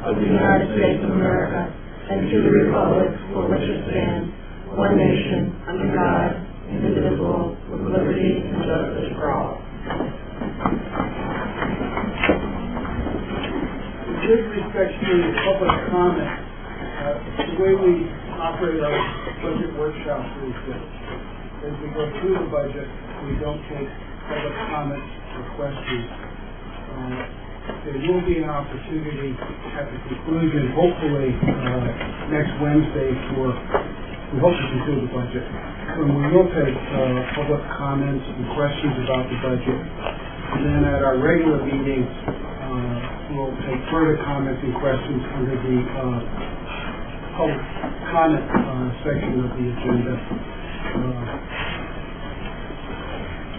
of the United States of America and to the republic for which it stands, one nation, under God, indivisible, with liberty and justice for all. With respect to public comment, the way we operate our budget workshops is that as we go through the budget, we don't take public comments or questions. There will be an opportunity at the conclusion, hopefully next Wednesday, we hope to conclude the budget. When we will take public comments and questions about the budget, and then at our regular meetings, we'll take further comments and questions under the public comment section of the agenda.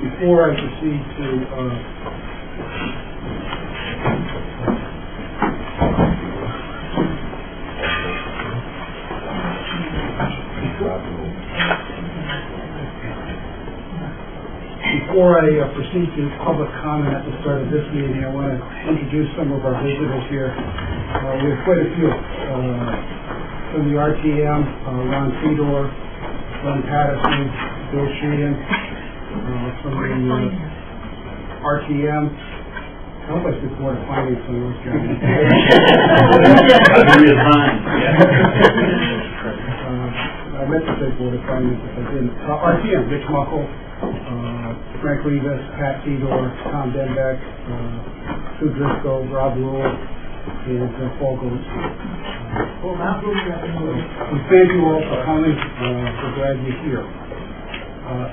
Before I proceed to public comment at the start of this meeting, I want to introduce some of our visitors here. We have quite a few. From the RTM, Ron Fedor, Ron Patterson, Bill Sheehan. From the RTM, I hope I said Board of Finance on those guys. I meant to say Board of Finance if I didn't. RTM, Rich Muckle, Frank Rivas, Pat Fedor, Tom Denbeck, Sue Driscoll, Rob Rule, and Paul Goldstein. We thank you all for coming. We're glad you're here.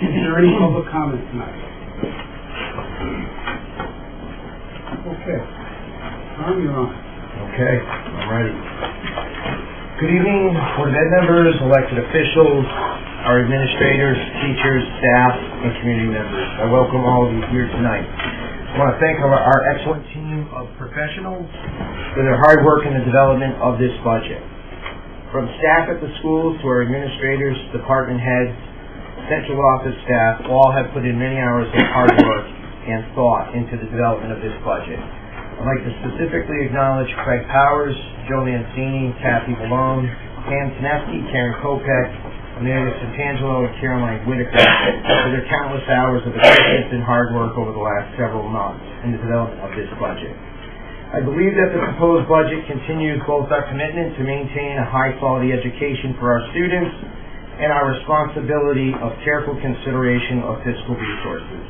Is there any public comment tonight? Okay. Tom, you're on. Okay, I'm ready. Good evening, Board of Ed members, elected officials, our administrators, teachers, staff, and community members. I welcome all of you here tonight. I want to thank our excellent team of professionals for their hard work in the development of this budget. From staff at the schools to our administrators, department heads, central office staff, all have put in many hours of hard work and thought into the development of this budget. I'd like to specifically acknowledge Craig Powers, Joe Mancini, Kathy Malone, Pam Teneski, Karen Kopek, Amelia Santangelo, and Caroline Whitaker for their countless hours of assistance and hard work over the last several months in the development of this budget. I believe that the proposed budget continues both our commitment to maintain a high-quality education for our students and our responsibility of careful consideration of fiscal resources.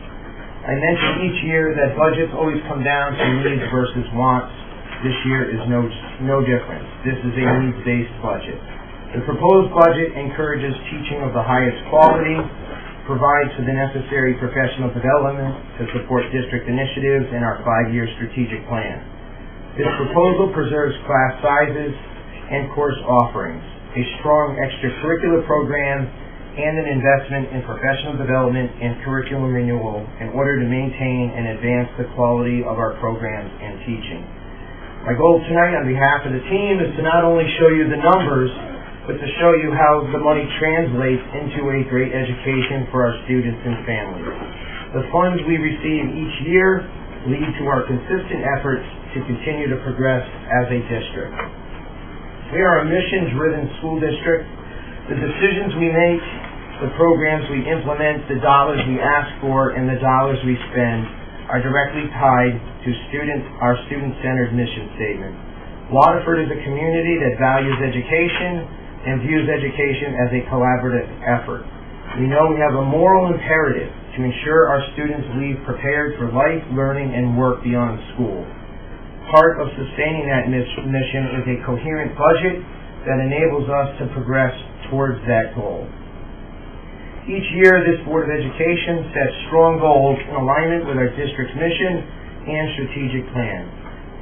I mention each year that budgets always come down to needs versus wants. This year is no different. This is a needs-based budget. The proposed budget encourages teaching of the highest quality, provides for the necessary professional development to support district initiatives in our 5-year strategic plan. This proposal preserves class sizes and course offerings, a strong extracurricular program, and an investment in professional development and curriculum renewal in order to maintain and advance the quality of our programs and teaching. My goal tonight on behalf of the team is to not only show you the numbers, but to show you how the money translates into a great education for our students and families. The funds we receive each year lead to our consistent efforts to continue to progress as a district. We are a mission-driven school district. The decisions we make, the programs we implement, the dollars we ask for, and the dollars we spend are directly tied to our student-centered mission statement. Waterford is a community that values education and views education as a collaborative effort. We know we have a moral imperative to ensure our students leave prepared for life, learning, and work beyond school. Part of sustaining that mission is a coherent budget that enables us to progress towards that goal. Each year, this Board of Education sets strong goals in alignment with our district's mission and strategic plan.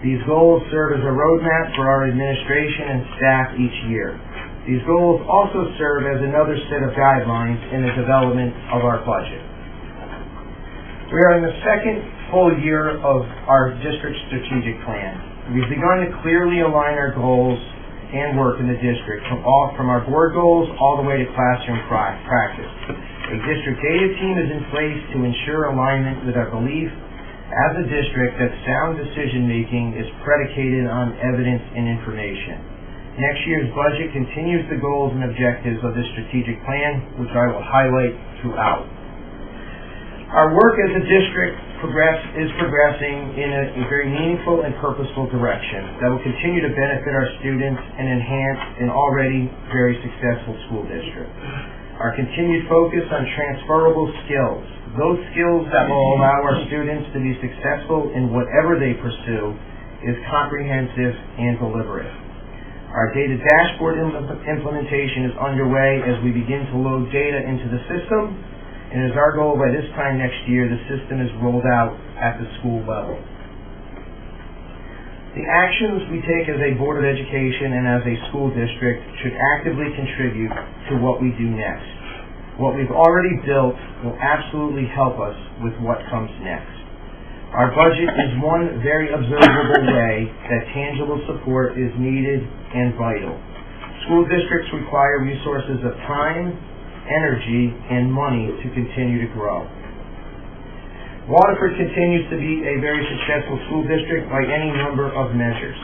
These goals serve as a roadmap for our administration and staff each year. These goals also serve as another set of guidelines in the development of our budget. We are in the second full year of our district strategic plan. We've begun to clearly align our goals and work in the district from our board goals all the way to classroom practice. A district data team is in place to ensure alignment with our belief as a district that sound decision-making is predicated on evidence and information. Next year's budget continues the goals and objectives of this strategic plan, which I will highlight throughout. Our work as a district is progressing in a very meaningful and purposeful direction that will continue to benefit our students and enhance an already very successful school district. Our continued focus on transferable skills, those skills that will allow our students to be successful in whatever they pursue, is comprehensive and deliberate. Our data dashboard implementation is underway as we begin to load data into the system, and it is our goal by this time next year the system is rolled out at the school level. The actions we take as a Board of Education and as a school district should actively contribute to what we do next. What we've already built will absolutely help us with what comes next. Our budget is one very observable way that tangible support is needed and vital. School districts require resources of time, energy, and money to continue to grow. Waterford continues to be a very successful school district by any number of measures.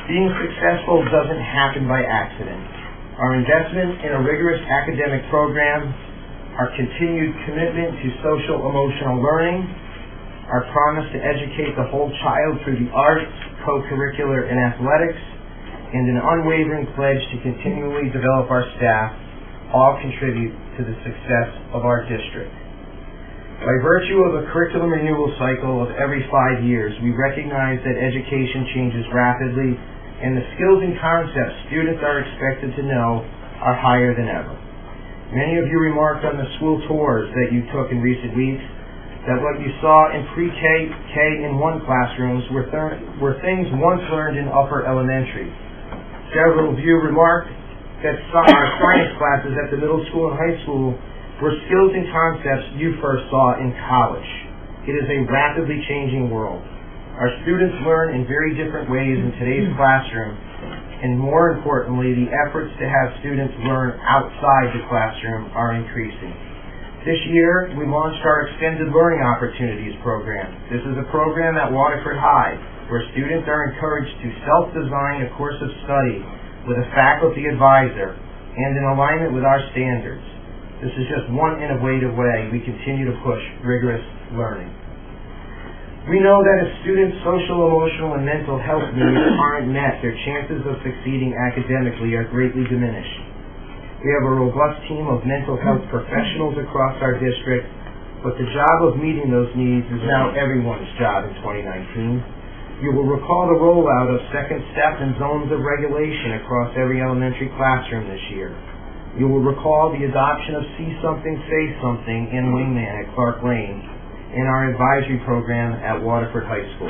Being successful doesn't happen by accident. Our investment in a rigorous academic program, our continued commitment to social-emotional learning, our promise to educate the whole child through the arts, co-curricular, and athletics, and an unwavering pledge to continually develop our staff all contribute to the success of our district. By virtue of a curriculum renewal cycle of every 5 years, we recognize that education changes rapidly, and the skills and concepts students are expected to know are higher than ever. Many of you remarked on the school tours that you took in recent weeks that what you saw in pre-K, K, and 1 classrooms were things once learned in upper elementary. Several of you remarked that our science classes at the middle school and high school were skills and concepts you first saw in college. It is a rapidly changing world. Our students learn in very different ways in today's classroom, and more importantly, the efforts to have students learn outside the classroom are increasing. This year, we launched our Extended Learning Opportunities program. This is a program at Waterford High where students are encouraged to self-design a course of study with a faculty advisor and in alignment with our standards. This is just one innovative way we continue to push rigorous learning. We know that if students' social, emotional, and mental health needs aren't met, their chances of succeeding academically are greatly diminished. We have a robust team of mental health professionals across our district, but the job of meeting those needs is now everyone's job in 2019. You will recall the rollout of second step and zones of regulation across every elementary classroom this year. You will recall the adoption of See Something, Say Something and Wingman at Clark Lane in our advisory program at Waterford High School.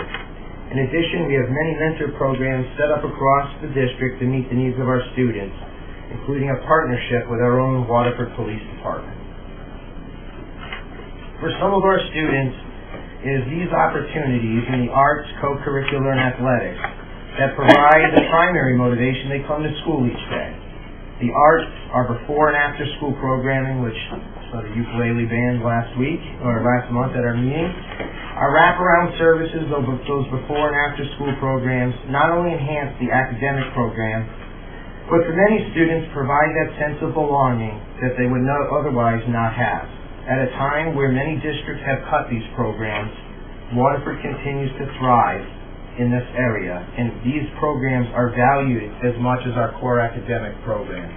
In addition, we have many mentor programs set up across the district to meet the needs of our students, including a partnership with our own Waterford Police Department. For some of our students, it is these opportunities in the arts, co-curricular, and athletics that provide the primary motivation they come to school each day. The arts are before and after school programming, which saw the ukulele band last month at our meeting. Our wraparound services of those before and after school programs not only enhance the academic program, but for many students provide that sense of belonging that they would otherwise not have. At a time where many districts have cut these programs, Waterford continues to thrive in this area, and these programs are valued as much as our core academic programs.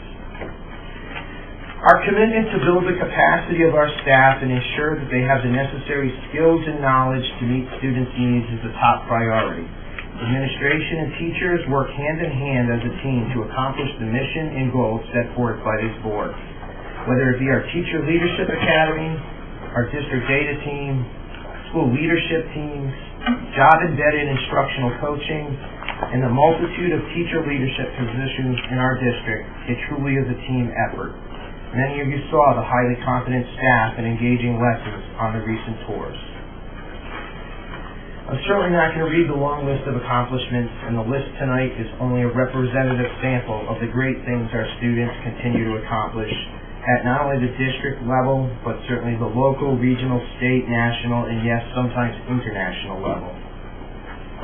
Our commitment to build the capacity of our staff and ensure that they have the necessary skills and knowledge to meet students' needs is a top priority. Administration and teachers work hand in hand as a team to accomplish the mission and goals set forth by this board. Whether it be our Teacher Leadership Academy, our district data team, school leadership teams, job-embedded instructional coaching, and the multitude of teacher leadership positions in our district, it truly is a team effort. Many of you saw the highly competent staff and engaging lessons on the recent tours. I'm certainly not going to read the long list of accomplishments, and the list tonight is only a representative sample of the great things our students continue to accomplish at not only the district level, but certainly the local, regional, state, national, and yes, sometimes international level.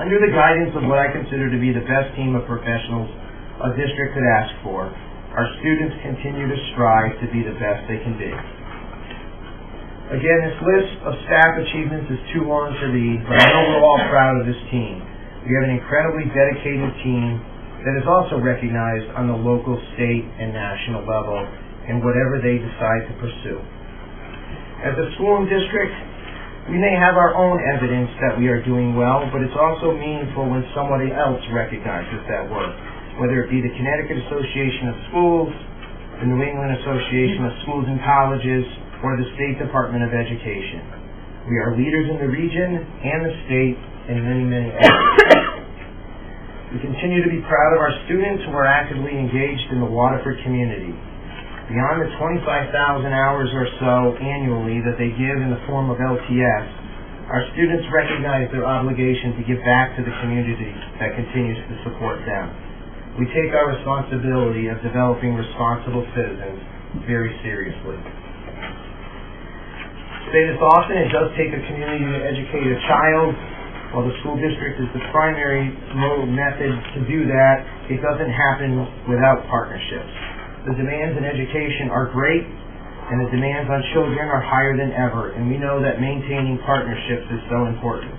Under the guidance of what I consider to be the best team of professionals a district could ask for, our students continue to strive to be the best they can be. Again, this list of staff achievements is too long to read, but I know we're all proud of this team. We have an incredibly dedicated team that is also recognized on the local, state, and national level in whatever they decide to pursue. As a school and district, we may have our own evidence that we are doing well, but it's also meaningful when somebody else recognizes that work, whether it be the Connecticut Association of Schools, the New England Association of Schools and Colleges, or the State Department of Education. We are leaders in the region and the state in many, many areas. We continue to be proud of our students who are actively engaged in the Waterford community. Beyond the 25,000 hours or so annually that they give in the form of LTS, our students recognize their obligation to give back to the community that continues to support them. We take our responsibility of developing responsible citizens very seriously. I say this often, it does take a community to educate a child. While the school district is the primary method to do that, it doesn't happen without partnerships. The demands in education are great, and the demands on children are higher than ever, and we know that maintaining partnerships is so important.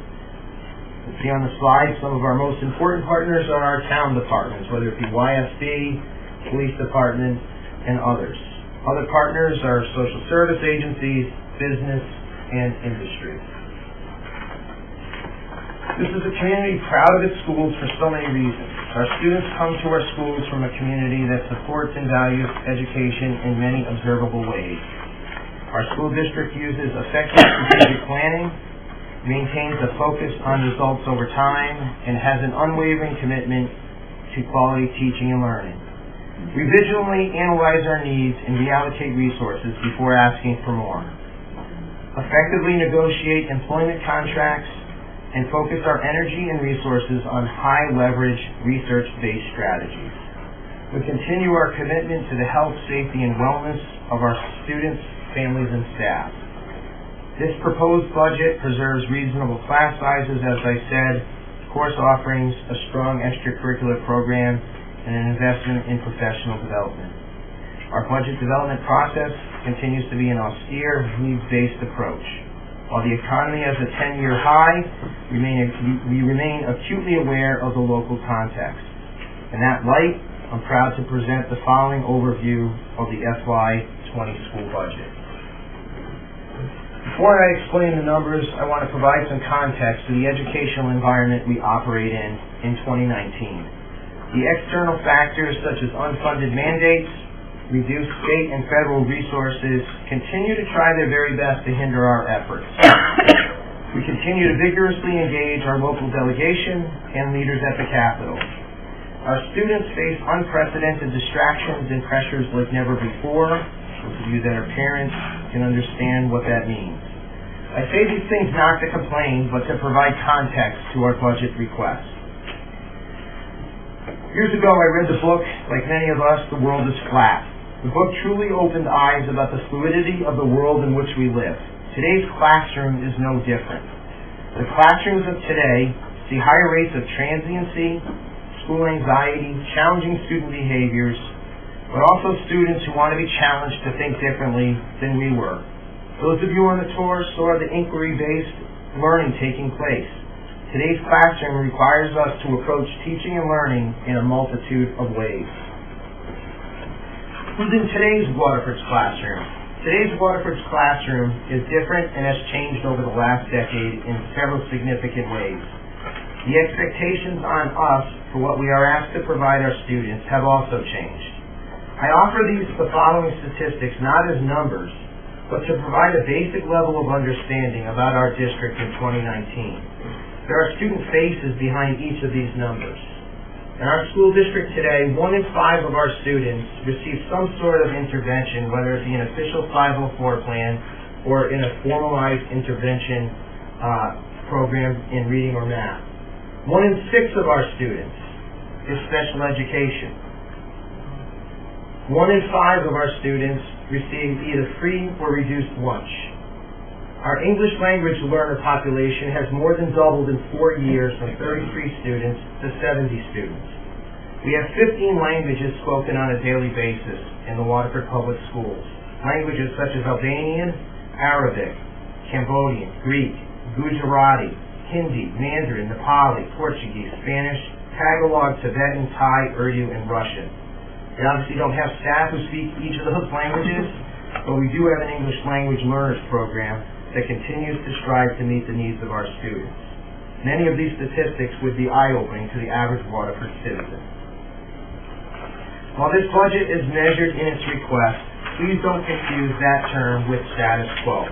You see on the slide, some of our most important partners are our town departments, whether it be YSD, police department, and others. Other partners are social service agencies, business, and industry. This is a community proud of its schools for so many reasons. Our students come to our schools from a community that supports and values education in many observable ways. Our school district uses effective strategic planning, maintains a focus on results over time, and has an unwavering commitment to quality teaching and learning. We vigilantly analyze our needs and reallocate resources before asking for more. Effectively negotiate employment contracts, and focus our energy and resources on high-leverage, research-based strategies. We continue our commitment to the health, safety, and wellness of our students, families, and staff. This proposed budget preserves reasonable class sizes, as I said, course offerings, a strong extracurricular program, and an investment in professional development. Our budget development process continues to be an austere, needs-based approach. While the economy has a 10-year high, we remain acutely aware of the local context. In that light, I'm proud to present the following overview of the FY20 school budget. Before I explain the numbers, I want to provide some context to the educational environment we operate in 2019. The external factors such as unfunded mandates, reduced state and federal resources continue to try their very best to hinder our efforts. We continue to vigorously engage our local delegation and leaders at the Capitol. Our students face unprecedented distractions and pressures like never before. Those of you that are parents can understand what that means. I say these things not to complain, but to provide context to our budget request. Years ago, I read the book, like many of us, The World is Flat. The book truly opened eyes about the fluidity of the world in which we live. Today's classroom is no different. The classrooms of today see higher rates of transiency, school anxiety, challenging student behaviors, but also students who want to be challenged to think differently than we were. Those of you on the tour saw the inquiry-based learning taking place. Today's classroom requires us to approach teaching and learning in a multitude of ways. Who's in today's Waterford's classroom? Today's Waterford's classroom is different and has changed over the last decade in several significant ways. The expectations on us for what we are asked to provide our students have also changed. I offer the following statistics not as numbers, but to provide a basic level of understanding about our district in 2019. There are student faces behind each of these numbers. In our school district today, 1 in 5 of our students receive some sort of intervention, whether it be an official 504 plan or in a formalized intervention program in reading or math. 1 in 6 of our students is special education. 1 in 5 of our students receive either free or reduced lunch. Our English language learner population has more than doubled in 4 years from 33 students to 70 students. We have 15 languages spoken on a daily basis in the Waterford Public Schools. Languages such as Albanian, Arabic, Cambodian, Greek, Gujarati, Hindi, Mandarin, Nepali, Portuguese, Spanish, Tagalog, Tibetan, Thai, Urdu, and Russian. We obviously don't have staff who speak each of those languages, but we do have an English language learners program that continues to strive to meet the needs of our students. Many of these statistics would be eye-opening to the average Waterford citizen. While this budget is measured in its request, please don't confuse that term with status quo.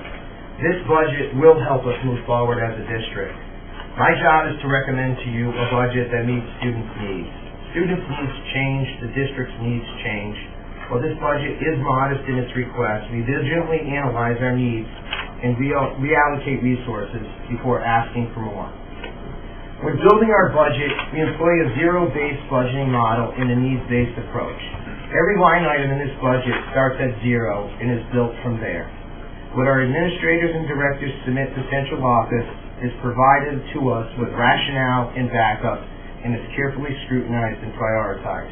This budget will help us move forward as a district. My job is to recommend to you a budget that meets students' needs. Students' needs change, the district's needs change. While this budget is modest in its request, we diligently analyze our needs and reallocate resources before asking for more. When building our budget, we employ a zero-based budgeting model and a needs-based approach. Every line item in this budget starts at zero and is built from there. What our administrators and directors submit to central office is provided to us with rationale and backup and is carefully scrutinized and prioritized.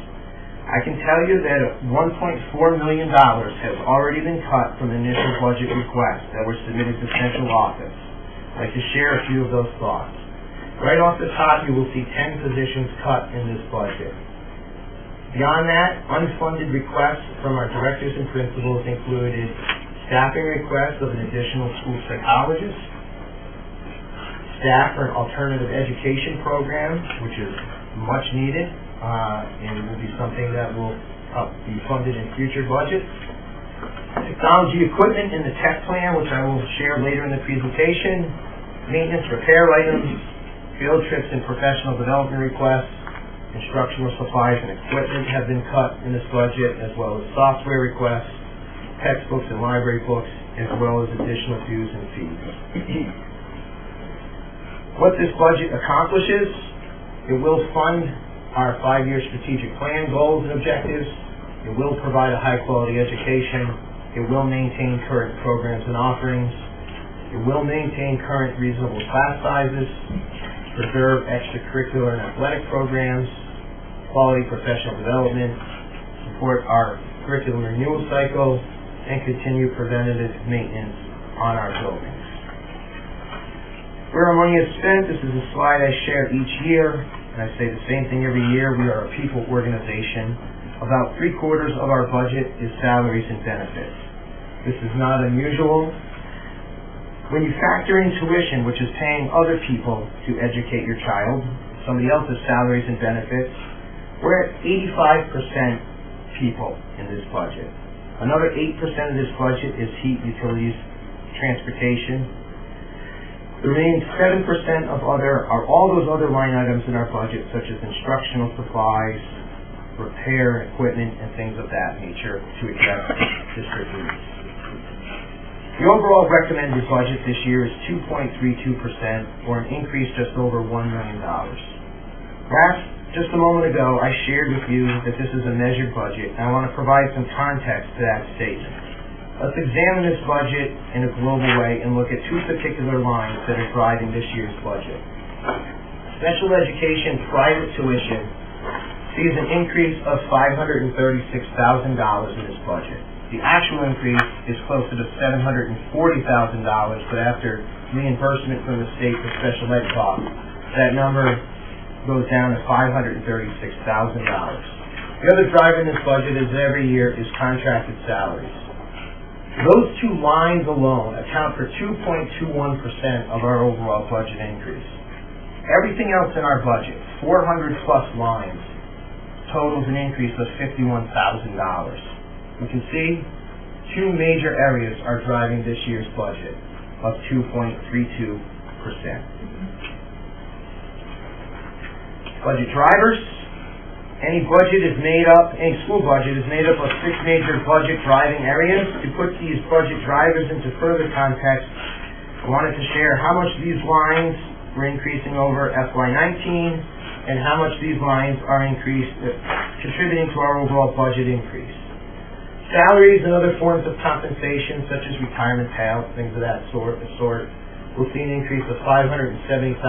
I can tell you that $1.4 million has already been cut from the initial budget requests that were submitted to central office. I'd like to share a few of those thoughts. Right off the top, you will see 10 positions cut in this budget. Beyond that, unfunded requests from our directors and principals included staffing requests of an additional school psychologist, staff for an alternative education program, which is much needed, and will be something that will be funded in future budgets. Technology equipment in the tech plan, which I will share later in the presentation. Maintenance repair items, field trips and professional development requests, instructional supplies and equipment have been cut in this budget, as well as software requests, textbooks and library books, as well as additional dues and fees. What this budget accomplishes, it will fund our 5-year strategic plan goals and objectives. It will provide a high-quality education. It will maintain current programs and offerings. It will maintain current reasonable class sizes, preserve extracurricular and athletic programs, quality professional development, support our curriculum renewal cycle, and continue preventative maintenance on our buildings. Where our money is spent, this is a slide I share each year, and I say the same thing every year. We are a people organization. About 3/4 of our budget is salaries and benefits. This is not unusual. When you factor in tuition, which is paying other people to educate your child, somebody else's salaries and benefits, we're at 85% people in this budget. Another 8% of this budget is heat, utilities, transportation. The remaining 7% are all those other line items in our budget, such as instructional supplies, repair equipment, and things of that nature to address district needs. The overall recommended budget this year is 2.32%, or an increase just over $1 million. Just a moment ago, I shared with you that this is a measured budget, and I want to provide some context to that statement. Let's examine this budget in a global way and look at two particular lines that are driving this year's budget. Special education private tuition sees an increase of $536,000 in this budget. The actual increase is closer to $740,000, but after reimbursement from the state for special ed costs, that number goes down to $536,000. The other driver in this budget is every year is contracted salaries. Those two lines alone account for 2.21% of our overall budget increase. Everything else in our budget, 400 plus lines, totals an increase of $51,000. You can see two major areas are driving this year's budget of 2.32%. Budget drivers. Any school budget is made up of 6 major budget driving areas. To put these budget drivers into further context, I wanted to share how much these lines were increasing over FY19 and how much these lines are contributing to our overall budget increase. Salaries and other forms of compensation, such as retirement payouts, things of that sort, will see an increase of $570,000,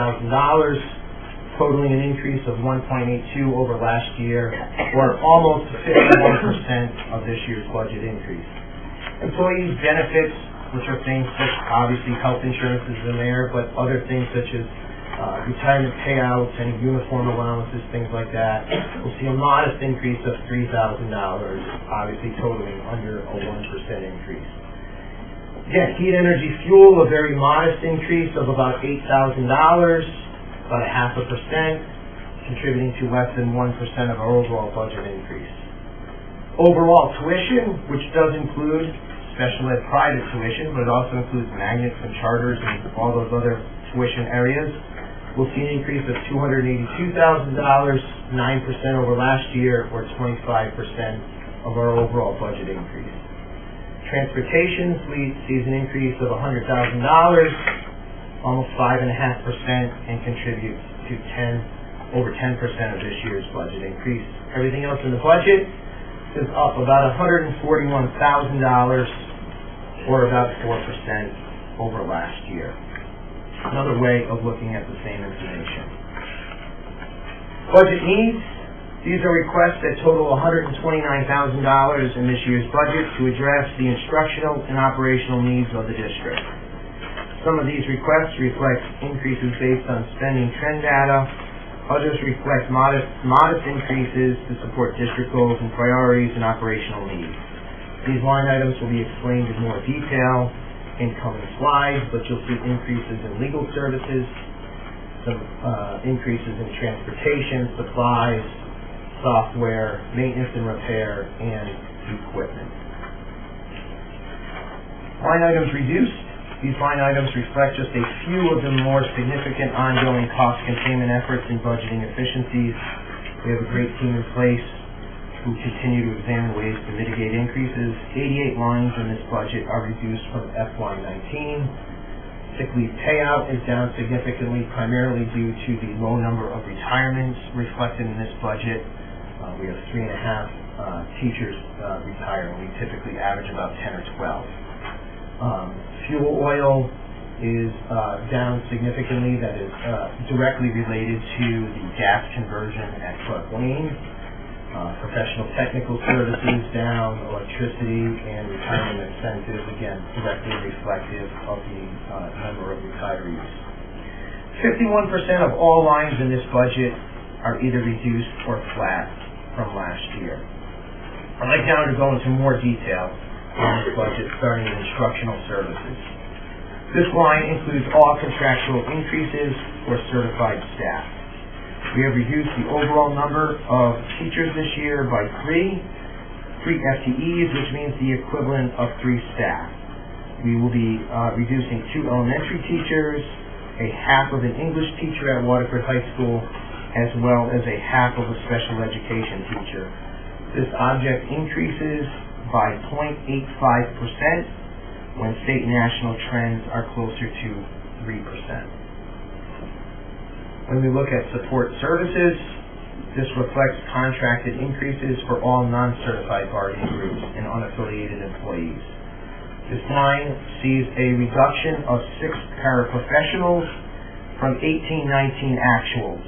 totaling an increase of 1.82 over last year, or almost 51% of this year's budget increase. Employees' benefits, which are things such, obviously health insurance is in there, but other things such as retirement payouts, any uniform allowances, things like that, we'll see a modest increase of $3,000, obviously totaling under a 1% increase. Again, heat, energy, fuel, a very modest increase of about $8,000, about 0.5%, contributing to less than 1% of our overall budget increase. Overall tuition, which does include special ed private tuition, but it also includes magnets and charters and all those other tuition areas, we'll see an increase of $282,000, 9% over last year, or 25% of our overall budget increase. Transportation sees an increase of $100,000, almost 5.5%, and contributes to over 10% of this year's budget increase. Everything else in the budget is up about $141,000, or about 4% over last year. Another way of looking at the same information. Budget needs. These are requests that total $129,000 in this year's budget to address the instructional and operational needs of the district. Some of these requests reflect increases based on spending trend data. Others reflect modest increases to support district goals and priorities and operational needs. These line items will be explained in more detail in coming slides, but you'll see increases in legal services, some increases in transportation, supplies, software, maintenance and repair, and equipment. Line items reduced. These line items reflect just a few of the more significant ongoing cost containment efforts and budgeting efficiencies. We have a great team in place who continue to examine ways to mitigate increases. 88 lines in this budget are reduced from FY19. Sick leave payout is down significantly, primarily due to the low number of retirements reflected in this budget. We have 3.5 teachers retiring. We typically average about 10 or 12. Fuel oil is down significantly. That is directly related to the gas conversion at Clark Lane. Professional technical services down, electricity and retirement incentives, again, directly reflective of the number of retirees. 51% of all lines in this budget are either reduced or flat from last year. I'd like now to go into more detail on this budget, starting with instructional services. This line includes all contractual increases for certified staff. We have reduced the overall number of teachers this year by 3 FTEs, which means the equivalent of 3 staff. We will be reducing 2 elementary teachers, a half of an English teacher at Waterford High School, as well as a half of a special education teacher. This object increases by 0.85% when state and national trends are closer to 3%. When we look at support services, this reflects contracted increases for all non-certified bargaining groups and unaffiliated employees. This line sees a reduction of 6 paraprofessionals from 18-19 actuals,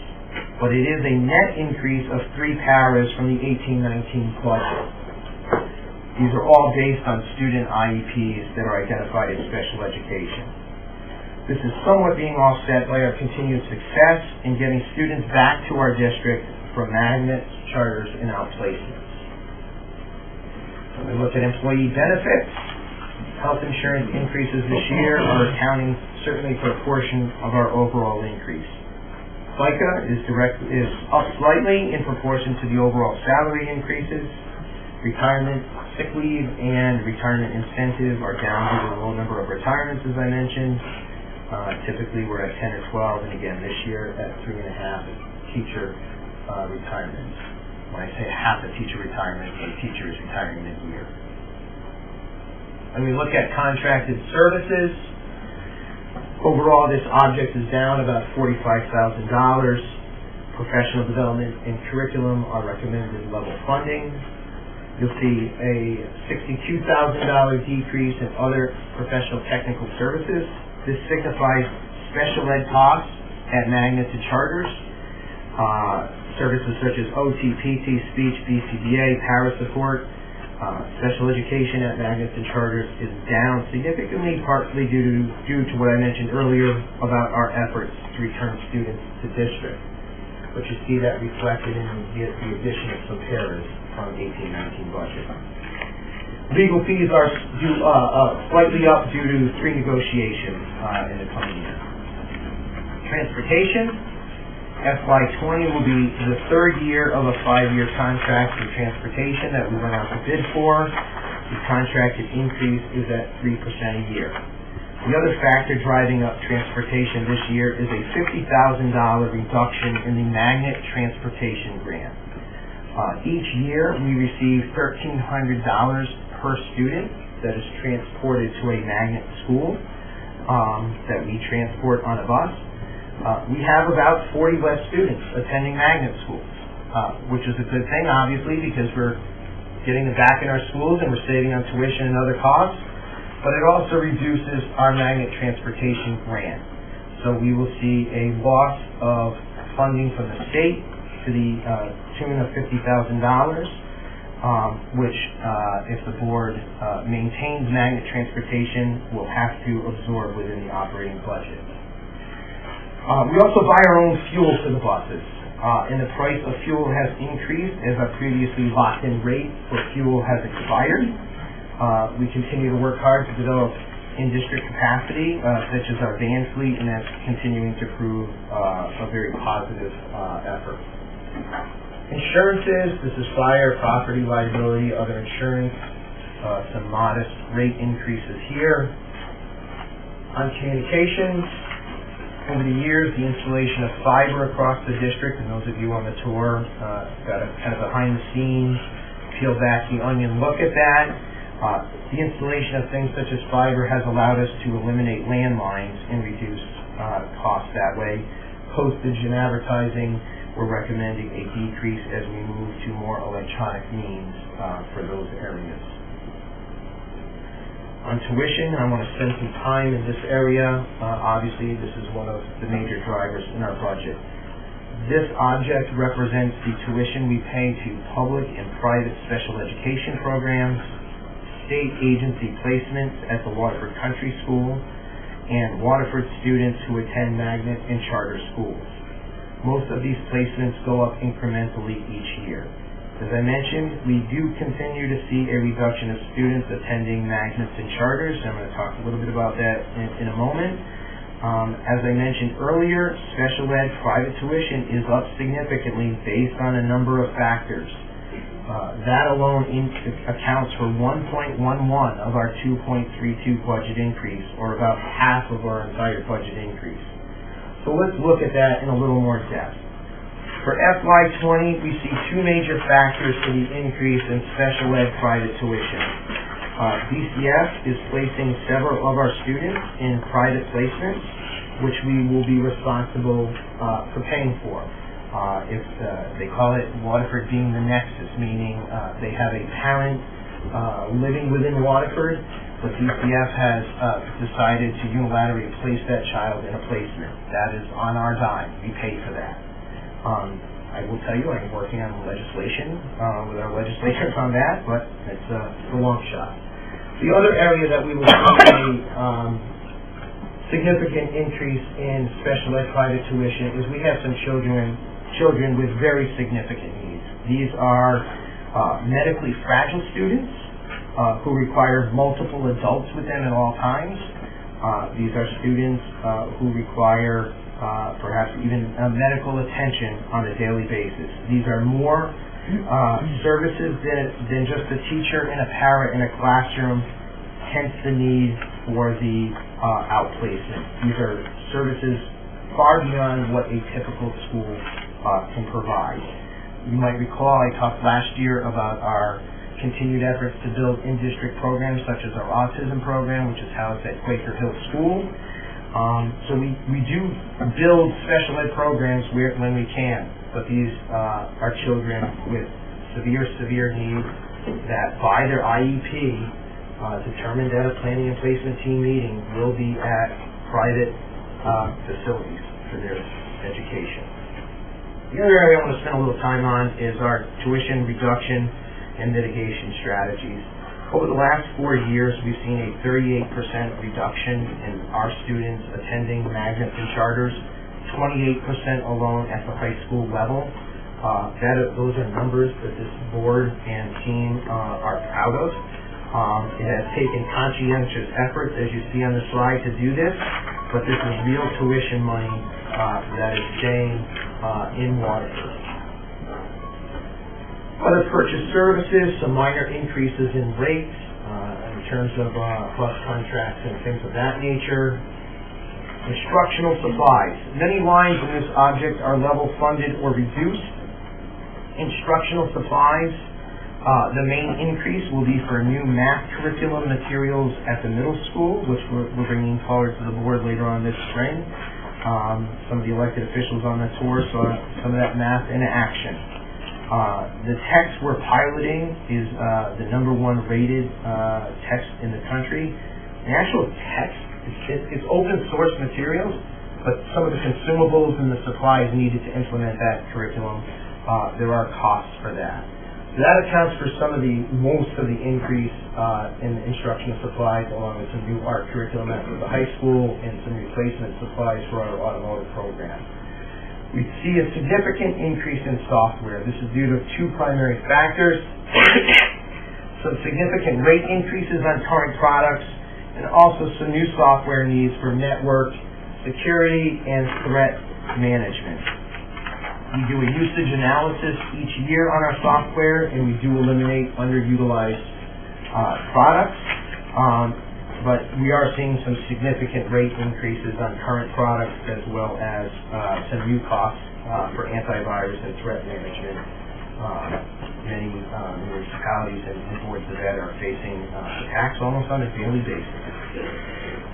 but it is a net increase of 3 paras from the 18-19 budget. These are all based on student IEPs that are identified as special education. This is somewhat being offset by our continued success in getting students back to our district from magnets, charters, and outplacements. When we look at employee benefits, health insurance increases this year are accounting certainly for a portion of our overall increase. FICA is up slightly in proportion to the overall salary increases. Retirement, sick leave, and retirement incentive are down due to the low number of retirements, as I mentioned. Typically we're at 10 or 12, and again this year at 3.5 teacher retirements. When I say half a teacher retirement, a teacher is retiring mid-year. When we look at contracted services, overall this object is down about $45,000. Professional development and curriculum are recommended level funding. You'll see a $62,000 decrease in other professional technical services. This signifies special ed costs at magnets and charters. Services such as OT, PT, speech, BCBA, para support, special education at magnets and charters is down significantly, partly due to what I mentioned earlier about our efforts to return students to district. But you see that reflected in the addition of some paras from 18-19 budget. Legal fees are slightly up due to 3 negotiations in the coming year. Transportation. FY20 will be the 3rd year of a 5-year contract for transportation that we went out to bid for. The contracted increase is at 3% a year. The other factor driving up transportation this year is a $50,000 reduction in the magnet transportation grant. Each year we receive $1,300 per student that is transported to a magnet school that we transport on a bus. We have about 40 less students attending magnet schools, which is a good thing, obviously, because we're getting them back in our schools and we're saving on tuition and other costs, but it also reduces our magnet transportation grant. So we will see a loss of funding from the state to the tune of $50,000, which, if the board maintains magnet transportation, will have to absorb within the operating budget. We also buy our own fuel for the buses, and the price of fuel has increased as our previously locked-in rate for fuel has expired. We continue to work hard to develop in-district capacity, such as our van fleet, and that's continuing to prove a very positive effort. Insurances, this is fire, property, liability, other insurance, some modest rate increases here. On communications, over the years, the installation of fiber across the district, and those of you on the tour got a kind of behind-the-scenes, peel back the onion look at that. The installation of things such as fiber has allowed us to eliminate landlines and reduce costs that way. Postage and advertising, we're recommending a decrease as we move to more electronic means for those areas. On tuition, I want to spend some time in this area. Obviously, this is one of the major drivers in our budget. This object represents the tuition we pay to public and private special education programs, state agency placements at the Waterford Country School, and Waterford students who attend magnet and charter schools. Most of these placements go up incrementally each year. As I mentioned, we do continue to see a reduction of students attending magnets and charters. I'm going to talk a little bit about that in a moment. As I mentioned earlier, special ed private tuition is up significantly based on a number of factors. That alone accounts for 1.11 of our 2.32 budget increase, or about half of our entire budget increase. So let's look at that in a little more depth. For FY20, we see 2 major factors for the increase in special ed private tuition. BCF is placing several of our students in private placements, which we will be responsible for paying for. They call it Waterford being the nexus, meaning they have a parent living within Waterford, but BCF has decided to unilaterally place that child in a placement. That is on our dime. We pay for that. I will tell you, I'm working on legislation with our legislators on that, but it's a long shot. The other area that we will see a significant increase in special ed private tuition is we have some children with very significant needs. These are medically fragile students who require multiple adults with them at all times. These are students who require perhaps even medical attention on a daily basis. These are more services than just a teacher and a para in a classroom, hence the need for the outplacement. These are services far beyond what a typical school can provide. You might recall I talked last year about our continued efforts to build in-district programs such as our autism program, which is housed at Quaker Hill School. So we do build special ed programs when we can, but these are children with severe needs that by their IEP, determined at a planning and placement team meeting, will be at private facilities for their education. The other area I want to spend a little time on is our tuition reduction and mitigation strategies. Over the last 4 years, we've seen a 38% reduction in our students attending magnets and charters, 28% alone at the high school level. Those are numbers that this board and team are proud of. It has taken conscientious efforts, as you see on the slide, to do this, but this is real tuition money that is staying in Waterford. Other purchase services, some minor increases in rates in terms of bus contracts and things of that nature. Instructional supplies. Many lines in this object are level funded or reduced. Instructional supplies, the main increase will be for new math curriculum materials at the middle school, which we're bringing forward to the board later on this spring. Some of the elected officials on the tour saw some of that math in action. The text we're piloting is the #1 rated text in the country. The actual text, it's open source materials, but some of the consumables and the supplies needed to implement that curriculum, there are costs for that. So that accounts for most of the increase in the instructional supplies, along with some new art curriculum at the high school and some replacement supplies for our automotive program. We see a significant increase in software. This is due to two primary factors: some significant rate increases on current products, and also some new software needs for network security and threat management. We do a usage analysis each year on our software, and we do eliminate underutilized products, but we are seeing some significant rate increases on current products, as well as some new costs for antivirus and threat management. Many municipalities and boards of ed are facing attacks almost on a daily basis.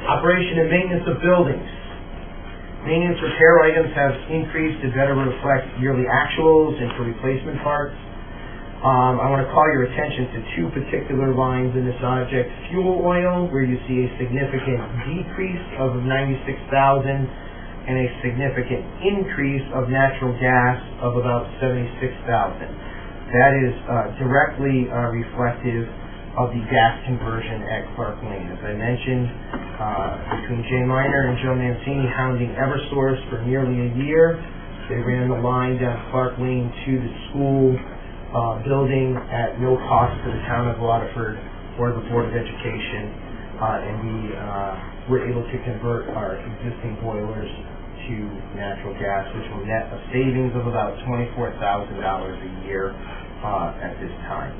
Operation and maintenance of buildings. Maintenance repair items have increased to better reflect yearly actuals and for replacement parts. I want to call your attention to two particular lines in this object. Fuel oil, where you see a significant decrease of $96,000 and a significant increase of natural gas of about $76,000. That is directly reflective of the gas conversion at Clark Lane. As I mentioned, between Jay Miner and Joe Mancini hounding Eversource for nearly a year, they ran the line down Clark Lane to the school building at no cost to the town of Waterford or the Board of Education, and we were able to convert our existing boilers to natural gas, which will net a savings of about $24,000 a year at this time.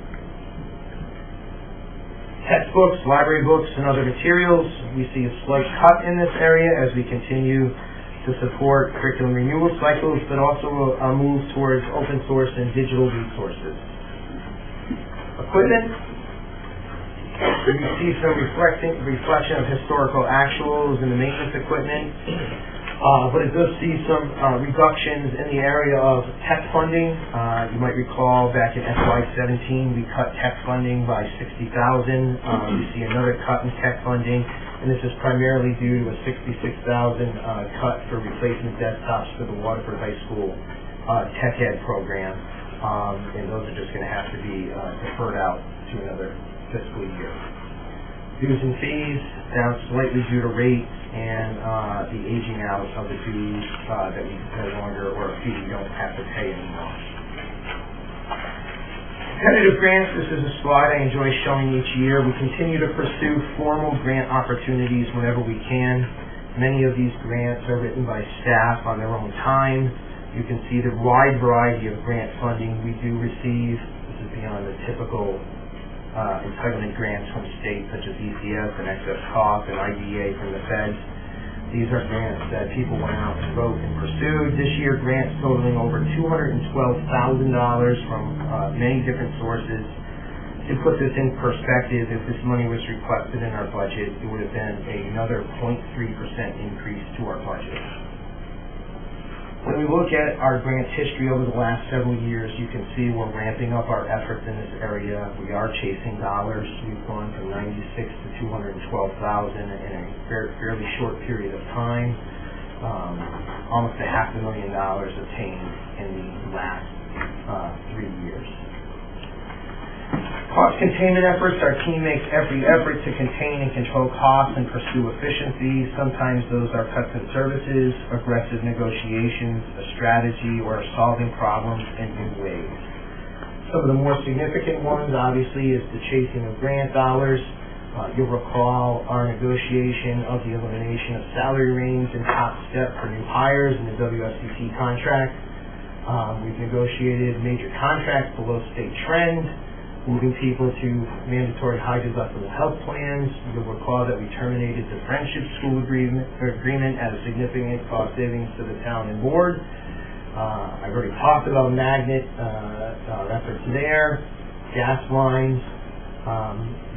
Textbooks, library books, and other materials. We see a slight cut in this area as we continue to support curriculum renewal cycles, but also a move towards open source and digital resources. Equipment. We see some reflection of historical actuals in the maintenance equipment, but it does see some reductions in the area of tech funding. You might recall back in FY17 we cut tech funding by $60,000. We see another cut in tech funding, and this is primarily due to a $66,000 cut for replacement desktops for the Waterford High School tech ed program, and those are just going to have to be deferred out to another fiscal year. Dues and fees down slightly due to rate and the aging out of the dues that we no longer, or a fee we don't have to pay anymore. Competitive grants, this is a slide I enjoy showing each year. We continue to pursue formal grant opportunities whenever we can. Many of these grants are written by staff on their own time. You can see the wide variety of grant funding we do receive. This is beyond the typical entitlement grants from states such as ECS and excess cost and IDA from the feds. These are grants that people went out and wrote and pursued. This year, grants totaling over $212,000 from many different sources. To put this in perspective, if this money was requested in our budget, it would have been another 0.3% increase to our budget. When we look at our grant history over the last several years, you can see we're ramping up our efforts in this area. We are chasing dollars. We've gone from 96 to 212,000 in a fairly short period of time. Almost $500,000 obtained in the last 3 years. Cost containment efforts, our team makes every effort to contain and control costs and pursue efficiencies. Sometimes those are cuts in services, aggressive negotiations, a strategy, or solving problems in new ways. Some of the more significant ones, obviously, is the chasing of grant dollars. You'll recall our negotiation of the elimination of salary range and top step for new hires in the WSCP contract. We've negotiated major contracts below state trend, moving people to mandatory high deductible health plans. You'll recall that we terminated the friendship school agreement at a significant cost savings to the town and board. I've already talked about magnet efforts there, gas lines.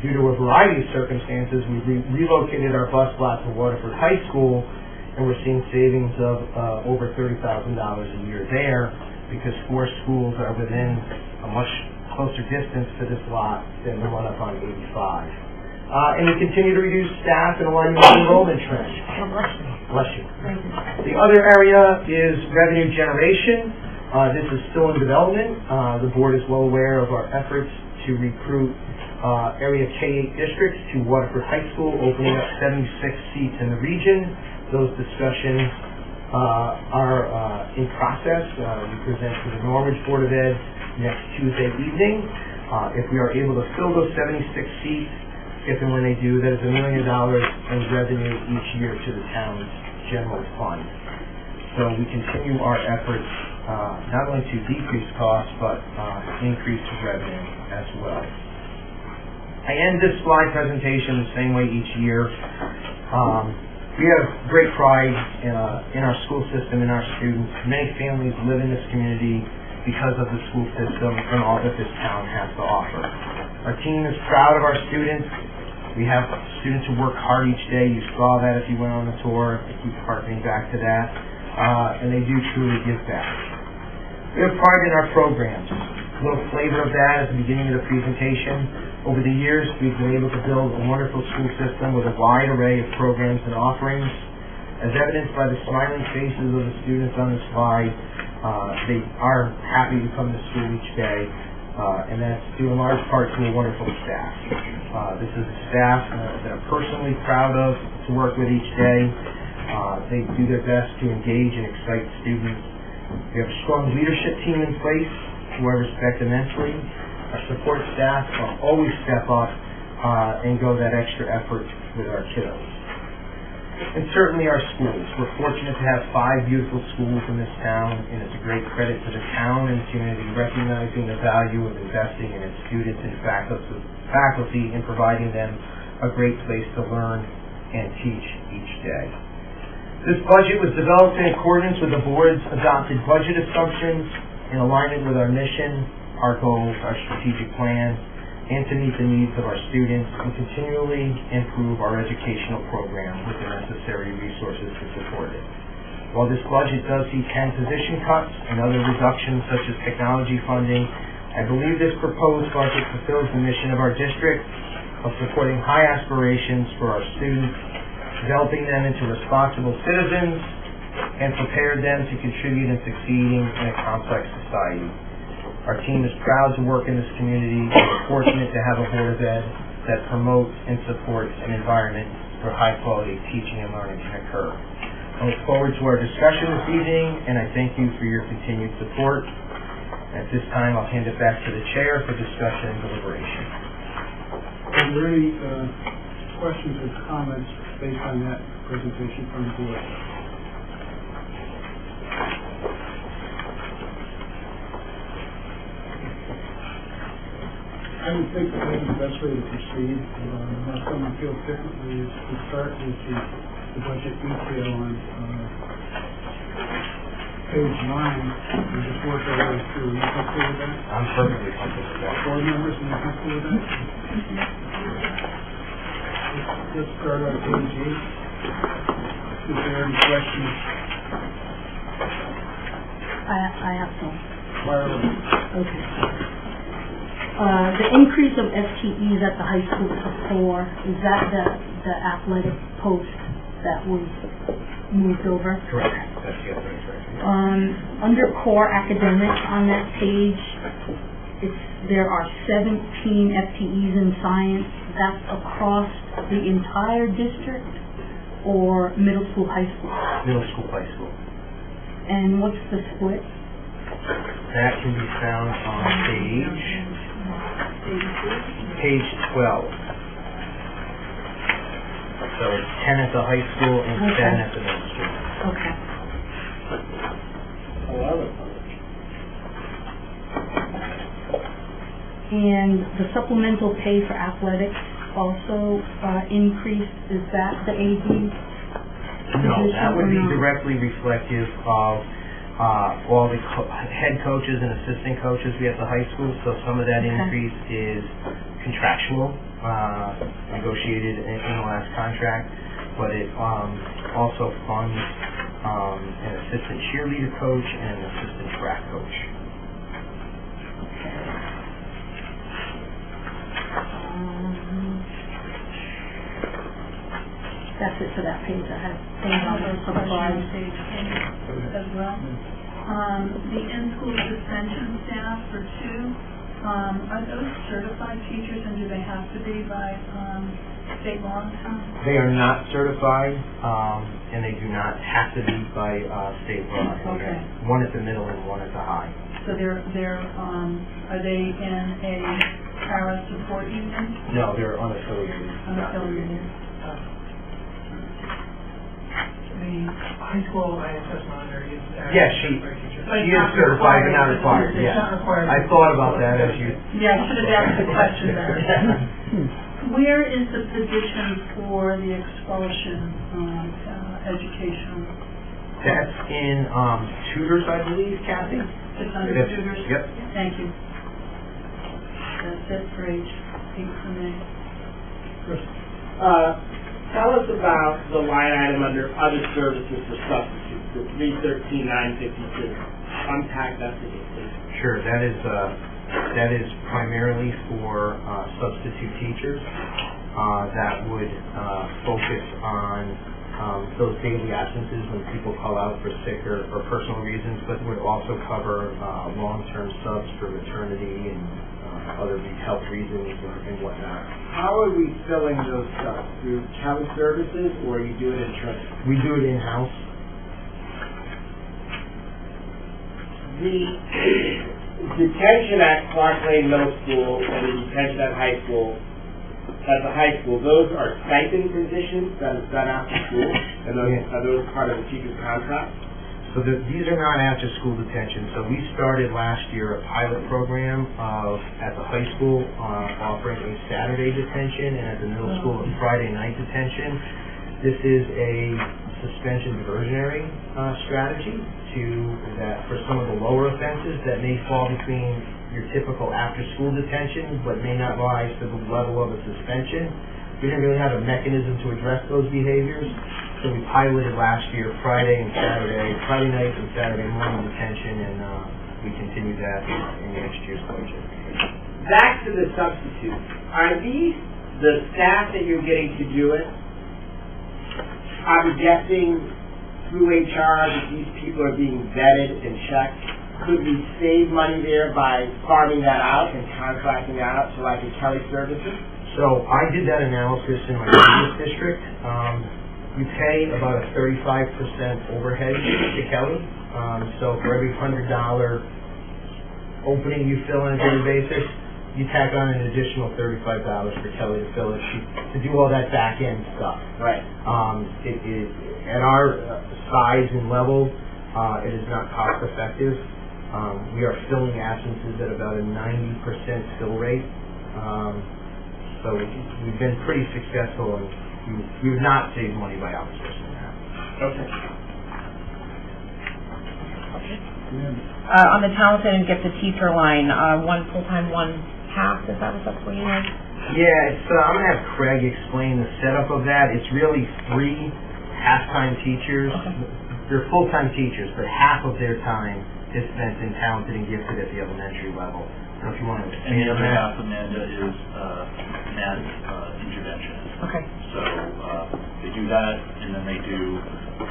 Due to a variety of circumstances, we relocated our bus lot to Waterford High School, and we're seeing savings of over $30,000 a year there because 4 schools are within a much closer distance to this lot than the one up on 85. And we continue to reduce staff in alignment with enrollment trends. Bless you. The other area is revenue generation. This is still in development. The board is well aware of our efforts to recruit area K-8 districts to Waterford High School, opening up 76 seats in the region. Those discussions are in process. We present to the Norwich Board of Ed next Tuesday evening. If we are able to fill those 76 seats, if and when they do, that is $1 million in revenue each year to the town's general fund. So we continue our efforts not only to decrease costs, but increase revenue as well. I end this slide presentation the same way each year. We have great pride in our school system and our students. Many families live in this community because of the school system and all that this town has to offer. Our team is proud of our students. We have students who work hard each day. You saw that if you went on the tour. I keep harkening back to that. And they do truly give back. We have pride in our programs. A little flavor of that at the beginning of the presentation. Over the years, we've been able to build a wonderful school system with a wide array of programs and offerings. As evidenced by the smiling faces of the students on the slide, they are happy to come to school each day, and that's due in large part to a wonderful staff. This is a staff that I'm personally proud of to work with each day. They do their best to engage and excite students. We have a strong leadership team in place who I respect immensely. Our support staff always step up and go that extra effort with our kiddos. And certainly our schools. We're fortunate to have 5 beautiful schools in this town, and it's a great credit to the town and community recognizing the value of investing in its students and faculty and providing them a great place to learn and teach each day. This budget was developed in accordance with the board's adopted budget assumptions in alignment with our mission, our goals, our strategic plan, and to meet the needs of our students and continually improve our educational program with the necessary resources to support it. While this budget does see 10 position cuts and other reductions such as technology funding, I believe this proposed budget fulfills the mission of our district of supporting high aspirations for our students, developing them into responsible citizens, and prepare them to contribute and succeeding in a complex society. Our team is proud to work in this community and we're fortunate to have a Board of Ed that promotes and supports an environment where high-quality teaching and learning can occur. I look forward to our discussion this evening, and I thank you for your continued support. At this time, I'll hand it back to the Chair for discussion and deliberation. Are there any questions or comments based on that presentation from the board? I would think that maybe the best way to proceed, unless someone feels differently, is to start with the budget detail on page 9 and just work our way through. Are you comfortable with that? I'm perfectly comfortable with that. Board members, are you comfortable with that? Let's start on page 8. Is there any questions? I have some. Fire away. Okay. The increase of FTEs at the high school to 4, is that the athletic post that was moved over? Correct. That's the athletic director. Under core academics on that page, there are 17 FTEs in science. That's across the entire district or middle school, high school? Middle school, high school. And what's the split? That can be found on page 12. So it's 10 at the high school and 10 at the middle school. Okay. And the supplemental pay for athletics also increased. Is that the AD? No, that would be directly reflective of all the head coaches and assistant coaches we have at the high school. So some of that increase is contractual, negotiated in the last contract, but it also funds an assistant cheerleader coach and an assistant track coach. That's it for that page. I have Another question on page 8 as well. The in-school suspension staff for 2, are those certified teachers, and do they have to be by state law? They are not certified, and they do not have to be by state law. Okay. One at the middle and one at the high. So are they in a para support union? No, they're unaffiliated. Unaffiliated. The high school ISS monitor is Yes, she is certified but not required. It's Yes. not required. I thought about that as you. Yeah, I should have asked the question there. Where is the position for the expulsion education? That's in tutors, I believe, Kathy. It's under tutors? Yep. Thank you. That's it for H. 8 for me. Tell us about the line item under other services for substitutes, the 313,952. Unpack that for me, please. Sure. That is primarily for substitute teachers. That would focus on those daily absences when people call out for sick or personal reasons, but would also cover long-term subs for maternity and other health reasons and whatnot. How are we filling those subs? Through county services, or you do it in training? We do it in-house. The detention at Clark Lane Middle School and the detention at the high school, those are stipend positions that is done after school, and are those part of the teacher's contract? So these are not after-school detention. So we started last year a pilot program at the high school offering a Saturday detention, and at the middle school a Friday night detention. This is a suspension diversionary strategy for some of the lower offenses that may fall between your typical after-school detention, but may not rise to the level of a suspension. We didn't really have a mechanism to address those behaviors. So we piloted last year Friday night and Saturday morning detention, and we continued that in next year's budget. Back to the substitutes. Are these the staff that you're getting to do it? I'm guessing through HR that these people are being vetted and checked. Could we save money there by farming that out and contracting that out to like a Kelly Services? So I did that analysis in my previous district. You pay about a 35% overhead to Kelly. So for every $100 opening you fill on a daily basis, you tack on an additional $35 for Kelly to fill it, to do all that back end stuff. Right. At our size and level, it is not cost effective. We are filling absences at about a 90% fill rate. So we've been pretty successful, and we would not save money by outsourcing that. Okay. On the talented and gifted teacher line, one full-time, one half, is that what you have? Yeah, I'm going to have Craig explain the setup of that. It's really 3 half-time teachers. Okay. They're full-time teachers, but half of their time participants in talented and gifted at the elementary level. I don't know if you want to And the expand on other that. half, Amanda, is math interventionist. Okay. So they do that, and then they do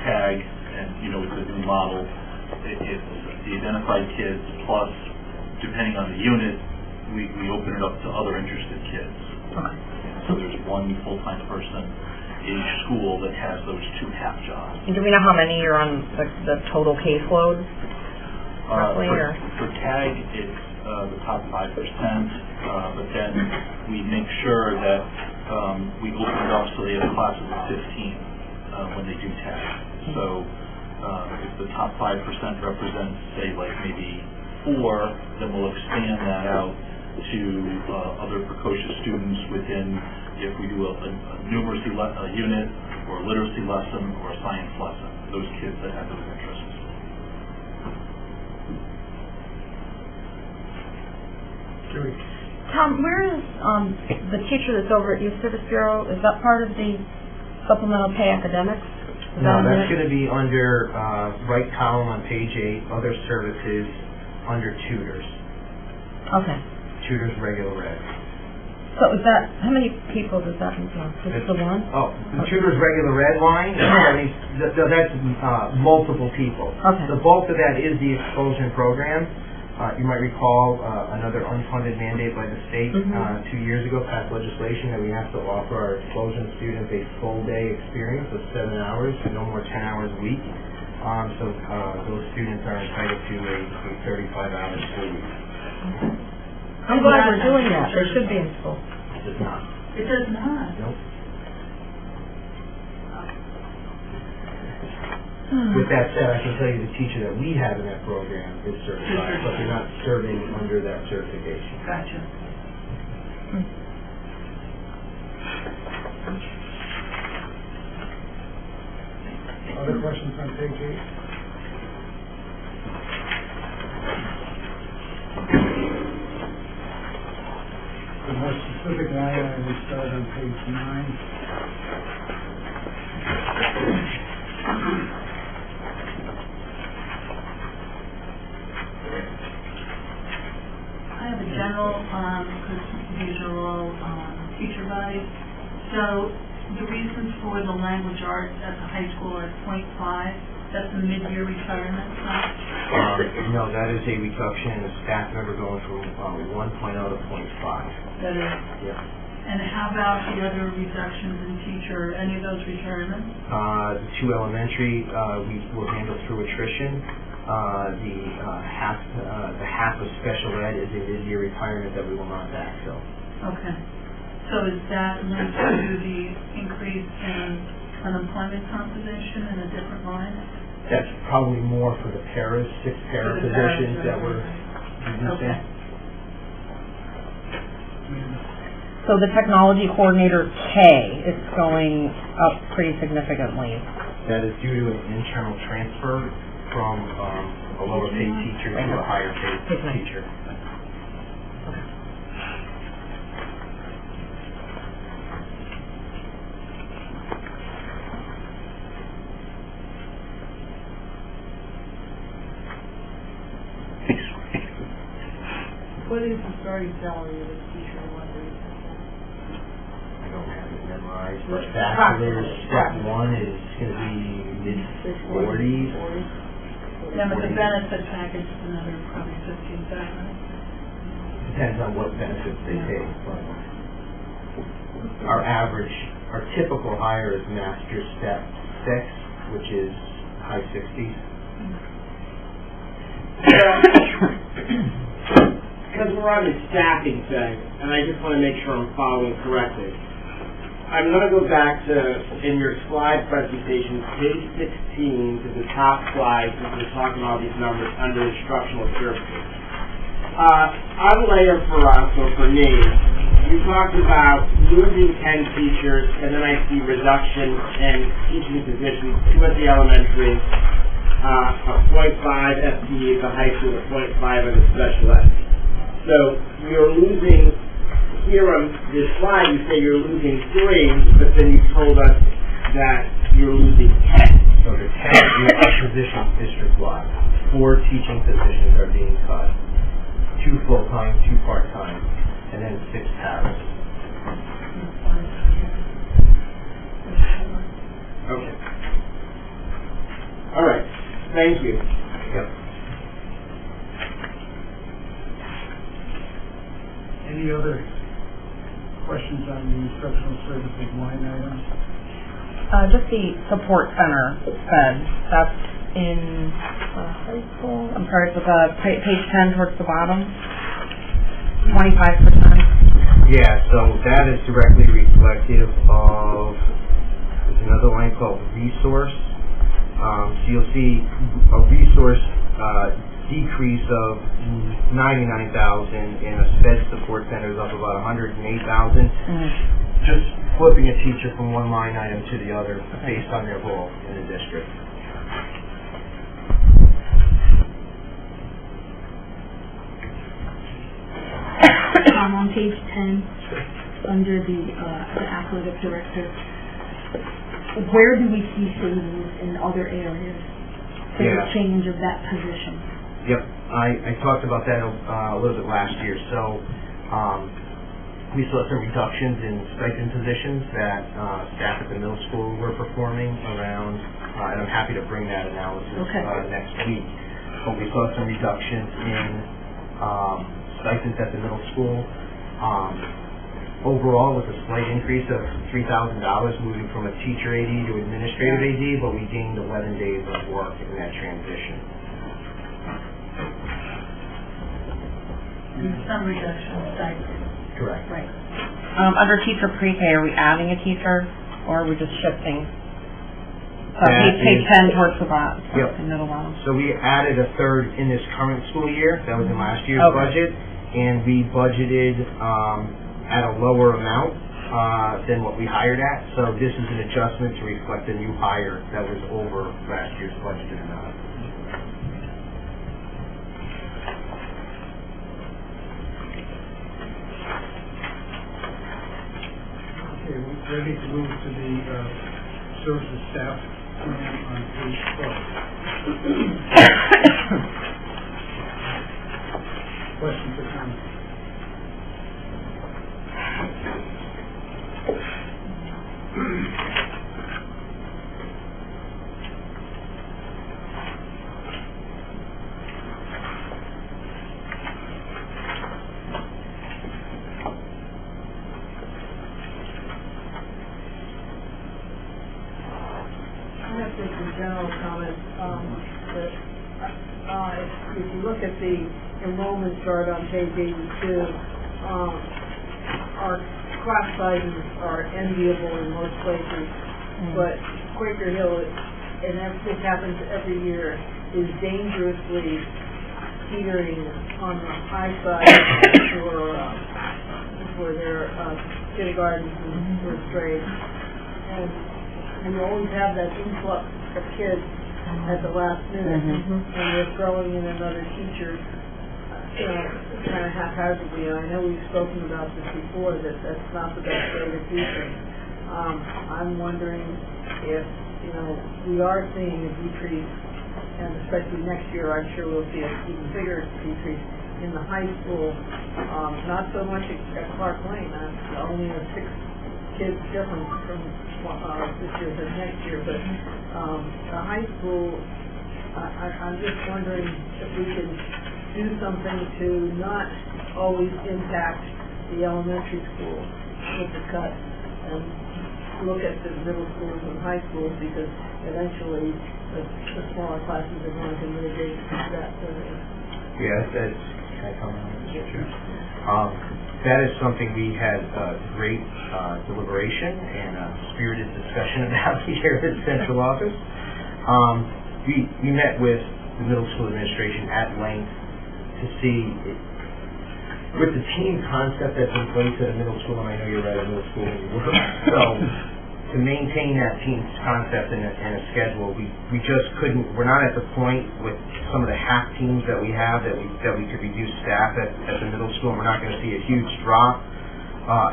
tag, and with the new model, it's the identified kids plus, depending on the unit, we open it up to other interested kids. Okay. So there's one full-time person each school that has those two half jobs. And do we know how many are on the total caseload? Roughly, or? For TAG, it's the top 5%, but then we make sure that we open it up so they have classes of 15 when they do TAG. So if the top 5% represents, say, like maybe 4, then we'll expand that out to other precocious students within, if we do a numeracy unit, or a literacy lesson, or a science lesson, those kids that have those interests. Tom, where is the teacher that's over at Youth Service Bureau? Is that part of the supplemental pay academics? No, that's going to be under right column on page 8, other services, under tutors. Okay. Tutors regular ed. So is that, how many people does that include? Just the one? Oh, the tutors regular ed line, that's multiple people. Okay. The bulk of that is the expulsion program. You might recall another unfunded mandate by the state 2 years ago passed legislation that we have to offer our expulsion students a full day experience of 7 hours, no more 10 hours a week. So those students are entitled to a 35-hour school week. I'm glad we're doing that. They should be in school. It does not. It does not. Nope. With that said, I can tell you the teacher that we have in that program is certified, but they're not serving under that certification. Gotcha. Other questions on page 8? The more specific line item, we start on page 9. I have a general, because these are all teacher bodies. So the reasons for the language arts at the high school are at .5. That's a mid-year retirement, No, that is a reduction in the staff member going from 1.0 to 0.5. That is. Yeah. And how about the other reductions in teacher, any of those retirements? The 2 elementary, we will handle through attrition. The half of special ed is a mid-year retirement that we will not backfill. Okay. So is that linked to the increase in unemployment compensation in a different line? That's probably more for the paras, 6 para positions that we're reducing. Okay. So the technology coordinator K is going up pretty significantly. That is due to an internal transfer from a lower paid teacher to a higher paid teacher. Okay. What is the starting salary of a teacher in London? I don't have it memorized, but bachelor's step 1 is going to be mid-40s. Yeah, but the benefit package is another probably $15,000. Depends on what benefits they take. But our average, our typical hire is master step 6, which is high 60s. Because we're on the staffing thing, and I just want to make sure I'm following correctly. I'm going to go back to, in your slide presentation, page 16, to the top slide, since we're talking all these numbers under instructional services. On layer for us, or for me, you talked about losing 10 teachers, and then I see reduction in teaching positions, 2 at the elementary, a 0.5 FTE at the high school, a 0.5 at the special ed. So you're losing, here on this slide you say you're losing 3, but then you told us that you're losing 10. So the 10 is position district-wide. 4 teaching positions are being cut. 2 full-time, 2 part-time, and then 6 paras. Okay. All right, thank you. Yep. Any other questions on the instructional services line items? Just the support center fed, that's in high school, I'm sorry, it's with page 10 towards the bottom, 25%. Yeah, so that is directly reflective of, there's another line called resource. So you'll see a resource decrease of $99,000 and a sped support center is up about $108,000. Just flipping a teacher from one line item to the other based on their role in the district. On page 10, under the athletic director, where do we see savings in other areas for the change of that position? Yep, I talked about that a little bit last year. So we saw some reductions in stipend positions that staff at the middle school were performing around, and I'm happy to bring that analysis next week. But we saw some reductions in stipends at the middle school. Overall, with a slight increase of $3,000 moving from a teacher AD to administrative AD, but we gained 11 days of work in that transition. And some reduction in stipend. Correct. Right. Under teacher pre-K, are we adding a teacher, or are we just shifting? Page 10 towards the bottom, the middle one. So we added a third in this current school year. That was in last year's budget, and we budgeted at a lower amount than what we hired at. So this is an adjustment to reflect a new hire that was over last year's budgeted amount. Okay, we're ready to move to the services staff plan on page 12. Questions or comments? General comment that if you look at the enrollment chart on page 82, our class sizes are enviable in most places, but Quaker Hill, and this happens every year, is dangerously teetering on the high side for their kindergartens and first grade, and we always have that influx of kids at the last minute, and we're throwing in another teacher, kind of haphazardly. I know we've spoken about this before, that that's not the best way to do things. I'm wondering if, we are seeing a decrease, and especially next year, I'm sure we'll see an even bigger decrease in the high school, not so much at Clark Lane, only a 6 kids difference from this year to next year, but the high school, I'm just wondering if we can do something to not always impact the elementary school with the cut, and look at the middle schools and high schools, because eventually the smaller classes are going to mitigate that. Yes, can I comment on this? Sure. That is something we had great deliberation and spirited discussion about here at the central office. We met with the middle school administration at length to see, with the team concept that's in place at a middle school, and I know you're at a middle school and you work, so to maintain that team concept and a schedule, we just couldn't, we're not at the point with some of the half teams that we have that we could reduce staff at the middle school, and we're not going to see a huge drop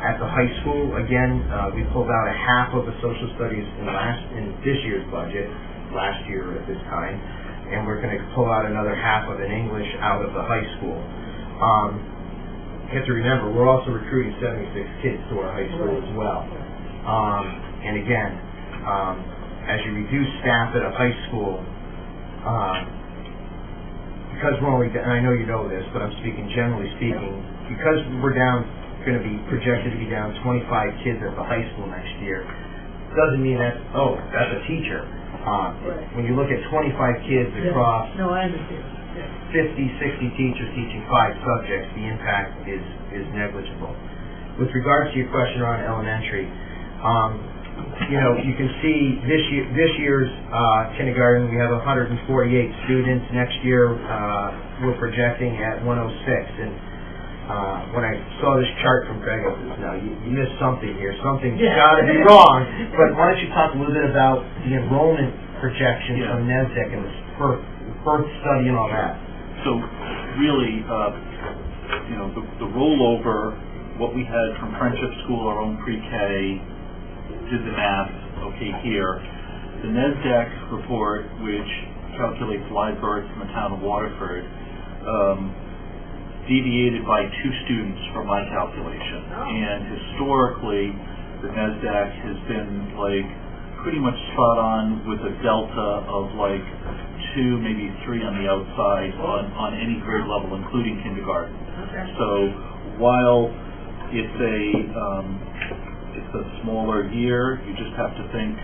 at the high school. Again, we pulled out a half of the social studies in this year's budget, last year at this time, and we're going to pull out another half of an English out of the high school. You have to remember, we're also recruiting 76 kids to our high school as well. And again, as you reduce staff at a high school, because we're only, and I know you know this, but I'm speaking generally speaking, because we're going to be projected to be down 25 kids at the high school next year, doesn't mean that's a teacher. When you look at 25 kids across No, I understand. 50, 60 teachers teaching 5 subjects, the impact is negligible. With regards to your question around elementary, you can see this year's kindergarten, we have 148 students. Next year, we're projecting at 106. And when I saw this chart from Craig, I said, no, you missed something here. Something's got to be wrong. But why don't you talk a little bit about the enrollment projections from NESDEC and the birth study and all that? So really, the rollover, what we had from Friendship School, our own pre-K, did the math, okay, here. The NESDEC report, which calculates live births in the town of Waterford, deviated by 2 students from my calculation. And historically, the NESDEC has been pretty much spot on with a delta of 2, maybe 3 on the outside on any grade level, including kindergarten. Okay. So while it's a smaller year, you just have to think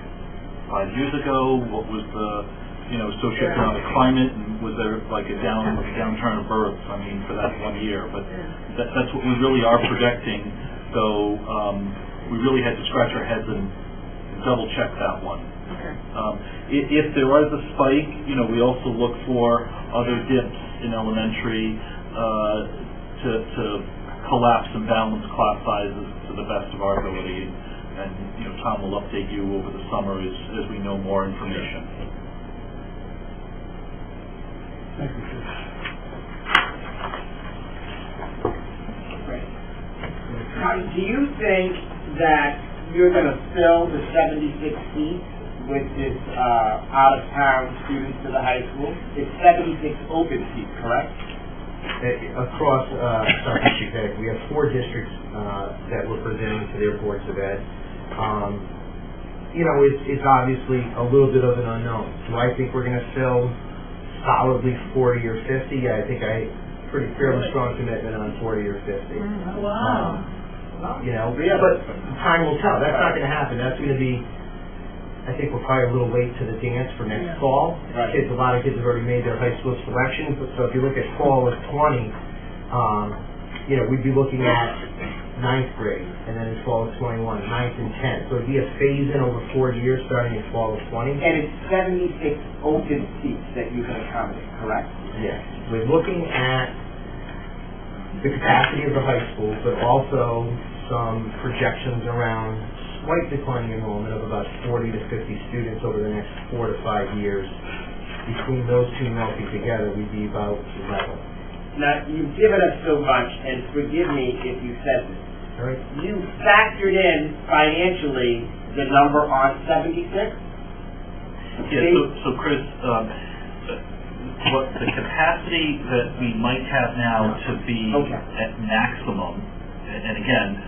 5 years ago, what was the socioeconomic climate, and was there a downturn of births, for that 1 year. But that's what we really are projecting, though we really had to scratch our heads and double check that one. Okay. If there was a spike, we also look for other dips in elementary to collapse and balance class sizes to the best of our ability. And Tom will update you over the summer as we know more information. Thank you, sir. Great. Do you think that you're going to fill the 76 seats with this out-of-town students to the high school? It's 76 open seats, correct? Across South Chicago, we have 4 districts that we're presenting to their boards of ed. It's obviously a little bit of an unknown. Do I think we're going to fill solidly 40 or 50? Yeah, I think pretty fairly strong commitment on 40 or 50. Wow. But time will tell. That's not going to happen. That's going to be, I think we're probably a little late to the dance for next fall. Right. A lot of kids have already made their high school selection. So if you look at fall of 20, we'd be looking at 9th grade, and then in fall of 21, 9th and 10th. So it'd be a phase-in over 4 years starting in fall of 20. And it's 76 open seats that you can accommodate, correct? Yes. We're looking at the capacity of the high school, but also some projections around slight declining enrollment of about 40 to 50 students over the next 4 to 5 years. Between those two melting together, we'd be about level. Now, you've given us so much, and forgive me if you said this. All right. You factored in financially the number on 76? Yeah, so Chris, what the capacity that we might have now to be at maximum, and again,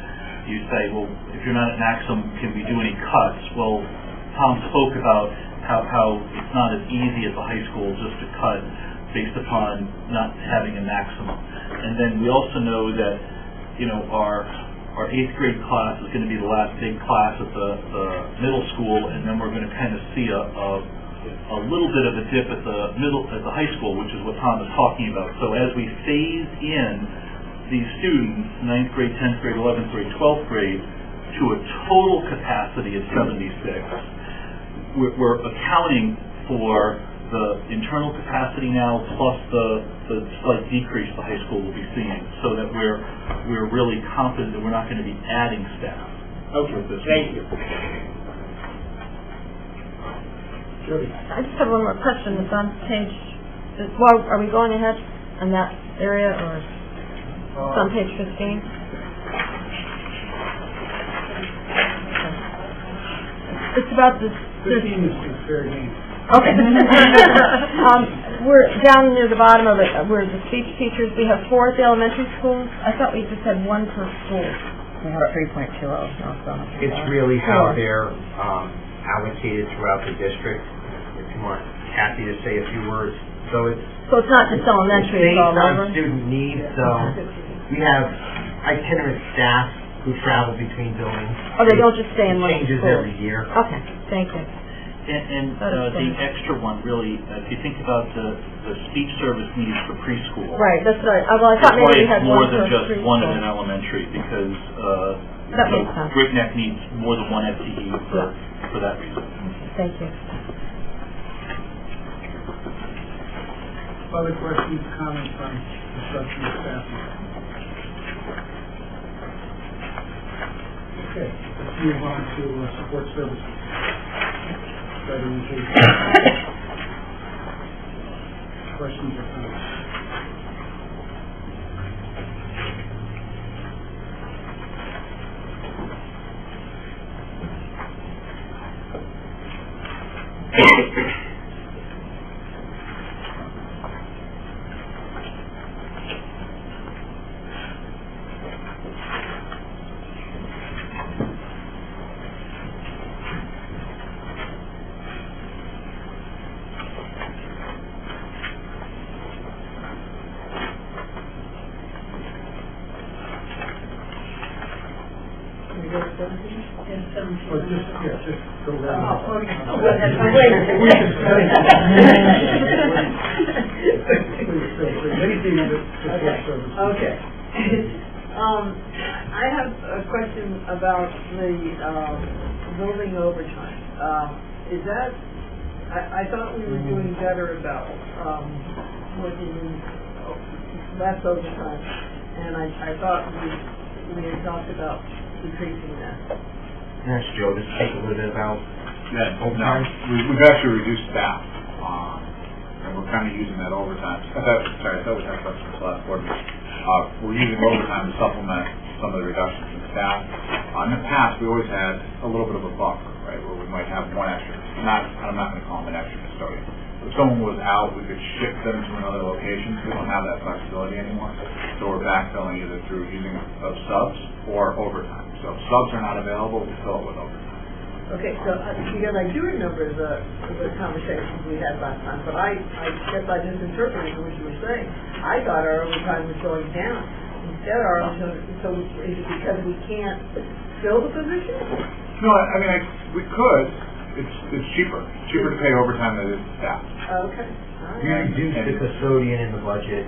you say, well, if you're not at maximum, can we do any cuts? Well, Tom spoke about how it's not as easy as a high school just to cut based upon not having a maximum. And then we also know that, our 8th grade class is going to be the last big class at the middle school, and then we're going to kind of see a little bit of a dip at the high school, which is what Tom is talking about. So as we phase in these students, 9th grade, 10th grade, 11th grade, 12th grade, to a total capacity of 76, we're accounting for the internal capacity now plus the slight decrease the high school will be seeing, so that we're really confident that we're not going to be adding staff. Okay, thank you. Jody. I just have one more question. It's on page, well, are we going ahead on that area, or it's on page 15? It's about this. 15 is fair game. Okay. We're down near the bottom of it, where the speech teachers, we have 4 at the elementary schools. I thought we just had 1 per school. We have 3.20 also. It's really how they're allocated throughout the district. If you want Kathy to say a few words. So it's not just elementary, it's all based on over? student needs, so we have itinerant staff who travel between buildings. Oh, they don't just stay in one It changes school? every year. Okay, thank you. And the extra one, really, if you think about the speech service needs for preschool. Right, that's right. Well, I thought That's why maybe we it's had more one than per just one in preschool. an elementary, because That makes sense. Great Neck needs more than one FTE for that reason. Thank you. Other questions, comments on instructional staff? Okay, let's move on to support services. Better education. Questions or comments? Or just go right ahead. Please feel free. Anything under support services. Okay. I have a question about the building overtime. Is that, I thought we were doing better about working less overtime, and I thought we had talked about decreasing that. Yes, Joe, just take a little bit about overtime. We've actually reduced staff, and we're kind of using that overtime. Sorry, I thought we talked about this last board meeting. We're using overtime to supplement some of the reductions in staff. In the past, we always had a little bit of a buffer, right, where we might have one extra. I'm not going to call him an extra custodian. If someone was out, we could shift them to another location. We don't have that flexibility anymore. So we're backfilling either through using of subs or overtime. So if subs are not available, we fill it with overtime. Okay, so because I do remember the conversations we had last time, but I guess I misinterpreted what you were saying. I thought our overtime was going down. Instead, our overtime, so is it because we can't fill the position? No, I mean, we could. It's cheaper. It's cheaper to pay overtime than it is staff. Okay. We reduced the custodian in the budget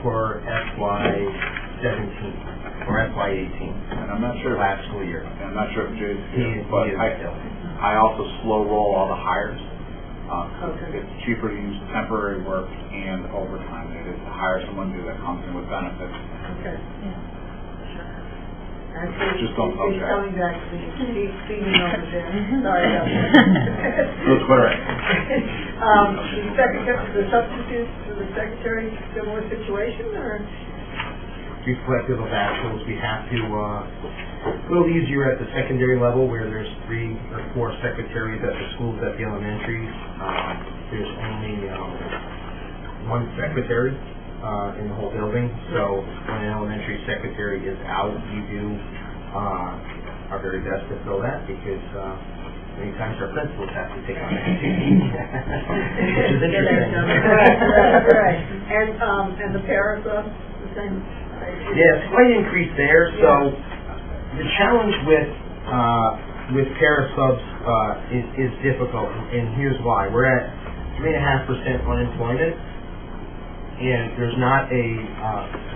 for FY17 or FY18. And I'm not sure. Last school year. And I'm not sure if Jay's He here, is but still. I also slow roll all the hires. Okay. It's cheaper to use temporary work and overtime than it is to hire someone new that comes in with benefits. Okay. Actually, Just don't touch he's that. coming back to me, feeding over there. Sorry about that. Let's put it. The substitutes for the secretary, similar situation, or? Reflective of actuals, we have to, a little easier at the secondary level where there's 3 or 4 secretaries at the schools at the elementaries. There's only 1 secretary in the whole building, so when an elementary secretary is out, we do our very best to fill that because many times our principals have to take on that duty, which is interesting. Right. And the para subs, the same? Yeah, slight increase there. So the challenge with para subs is difficult, and here's why. We're at 3.5% unemployment, and there's not a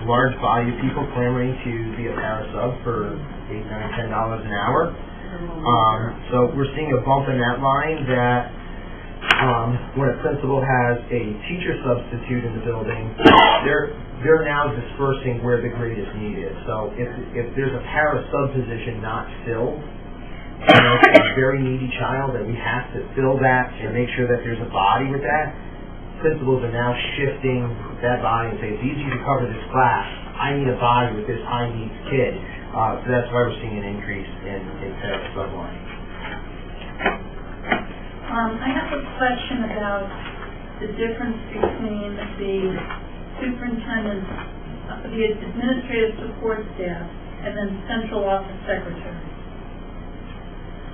large body of people clamoring to be a para sub for $8, $9, $10 an hour. So we're seeing a bump in that line that when a principal has a teacher substitute in the building, they're now dispersing where the greatest need is. So if there's a para sub position not filled, it's a very needy child that we have to fill that and make sure that there's a body with that. Principals are now shifting that body and say, it's easy to cover this class. I need a body with this high needs kid. So that's why we're seeing an increase in para sub line. I have a question about the difference between the superintendent's, the administrative support staff, and then central office secretary.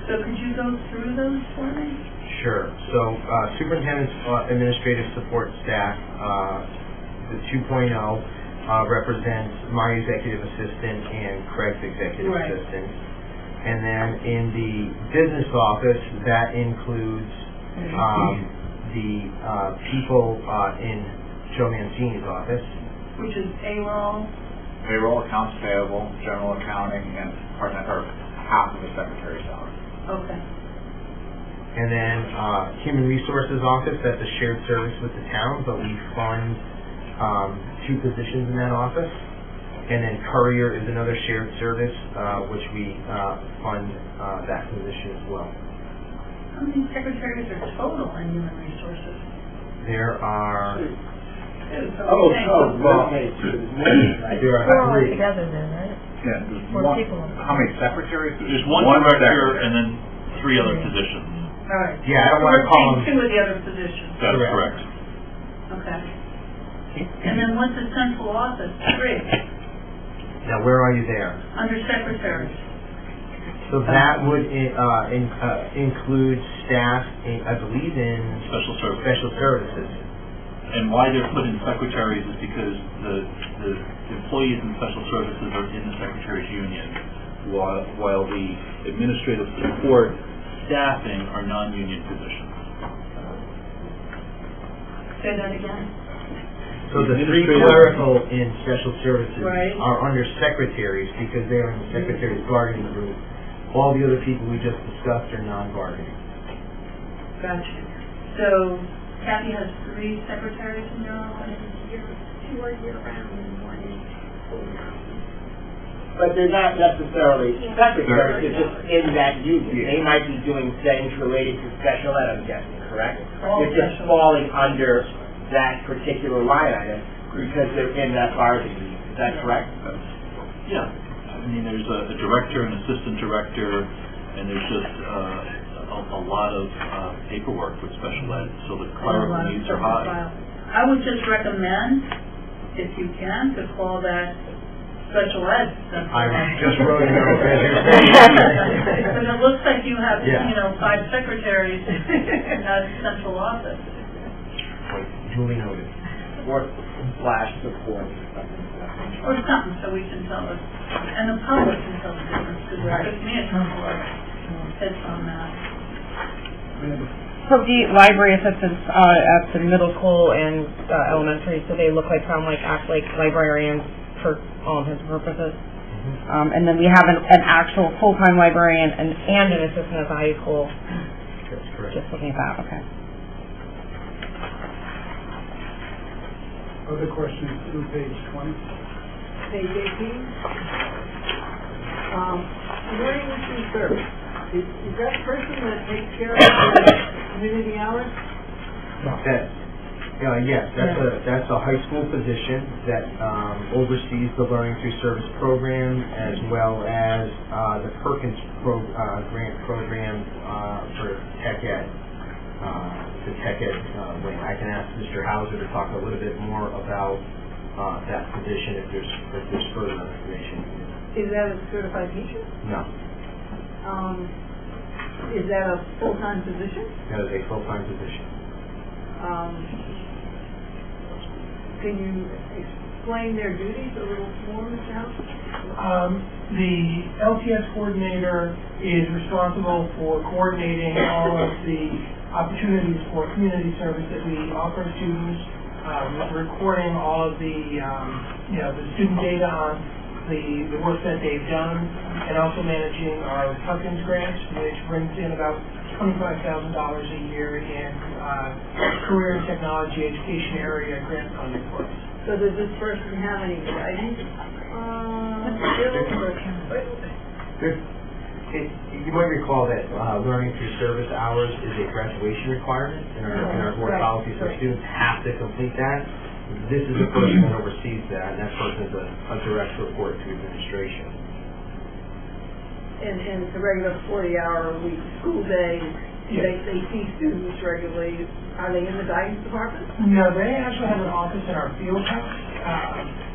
So could you go through those for me? Sure. So, superintendent's administrative support staff, the 2.0, represents my executive assistant and Craig's executive Right. assistant. And then in the business office, that includes the people in Joe Mancini's office. Which is payroll. Payroll, accounts payable, general accounting, and part-time, or half of the secretary's salary. Okay. And then Human Resources Office, that's a shared service with the town, but we fund 2 positions in that office. And then Courier is another shared service, which we fund that position as well. How many secretaries are total in Human Resources? There are... Well, okay, so there's more, right? There are 3. We're all together then, right? Yeah, there's More one, people. how many secretaries? There's one director and then 3 other positions. All right. Yeah, I don't want to call them... 2 of the other positions. That's Correct. correct. Okay. And then what's the central office? 3. Now, where are you there? Under secretaries. So that would include staff, I believe, in Special service. special services. And why they're put in secretaries is because the employees in special services are in the secretary's union, while the administrative support staffing are non-union positions. Say that again. So the 3 clerical in special services Right. are under secretaries because they're in the secretary's bargaining group. All the other people we just discussed are non-bargaining. Gotcha. So Kathy has 3 secretaries in your office? 2 are year-round and 1 is full-time. But they're not necessarily secretaries, they're just in that union. They might be doing things related to special ed, I'm guessing, correct? All They're just falling under that particular line item because they're in that bargaining unit. Is that correct? Yeah. I mean, there's a director, an assistant director, and there's just a lot of paperwork with special ed, so the clerical needs are high. I would just recommend, if you can, to call that special ed. I just wrote it down as you're saying. Because it looks like you have, Yeah. 5 secretaries in that central office. Duly noted. Or slash support or something. Or something, so we can tell us, and the public can tell the difference, because it took me a couple of hits on that. So the library assistants at the middle school and elementary, so they act like librarians for all intents and purposes. And then we have an actual full-time librarian and an assistant at the high school. That's correct. Just looking at that, okay. Other questions through page 20? Page 18. Learning Issue Service. Is that person that takes care of the community hours? Yes, that's a high school position that oversees the Learning Through Service program as well as the Perkins grant program for Tech Ed. The Tech Ed wing. I can ask Mr. Hauser to talk a little bit more about that position if there's further information. Is that a certified teacher? No, Is that a full-time position? that is a full-time position. Can you explain their duties a little more, Mr. House? The LTS coordinator is responsible for coordinating all of the opportunities for community service that we offer students, recording all of the student data on the work that they've done, and also managing our Perkins grants, which brings in about $25,000 a year in career and technology education area grant funding for us. So does this person have any guidance skills or? You might recall that Learning Through Service hours is a graduation requirement in our board policy, so students have to complete that. This is the person that oversees that, and that person is a direct report to administration. And it's a regular 40-hour a week school day They see students regularly. Are they in the guidance department? No, they actually have an office in our field house,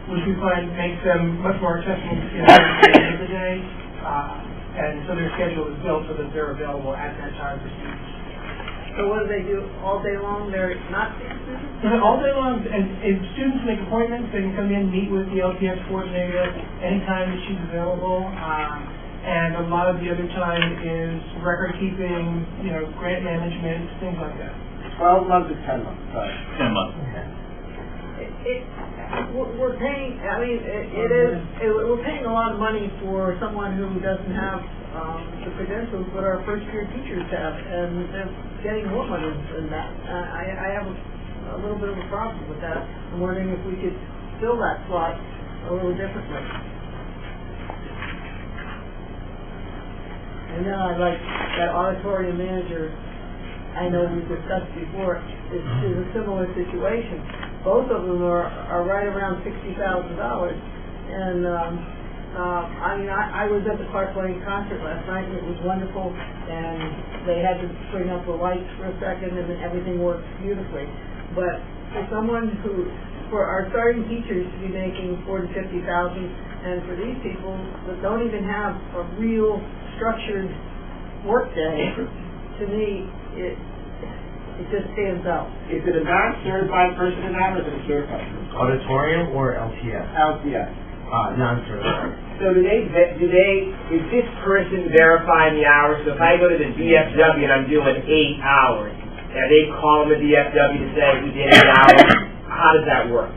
which we find makes them much more accessible to kids at the end of the day. And so their schedule is built so that they're available at that time for students. So what do they do all day long? They're not seeing students? So all day long, and if students make appointments, they can come in, meet with the LTS coordinator anytime that she's available. And a lot of the other time is record keeping, grant management, things like that. 12 months or 10 months, sorry. 10 months. We're paying, we're paying a lot of money for someone who doesn't have the credentials that our first year teachers have, and they're getting more money than that. I have a little bit of a problem with that. I'm wondering if we could fill that slot a little differently. And then I'd like that auditorium manager, I know we've discussed before, is a similar situation. Both of them are right around $60,000. And I was at the Clark Lane concert last night, and it was wonderful. And they had to bring up the lights for a second, and then everything worked beautifully. But for someone for our starting teachers to be making $40,000 to $50,000, and for these people that don't even have a real structured work day, to me, it just stands out. Is it a non-certified person in that, or is it a certified person? Auditorium or LTS? LCS. Non-certified. So is this person verifying the hours? So if I go to the DFW and I'm doing 8 hours, are they calling the DFW to say we did 8 hours? How does that work?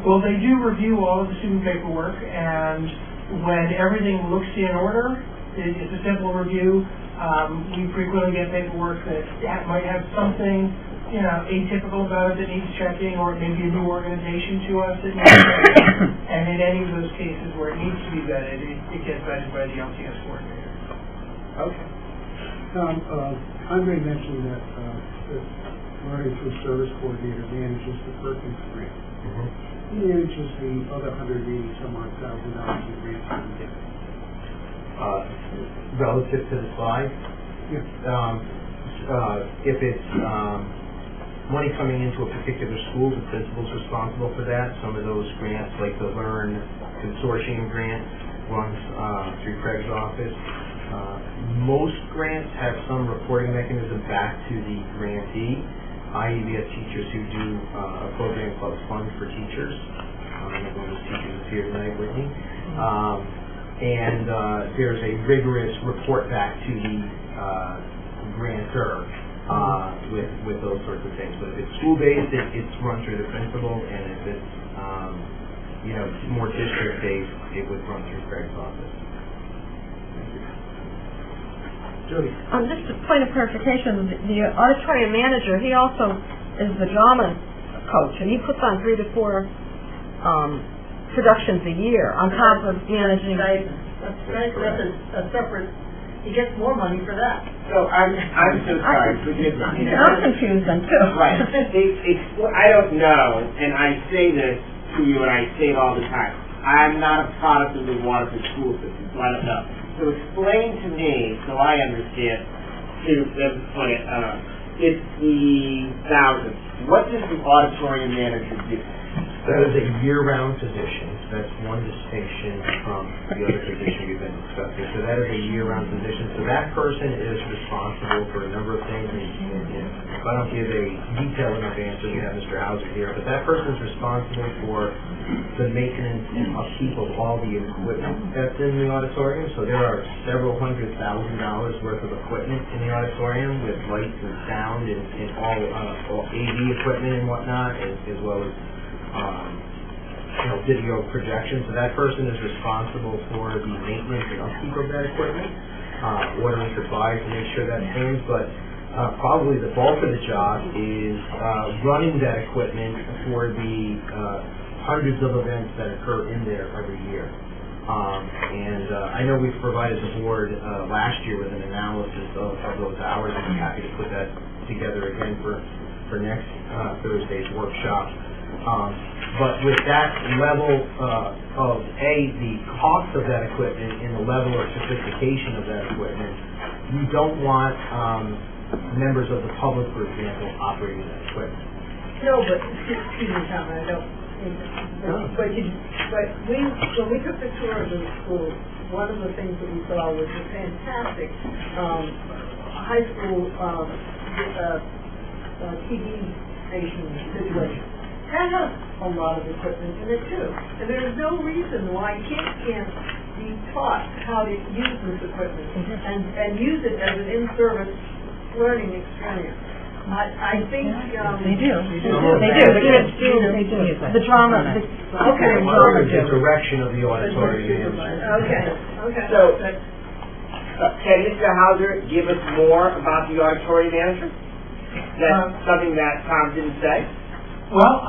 Well, they do review all of the student paperwork, and when everything looks in order, it's a simple review. We frequently get paperwork that might have something, atypical about it that needs checking, or it may be a new organization to us that needs checking. And in any of those cases where it needs to be vetted, it gets vetted by the LTS coordinator. Okay. Tom, Andre mentioned that the Learning Through Service coordinator manages the Perkins grant. He manages the other $180-some-odd thousand in grants that we get. Relative to the slide, if it's money coming into a particular school, the principal's responsible for that. Some of those grants, like the Learn Consortium grant, runs through Craig's office. Most grants have some reporting mechanism back to the grantee, i.e. we have teachers who do a program called Fund for Teachers. One of those teachers is here tonight with me. And there's a rigorous report back to the grantor with those sorts of things. But if it's school-based, it's run through the principal, and if it's more district-based, it would run through Craig's office. Jody? Just a point of clarification, the auditorium manager, he also is the drama coach, and he puts on 3 to 4 productions a year on top of managing. That's right. That's a separate. He gets more money for that. So I'm so sorry. Forgive me. I'm confused then too. Right. I don't know, and I say this to you, and I say it all the time. I'm not a product of the Waterford school system, so I don't know. So explain to me, so I understand, it's the thousands. What does the auditorium manager do? That is a year-round position. That's one distinction from the other position we've been discussing. So that is a year-round position. So that person is responsible for a number of things. And if I don't give a detailed enough answer, we have Mr. Hauser here. But that person is responsible for the maintenance and upkeep of all the equipment that's in the auditorium. So there are several $100,000 worth of equipment in the auditorium with lights and sound and all AV equipment and whatnot, as well as video projection. So that person is responsible for the maintenance and upkeep of that equipment, ordering supplies to make sure that happens. But probably the bulk of the job is running that equipment for the hundreds of events that occur in there every year. I know we've provided the board last year with an analysis of those hours, and I'm happy to put that together again for next Thursday's workshop. But with that level of the cost of that equipment and the level of sophistication of that equipment, we don't want, members of the public, for example, operating that equipment. No, but, excuse me, Tom, I don't, but when we took the tour of the school, one of the things that we saw was a fantastic, high school, TV station situation. That has a lot of equipment in it too, and there is no reason why kids can't be taught how to use this equipment and use it as an in-service learning experience. I think, They do. They do. The drama, Okay. The direction of the auditorium. Okay. So, can Mr. Hauser give us more about the auditory manager? That's something that Tom didn't say? Well,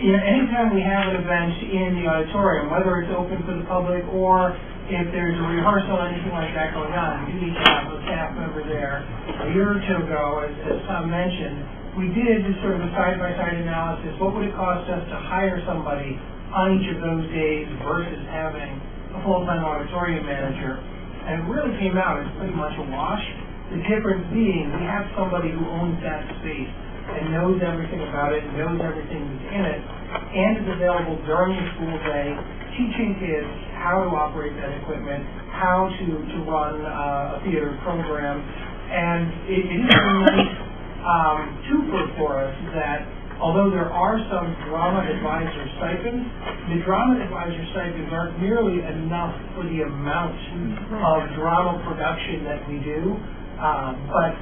anytime we have an event in the auditorium, whether it's open for the public or if there's a rehearsal or anything like that going on, we need to have a staff member there. A year or two ago, as Tom mentioned, we did sort of a side-by-side analysis. What would it cost us to hire somebody on each of those days versus having a full-time auditorium manager? And it really came out as pretty much a wash. The difference being we have somebody who owns that space and knows everything about it, knows everything that's in it, and is available during the school day, teaching kids how to operate that equipment, how to run a theater program. And it is a nice twofer for us that although there are some drama advisor stipends, the drama advisor stipends aren't nearly enough for the amount of drama production that we do. But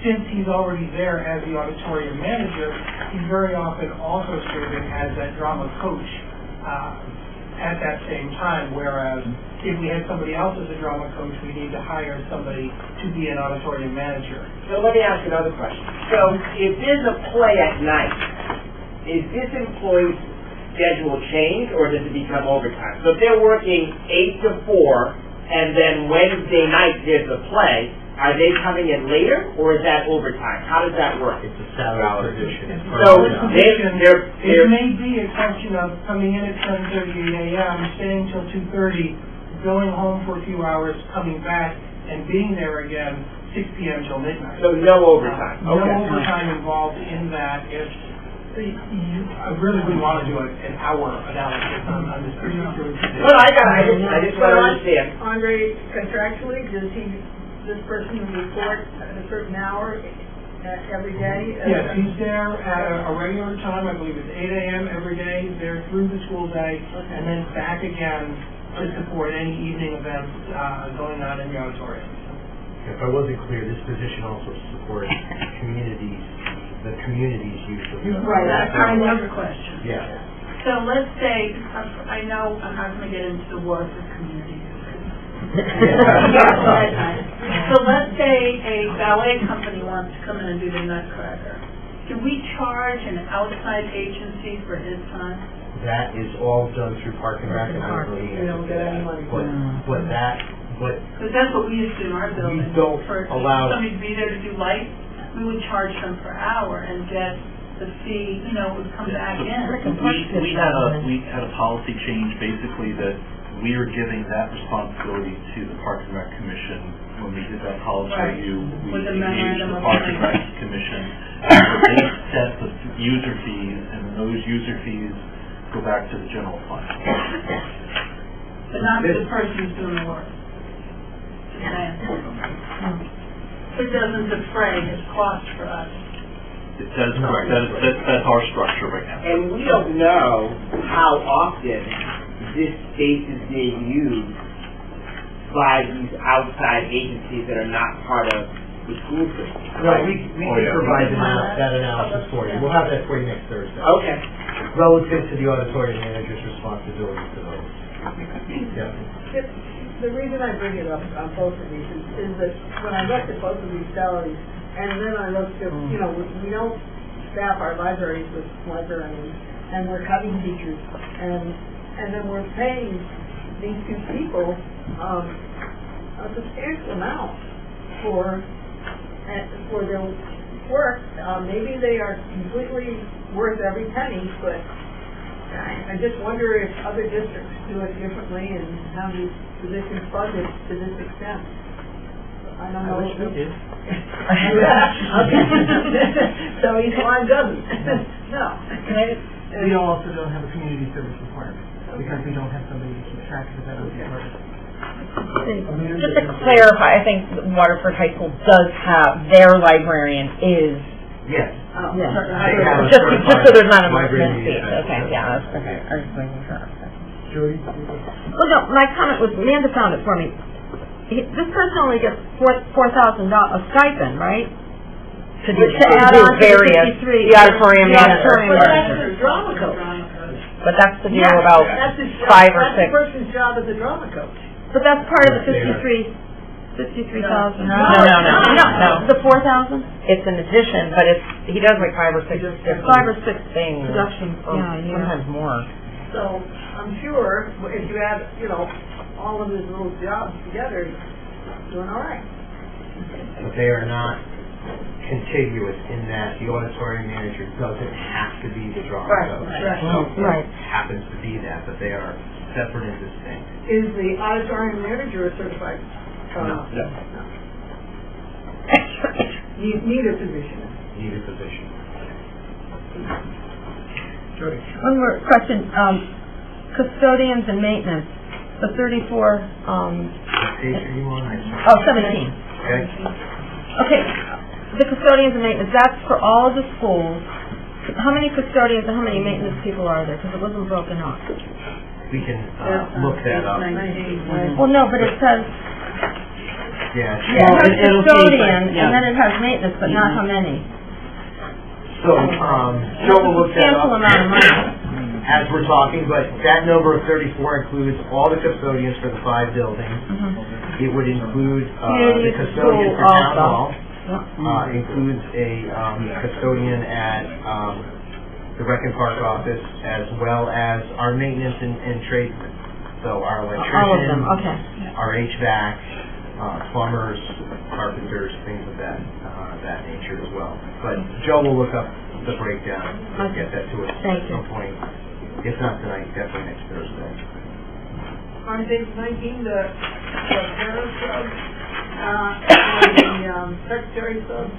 since he's already there as the auditorium manager, he's very often also serving as that drama coach at that same time, whereas if we had somebody else as a drama coach, we need to hire somebody to be an auditorium manager. So let me ask another question. So if there's a play at night, is this employee's schedule change or does it become overtime? So if they're working 8 to 4 and then Wednesday night there's a play, are they coming in later, or is that overtime? How does that work? It's a salary position. So it may be a question of coming in at 7:38 a.m., staying till 2:30, going home for a few hours, coming back, and being there again 6 p.m. till midnight. So no overtime. No overtime involved in that. I really wouldn't want to do an hour analysis on this particular. Well, I just want to understand. Andre, contractually, this person report at a certain hour every day? Yes, he's there at a regular time. I believe it's 8 a.m. every day. He's there through the school day, and then back again to support any evening events going on in the auditorium. If I wasn't clear, this position also supports the community's use of the Right, that's our next question. Yeah. So let's say, I know I'm not going to get into the war for community. So let's say a ballet company wants to come in and do the Nutcracker. Do we charge an outside agency for his time? That is all done through Park and Rec. We don't get any money for that. Because that's what we used to do in our building. We don't allow somebody to be there to do lights, we would charge them per hour and get the fee, it would come back in. We had a policy change basically that we are giving that responsibility to the Park and Rec Commission. When we did that policy review, we engaged the Park and Rec Commission. They set the user fees, and those user fees go back to the general fund. But not to the person who's doing the work. It doesn't defray his cost for us. That is correct. That's our structure right now. And we don't know how often this space is being used by these outside agencies that are not part of the school system. Right, we can provide that analysis for you. We'll have that for you next Thursday. Okay. Relative to the auditorium manager's responsibility for those. Yeah. The reason I bring it up on both of these is that when I looked at both of these salaries, and then I looked at, we don't staff our libraries with librarians, and we're cutting teachers, and then we're paying these two people a substantial amount for their work. Maybe they are completely worth every penny, but I just wonder if other districts do it differently and how these positions funded to this extent. I don't know. I wish we did. So each one doesn't. No. We also don't have a community service requirement, because we don't have somebody to keep track of the veterans department. Just to clarify, I think Waterford High School does have, their librarian is, Yes. just so there's not a mistake. Okay, yeah, that's okay. I was making sure. Jody? Well, no, my comment was, Amanda found it for me. This person only gets $4,000 a stipend, right? To add do on to the various, 53. the auditorium The manager. auditorium But that's manager. the drama coach. But that's to do Yeah, about that's his job. 5 or That's the 6. person's job as a drama coach. But that's part of the There. 53,000. No. The 4,000? It's an addition, but he does like 5 or 6 different 5 or 6 things. productions, Sometimes more. So I'm sure if you add, all of his little jobs together, he's doing all right. But they are not contiguous in that the auditorium manager doesn't have to be the drama coach. So Right. it happens to be that, but they are separate and distinct. Is the auditorium manager a certified? No. Neither position. Neither position. Jody? One more question, custodians and maintenance, the 34, What page are you on? 17. Okay. Okay, the custodians and maintenance, that's for all of the schools. How many custodians and how many maintenance people are there? Because it wasn't broken up. We can look that up. Well, no, but it says, Yeah. it has custodian, and then it has maintenance, but not how many. So, Joe will look that Substantial up amount of money. as we're talking, but that number of 34 includes all the custodians for the 5 buildings. Mhm. It would include the Community custodian for school town hall. also. Includes a custodian at the Rec and Park office, as well as our maintenance and tradesmen. So our All of electrician, them, okay. our HVAC, plumbers, carpenters, things of that nature as well. But Joe will look up the breakdown and get that to us Thank at you. some point. If not tonight, definitely next Thursday. On page 19, the para subs, and the secretary subs,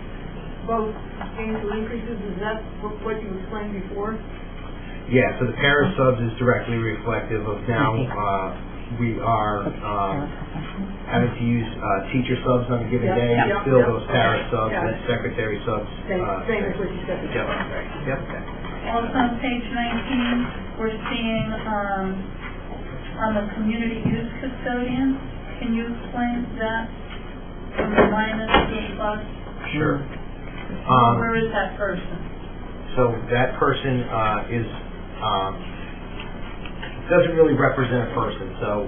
both substantial increases. Is that what you explained before? Yeah, so the para subs is directly reflective of now, we are having to use teacher subs on a given day to fill those para subs and secretary subs. Same as what you said. Yep. Also on page 19, we're seeing, on the community use custodian, can you explain that from the minus to the plus? Sure. Where is that person? So that person is doesn't really represent a person. So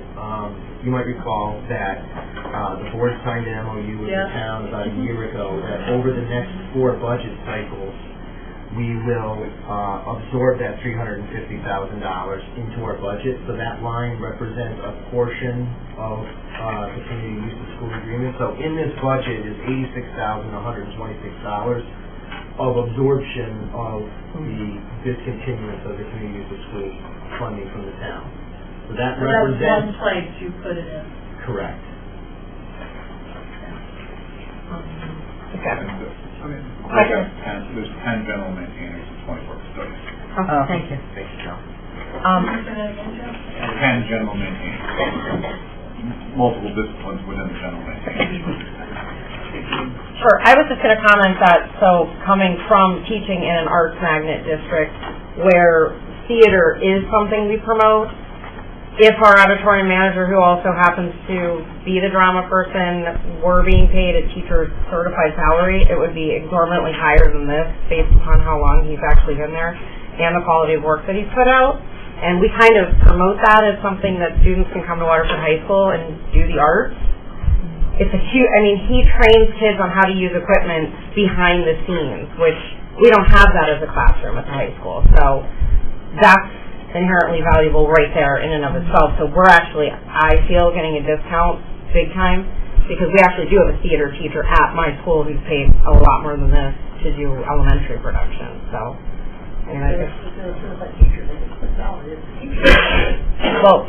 you might recall that the board signed an MOU with the town about a year ago that over the next 4 budget cycles, we will absorb that $350,000 into our budget. So that line represents a portion of the community use of school agreement. So in this budget is $86,126 of absorption of the discontinuance of the community use of school funding from the town. So that So that's represents... one place you put it in. Correct. There's 10 general maintainers and 24 custodians. Okay, thank you. Thank you, Joe. Say that again, Joe? 10 general maintainers. Multiple disciplines within the general maintainers. Sure. I was just going to comment that, so coming from teaching in an arts magnet district where theater is something we promote, if our auditorium manager, who also happens to be the drama person, were being paid a teacher certified salary, it would be exorbitantly higher than this based upon how long he's actually been there and the quality of work that he's put out. And we kind of promote that as something that students can come to Waterford High School and do the arts. It's a huge, he trains kids on how to use equipment behind the scenes, which we don't have that as a classroom at the high school. So that's inherently valuable right there in and of itself. So we're actually, I feel, getting a discount big time because we actually do have a theater teacher at my school who's paid a lot more than this to do elementary production. So anyway,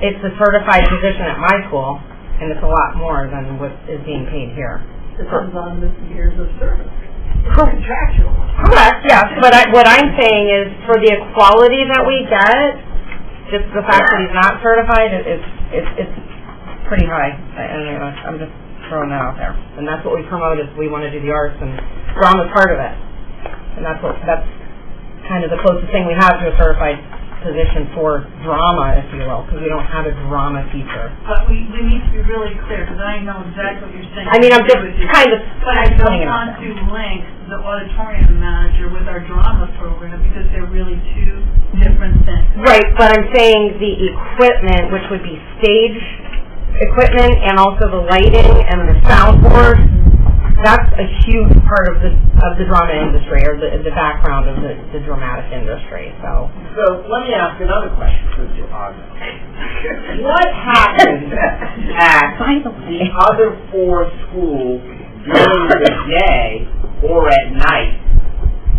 it's a certified position at my school, and it's a lot more than what is being paid here. depends on the years of service. Contractual. Correct, yes, but what I'm saying is, for the equality that we get, just the fact that he's not certified, it's pretty high. Anyway, I'm just throwing that out there. And that's what we promote, is we want to do the arts, and drama's part of it. And that's kind of the closest thing we have to a certified position for drama, if you will, because we don't have a drama teacher. But we need to be really clear, because I know exactly what you're saying. I mean, I'm just kind of But I don't want to link the auditorium manager with our drama program, because they're really two different things. Right, but I'm saying the equipment, which would be stage equipment and also the lighting and the soundboard, that's a huge part of the drama industry, or the background of the dramatic industry. So let me ask another question, since you're on this. What happens at the other 4 schools during the day or at night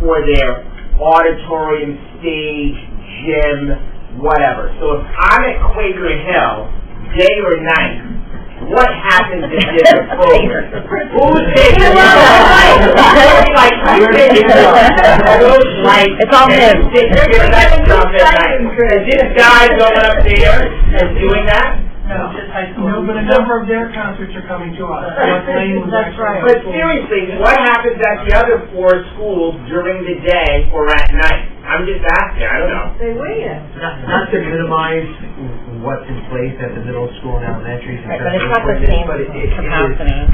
for their auditorium, stage, gym, whatever? So if I'm at Quaker Hill, day or night, what happens in different programs? Who's taking it? It's all him. Is this guy going up there and doing that? No, just high school. No, but a number of their concerts are coming to us. That's right. But seriously, what happens at the other 4 schools during the day or at night? I'm just asking, I don't know. They wait it. Not to minimize what's in place at the middle school and elementary. Right, but it's not the same capacity.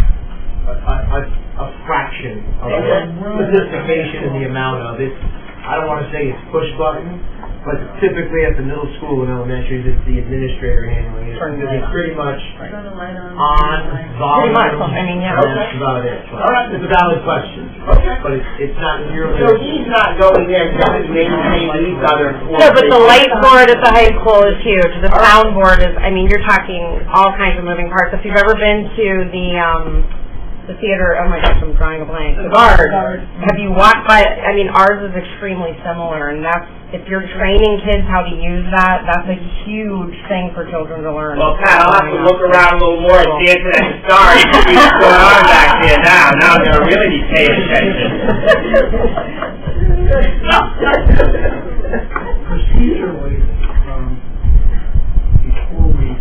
A fraction of the participation in the amount of it. I don't want to say it's push button, but typically at the middle school and elementary, it's the administrator handling it. It's pretty much Turn the light on. volume. Pretty much, I mean, yeah. That's about it. It's a valid question, but it's not nearly. So he's not going there to maintain these other 4. No, but the light board at the high school is huge. The sound board is, I mean, you're talking all kinds of moving parts. If you've ever been to the theater, oh my gosh, I'm drawing a blank. The Guard. Have you walked by? I mean, ours is extremely similar, and that's, if you're training kids how to use that, that's a huge thing for children to learn. Well, Pat, I'll have to look around a little more at Dancing at the Stars to see what's going on back there now. Now I'm going to really be paying attention. Procedurally, before we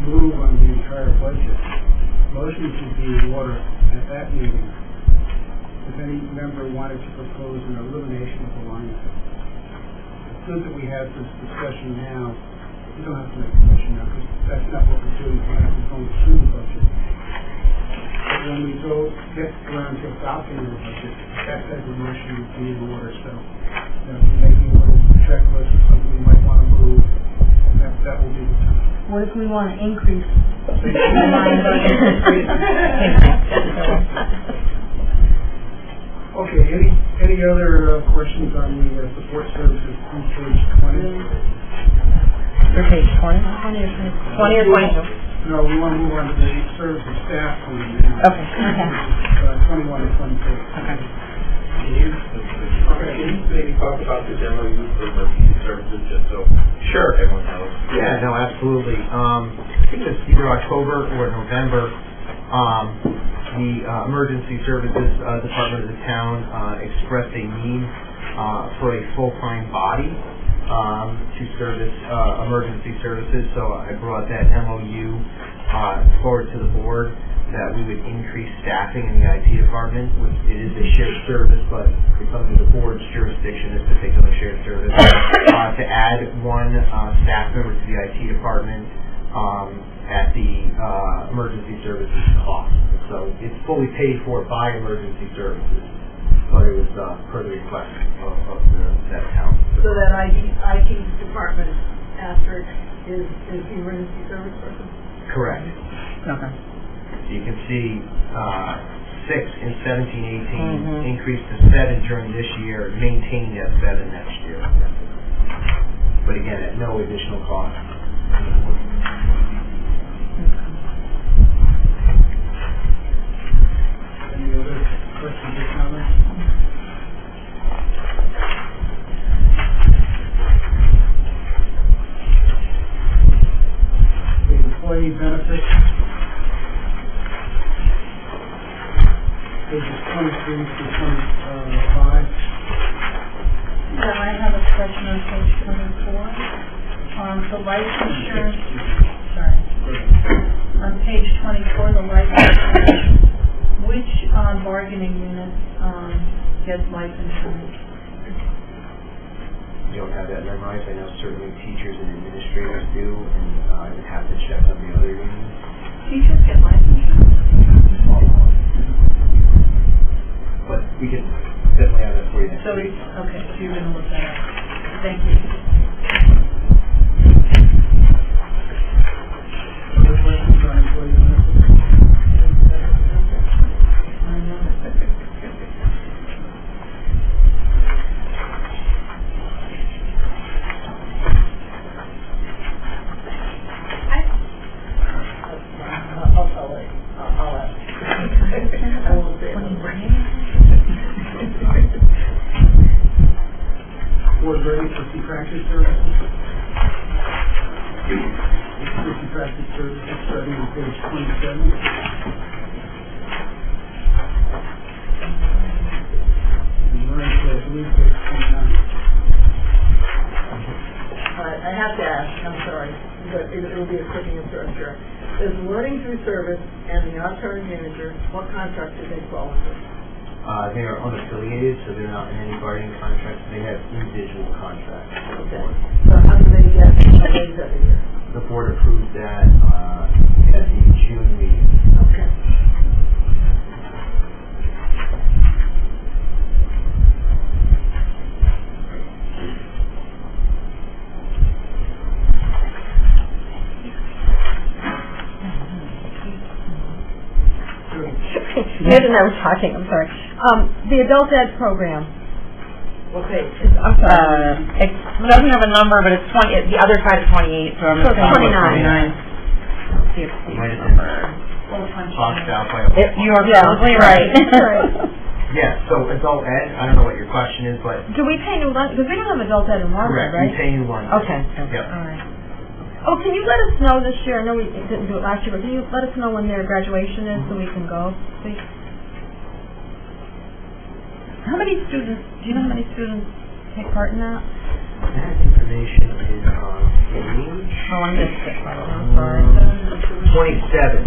move on the entire budget, motion should be in order at that meeting if any member wanted to propose an elimination of the line item. It's good that we have this discussion now. We don't have to make a motion now, because that's not what we're doing tonight. We're going through the budget. But when we get around to adopting the budget, that type of motion would be in order. So, making a little checklist of something we might want to move, and that will be the time. What if we want to increase? Okay, any other questions on the support services on page 20? For page 20? 20 or 22? No, we want to move on to the services staff plan now. Okay. 21 and 22. Okay. Can you maybe talk about the general use for emergency services, just so everyone knows? Yeah, no, absolutely. I think it's either October or November. The Emergency Services Department of the town expressed a need for a full-time body to service emergency services. So I brought that MOU forward to the board that we would increase staffing in the IT department. It is a shared service, but it's under the board's jurisdiction, this particular shared service, to add 1 staff member to the IT department at the emergency services cost. So it's fully paid for by emergency services, but it was per the request of that town. So that IT department asterisk is the emergency service person? Correct. Okay. You can see 6 in 17-18, increased to 7 during this year, maintained at 7 next year. But again, at no additional cost. Any other questions or comments? The employee benefits. 23 through 25. Yeah, I have a question on page 24. The life insurance, sorry. On page 24, the life insurance, which bargaining unit gets life insurance? You don't have that memorized. I know certainly teachers and administrators do, and I would have to check on the other unions. Teachers get life insurance? But we can definitely have that for you next So, week. okay, so you're going to look that up. Thank you. Other questions on employee benefits? I'll ask. I won't say it. Board ready for C practice services? C practice services starting on page 27. And learning to, I believe, page 29. I have to ask, I'm sorry, but it'll be a quick answer, I'm sure. Is Learning Through Service and the auditorium manager, what contract do they fall under? They are unaffiliated, so they're not in any bargaining contracts. They have individual contracts. Okay. So how do they get a raise every year? The board approved that at the June meeting. Okay. Ed and I were talking, I'm sorry. The adult ed program, What page? I'm sorry. It doesn't have a number, but it's 20, the other side is 28, so I'm So going to 29. See if it's Might the have been number. boxed out by You are probably right. Yeah, so adult ed, I don't know what your question is, but Do we pay new lunch? Because we don't have adult ed in Waterford, correct, right? we pay you lunch. Okay. Yep. All right. Oh, can you let us know this year? I know we didn't do it last year, but can you let us know when their graduation is so we can go, please? How many students, do you know how many students take part in that? That information is on page Oh, I missed it. I'm sorry. 27.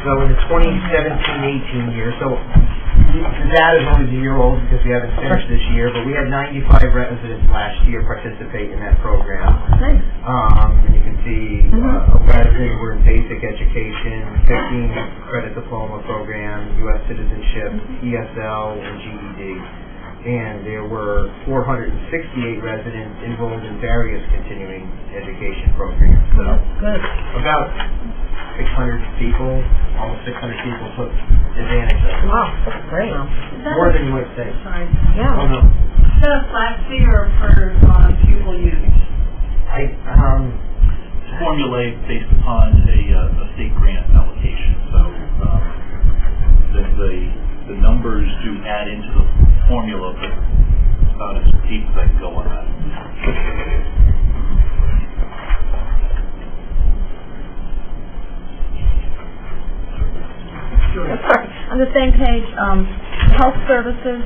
So in the 2017-18 year, so the data is only a year old because we haven't finished this year, but we had 95 residents last year participate in that program. Nice. And you can see a resident were in basic education, 15 credit diploma program, U.S. citizenship, ESL, and GED. And there were 468 residents enrolled in various continuing education programs. So Good. about 600 people, almost 600 people took advantage of it. Wow, that's great. More than you might think. Sorry. Oh, Yeah. no. Is that a flat fee or per pupil use? It's formulaic based upon a state grant allocation, so the numbers do add into the formula, but about as deep as I can go on that. Sorry. On the same page, health services,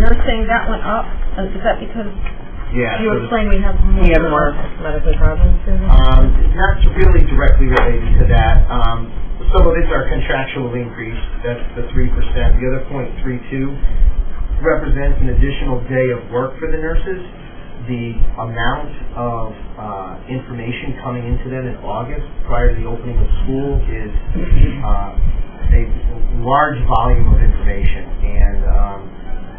nursing, that went up. Is that because Yeah. you so the- explained we have more? We have more medically problems, Susan? Not really directly related to that. Some of it's our contractual increase, that's the 3%. The other 0.32 represents an additional day of work for the nurses. The amount of information coming into them in August prior to the opening of school is a large volume of information. And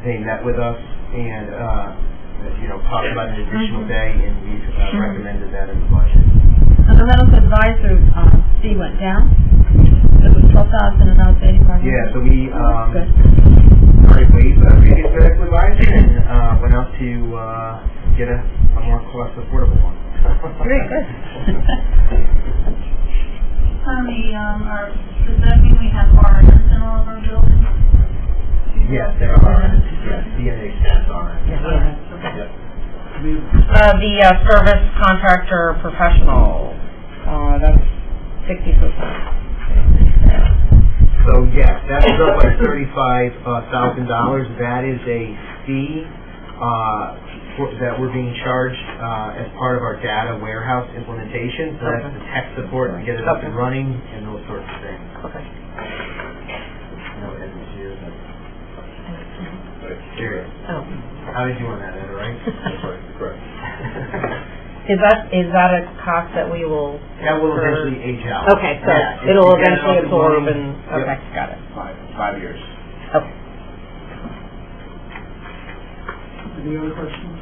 they met with us and talked about an additional day, and we've recommended that in the budget. And the medical advisor fee went down. It was 12,000 and now it's 8,500. Yeah, so we Good. parted ways with our previous medical advisor and went out to get a more cost affordable one. Very good. Tommy, does that mean we have RNs in all of our buildings? Yes, there are. Yes, DNA stats are. Yeah. Yep. The service contractor professional, that's 60%. So Yeah, that was up by $35,000. That is a fee that we're being charged as part of our data warehouse implementation. So that's the tech support to get it up and running and those sorts of things. Okay. Serious. Oh. How did you want that, Ed, right? That's right, correct. Is that a cost that we will? That will incur? eventually age out. Okay, so Yeah, it'll if you get it eventually up and absorb running- and, okay, got it. 5 years. Okay. Any other questions?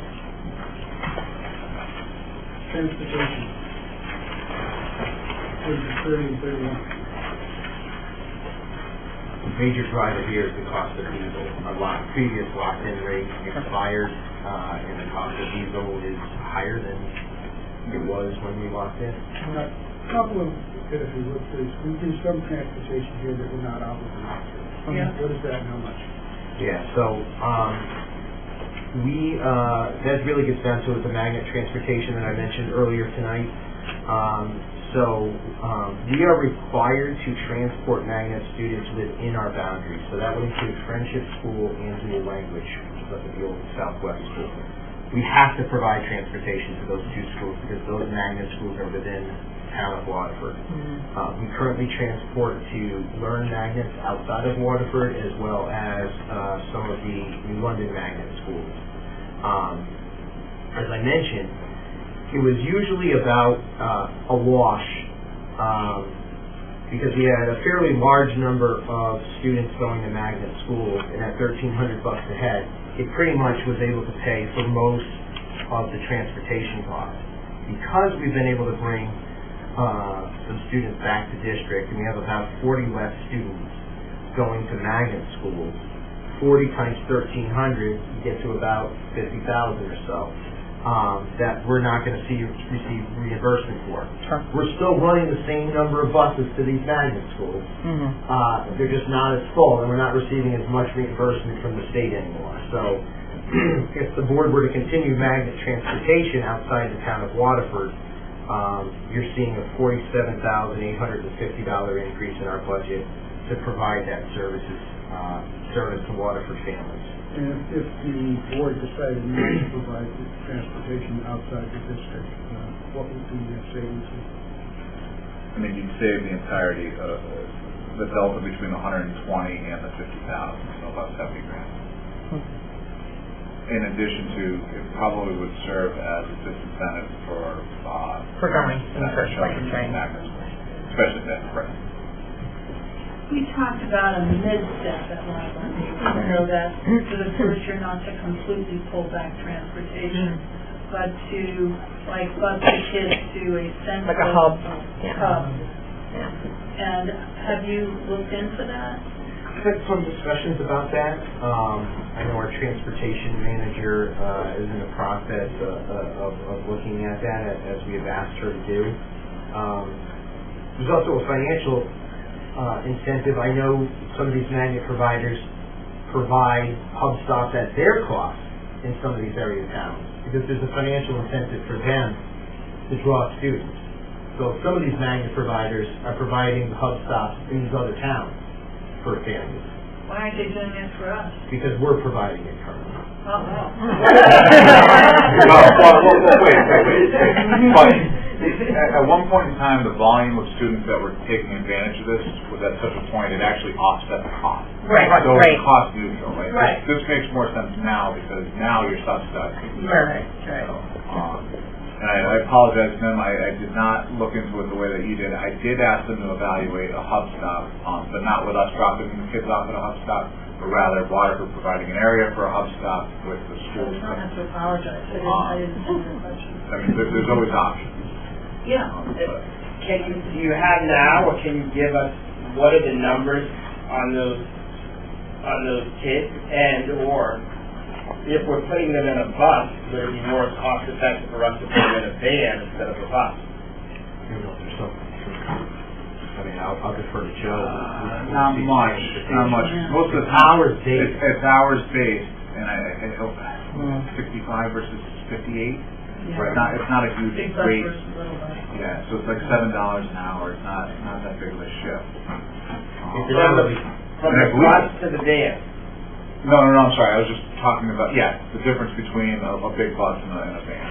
Transportation. Pages 30 and 31. The major driver here is the cost of diesel. Our previous locked-in rate expired, and the cost of diesel is higher than it was when we locked in. Now, a couple of benefits with this, we do some transportation here that we're not obligated to. Yeah. What is that and how much? Yeah, so, that really gets down to the magnet transportation that I mentioned earlier tonight. We are required to transport magnet students within our boundaries. So that would include Friendship School and Dual Language, which is up at the old Southwest School. We have to provide transportation to those two schools because those magnet schools are within the town of Waterford. We currently transport to Learn Magnets outside of Waterford as well as some of the New London magnet schools. As I mentioned, it was usually about a wash because we had a fairly large number of students going to magnet schools, and at $1,300 a head, it pretty much was able to pay for most of the transportation costs. Because we've been able to bring some students back to district, and we have about 40 less students going to magnet schools, 40 times 1,300, you get to about 50,000 or so. That we're not going to receive reimbursement for. Sure. We're still running the same number of buses to these magnet schools. They're just not as full, and we're not receiving as much reimbursement from the state anymore. So if the board were to continue magnet transportation outside the town of Waterford, you're seeing a $47,850 increase in our budget to provide that service to Waterford families. And if the board decided not to provide the transportation outside the district, what would the savings be? I mean, you'd save the entirety of the delta between the 120 and the 50,000, so about 70 grand. In addition to, it probably would serve as a disincentive for going in the first place, right? Especially that, right. We talked about a mid-step at one of our meetings, that for the first year not to completely pull back transportation, but to bus the kids to a central Like a hub. hub. Yeah. And have you looked into that? We've had some discussions about that. I know our transportation manager is in the process of looking at that as we have asked her to do. There's also a financial incentive. I know some of these magnet providers provide hub stops at their cost in some of these area towns because there's a financial incentive for them to draw students. So some of these magnet providers are providing the hub stops in these other towns for families. Why aren't they doing it for us? Because we're providing it currently. Wait. But at one point in time, the volume of students that were taking advantage of this was at such a point it actually offset the cost. Right, So right. it's cost neutral, right? Right. This makes more sense now because now you're subsidizing. Right. And I apologize to them. I did not look into it the way that you did. I did ask them to evaluate a hub stop, but not with us dropping the kids off at a hub stop, but rather Waterford providing an area for a hub stop with the school. I don't have to apologize. I didn't see the question. I mean, there's always options. Yeah. Do you have now, or can you give us what are the numbers on those kids, and or if we're putting them in a bus, would it be more cost effective for us to put them in a van instead of a bus? I mean, I'll defer to Joe. Not much. Most of the time, it's hours based, and I hope 65 versus 58. Right. It's not a huge Big bus rate. versus little bus. Yeah, so it's like $7 an hour. It's not that big of a shift. It's an hourly From the bus to the van. No, I'm sorry, I was just talking about, the difference between a big bus and a van.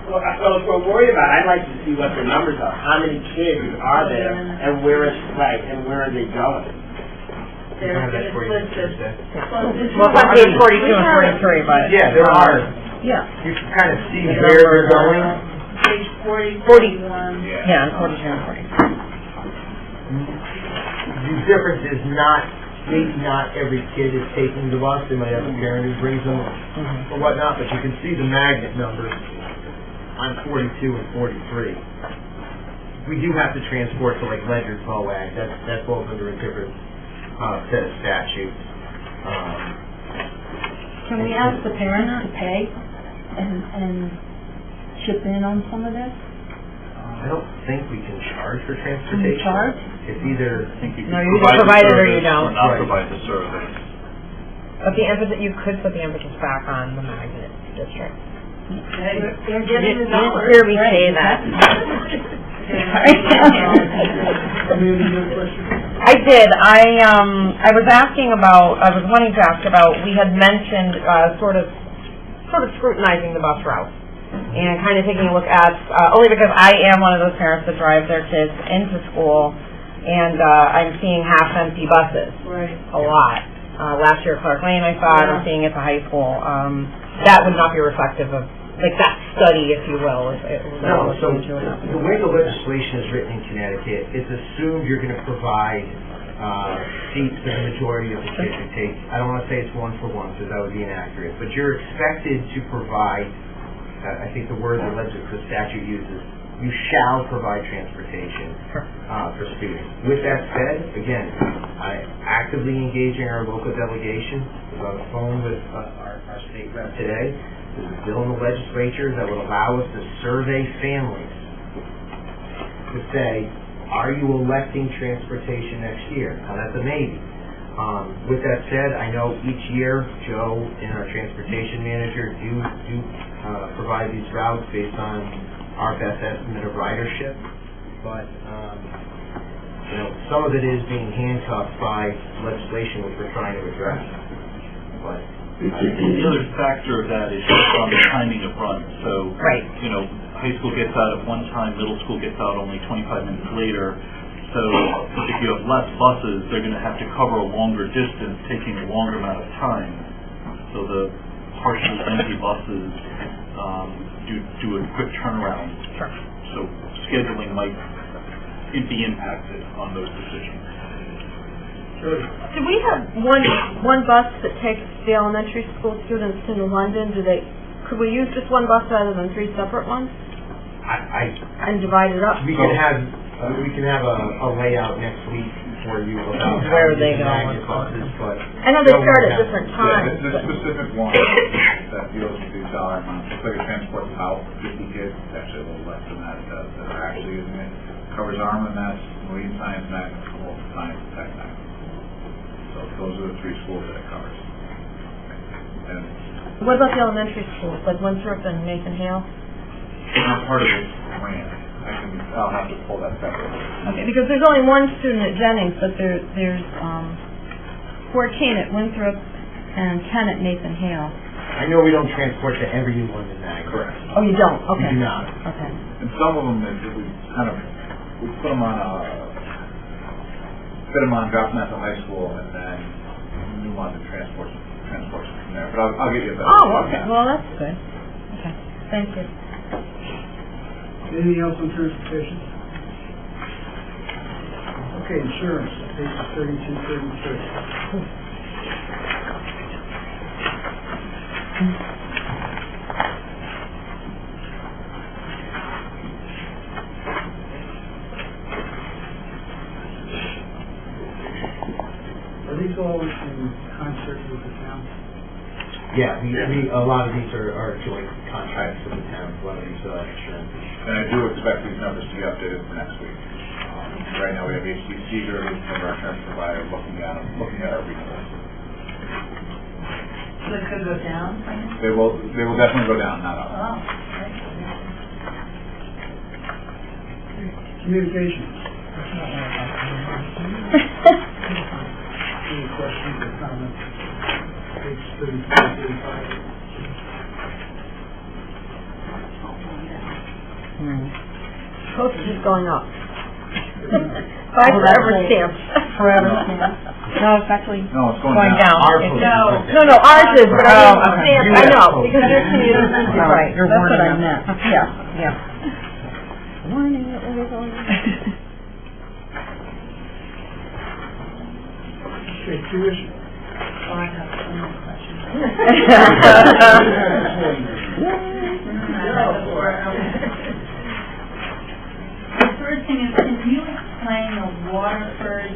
Well, so if we're worried about, I'd like to see what the numbers are. How many kids are there, and where are they going? I have that for you, Thursday. Well, it's on page 42 and 43, but. Yeah, there are. Yeah. You can kind of see where they're going. Page 40, 40. 41. Yeah, 42 and 43. The difference is maybe not every kid is taking the bus. They might have a parent who brings them or whatnot, but you can see the magnet numbers on 42 and 43. We do have to transport to like Ledyard, Moag. That falls under a different set of statutes. Can we ask the parents to pay and chip in on some of this? I don't think we can charge for Can transportation. we charge? It's either I think you No, can you either provide it or you service don't. or not Right. provide the service. But the emphasis, you could put the emphasis back on the magnet district. They're getting the You didn't dollars. hear me say that. I did. I was wanting to ask about, we had mentioned, sort of scrutinizing the bus routes and kind of taking a look at, only because I am one of those parents that drive their kids into school, and I'm seeing half-empty buses. Right. A lot. Last year at Clark Lane I saw it, I'm seeing it at the high school. That would not be reflective of, like, that study, if you will. No, so the way the legislation is written in Connecticut, it's assumed you're going to provide seats for the majority of the kids who take. I don't want to say it's one for one, because that would be inaccurate, but you're expected to provide, I think the word the statute uses, you shall provide transportation for students. With that said, again, I actively engaging our local delegation. I was on the phone with our state rep today. There's a bill in the legislature that would allow us to survey families to say, are you electing transportation next year? Now that's a maybe. With that said, I know each year Joe and our transportation manager do provide these routes based on our best estimate of ridership, but some of it is being handcuffed by legislation which we're trying to address. But The other factor of that is just on the timing of runs. So, Right. High school gets out at one time, middle school gets out only 25 minutes later. So if you have less buses, they're going to have to cover a longer distance, taking a longer amount of time. So the partially empty buses do a quick turnaround. Sure. So scheduling might be impacted on those decisions. Do we have one bus that takes the elementary school students to New London? Could we use just one bus rather than three separate ones and divide it up? we can have a layout next week for you about Where they go. magnet buses, but I know they start at different times. The specific one that deals with these dollar amounts, it's like it transports about 50 kids, it's actually a little less than that are actually using it. Covers armaments, marine science, magnet school, science, and tech magnet. So those are the three schools that it covers. And What about the elementary schools, like Winthrop and Nathan Hale? not part of this grant. I'll have to pull that separately. Okay, because there's only one student at Jennings, but there's 14 at Winthrop and 10 at Nathan Hale. I know we don't transport to every New London magnet. Correct. Oh, you don't? We Okay. do not. Okay. And some of them, we put them on fit them on Goffness High School, and then New London transports them from there. But I'll get you a better. Oh, okay. Well, that's good. Okay. Thank you. Anything else on transportation? Okay, insurance, pages 32, 33. Are these all in concert with the town? Yeah, a lot of these are joint contracts with the town, a lot of these insurance. And I do expect these numbers to be updated for next week. Right now, we have H.D. Seeger, who's one of our insurance providers, looking at our renewals. So it could go down? They will definitely go down, not up. Oh, right. Communications. Any questions or comments? Page 34, 35. Postage is going up. Buy forever stamps. Forever stamps. No, it's actually No, it's going going down. down. No, ours is, but I mean, okay. stamps, I know, because your community, right, You're that's what I warning meant, them. yeah. Warning that we're going Okay, tuition. Oh, I have so many questions. The first thing is, can you explain the Waterford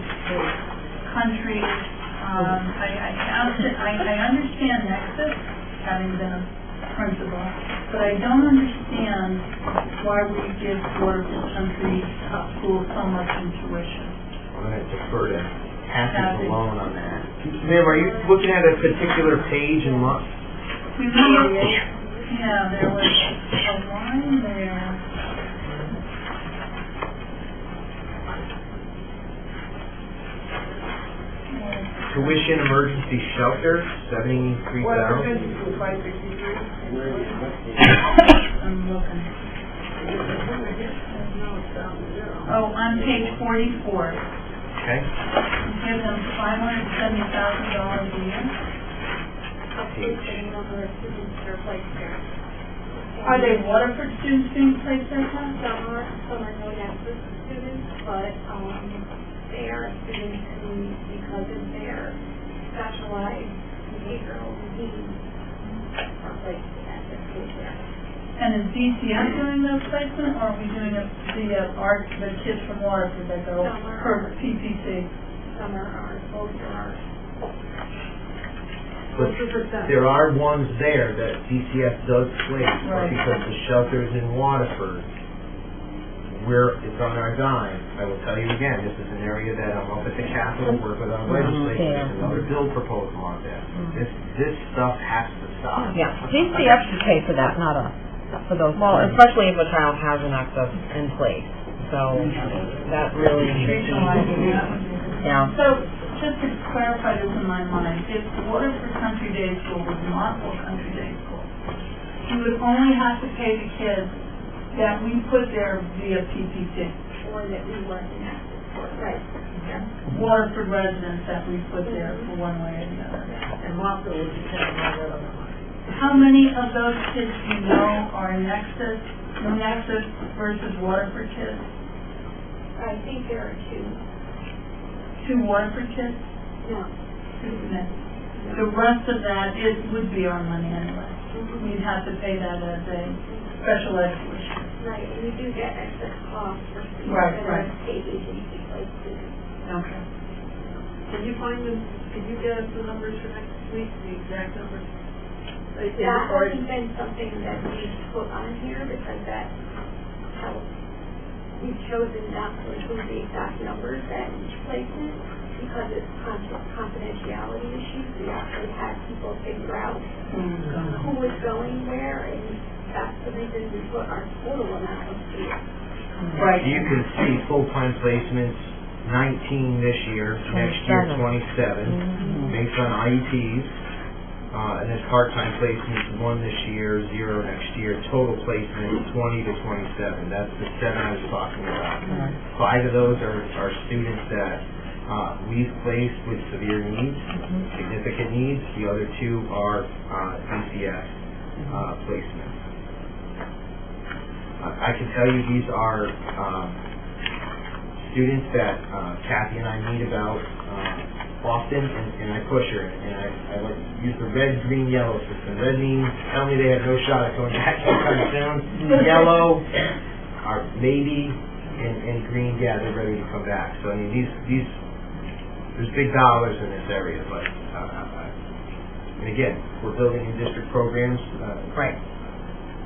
country? I understand Nexus, having been a principal, but I don't understand why we give Waterford Country School so much in tuition. I'm going to defer to Kathy alone on that. Ma'am, are you looking at a particular page and look? Yeah, there was a line there. Tuition emergency shelter, 73,000. I'm looking. Oh, on page 44. Okay. We give them $570,000 a year. Are they Waterford students being placed there? Some are no Nexus students, but they are students who, because of their specialized behavioral needs, are placed at the school there. And is DCF doing those placement, or are we doing the kids from Waterford that go per PPC? Some are ours, both are ours. But there are ones there that DCF does place, but Right. because the shelter's in Waterford, it's on our dime. I will tell you again, this is an area that I'm up at the Capitol, work with our legislators, there's another bill proposal on that. This stuff has to stop. Yeah, DCF should pay for that, not us, for those. Well, especially if a child has an access in place, so that really should be, yeah. So, just to clarify this in my mind, if Waterford Country Day School was not for Country Day School, you would only have to pay the kids that we put there via PPC. Or that we weren't in Nexus for, right? Yeah. Waterford residents that we put there for one way or the other. And Martha would depend on that other one. How many of those kids do you know are Nexus versus Waterford kids? I think there are two. Two Waterford kids? No. Two Nexus. The rest of that would be our money anyway. We'd have to pay that as a special ed tuition. Right, and we do get excess costs for students Right, that right. are state agencies like students. Okay. Can you find them, can you get us the numbers for next week, the exact numbers? That hasn't been something that we've put on here because that's how we've chosen not to include the exact numbers at each placement because it's confidentiality issues. We actually had people figure out who was going where, and that's the reason we put our total amount of students. Right. You can see full-time placements, 19 this year, next year 27, based on IEPs. And then part-time placements, 1 this year, 0 next year. Total placements, 20 to 27. That's the 7 I was talking about. 5 of those are students that we've placed with severe needs, significant needs. The other 2 are DCF placements. I can tell you these are students that Kathy and I meet about often, and I push her, and I like use the red, green, yellow system. Red means tell me they have no shot at going back anytime soon. Yellow are maybe, and green, yeah, they're ready to come back. So I mean, these there's big dollars in this area, but and again, we're building in district programs. Right.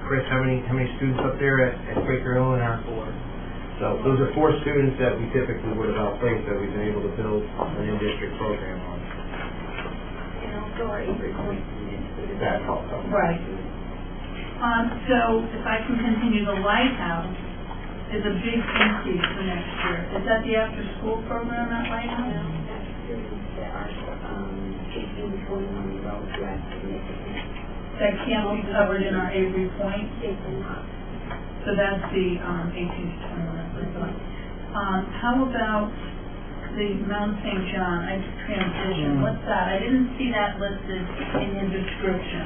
Chris, how many students up there at Quaker Hill and our 4? So those are 4 students that we typically would have outplaced that we've been able to build an in-district program on. And also our Avery Point students. That helps. Right. So if I can continue, the Lighthouse is a big increase for next year. Is that the after-school program at Lighthouse? That's students that are between 21-year-olds who have significant. That can't be covered in our Avery Point, They cannot. so that's the 18 to 21. How about the Mount St. John, transition, what's that? I didn't see that listed in your description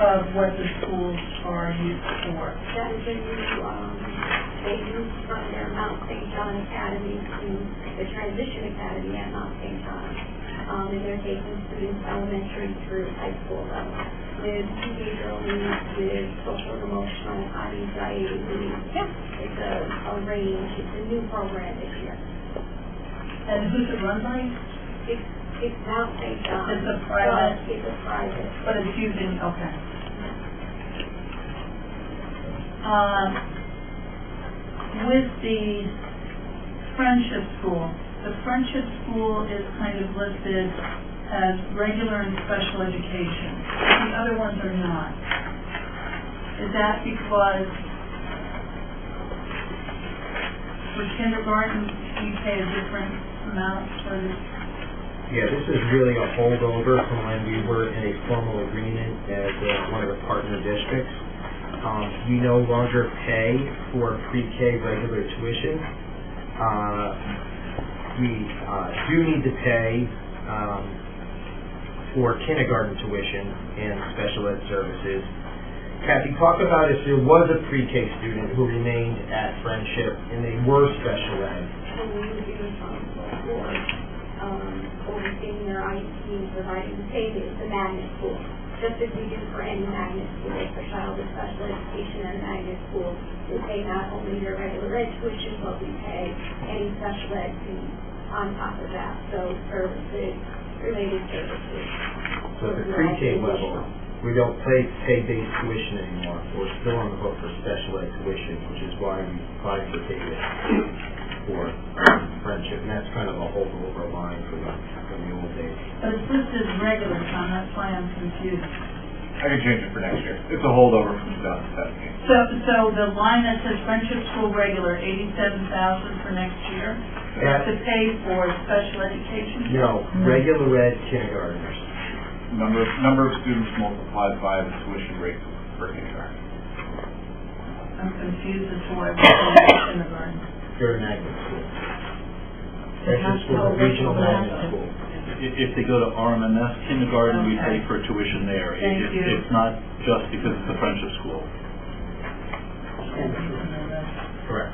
of what the schools are used for. That is a new, they moved from their Mount St. John Academy to the Transition Academy at Mount St. John. And they're taking students elementary through high school level with behavioral needs, with social and emotional, anxiety needs. It's a range, it's a new program this year. And who's it run by? It's Mount St. John. It's a private? It's a private. But it's using, okay. With the Friendship School, the Friendship School is kind of listed as regular and special education. The other ones are not. Is that because for kindergarten, you pay a different amount for this? Yeah, this is really a holdover from when we were in a formal agreement as one of the partner districts. We no longer pay for pre-K regular tuition. We do need to pay for kindergarten tuition and special ed services. Kathy, talk about if there was a pre-K student who remained at Friendship and they were special ed. And we would be responsible for overseeing their IEP and providing the same as the magnet school. Just as we do for any magnet school, for child with special education at a magnet school, we pay not only their regular ed tuition, but we pay any special ed fees on top of that. So services, related services. So at the pre-K level, we don't pay base tuition anymore. We're still on the hook for special ed tuition, which is why we bifurcated for Friendship, and that's kind of a holdover line from the old days. But it's listed as regular, Tom, that's why I'm confused. I can change it for next year. It's a holdover from 2017. So the line that says Friendship School regular, $87,000 for next year, That- to pay for special education? No, regular ed kindergartners. Number of students multiplied by the tuition rate per kindergarten. I'm confused as to why we're saying kindergarten. They're a magnet school. Friendship School, a regional magnet school. If they go to RMMS kindergarten, we pay for tuition there. Thank you. It's not just because it's a Friendship school. Correct.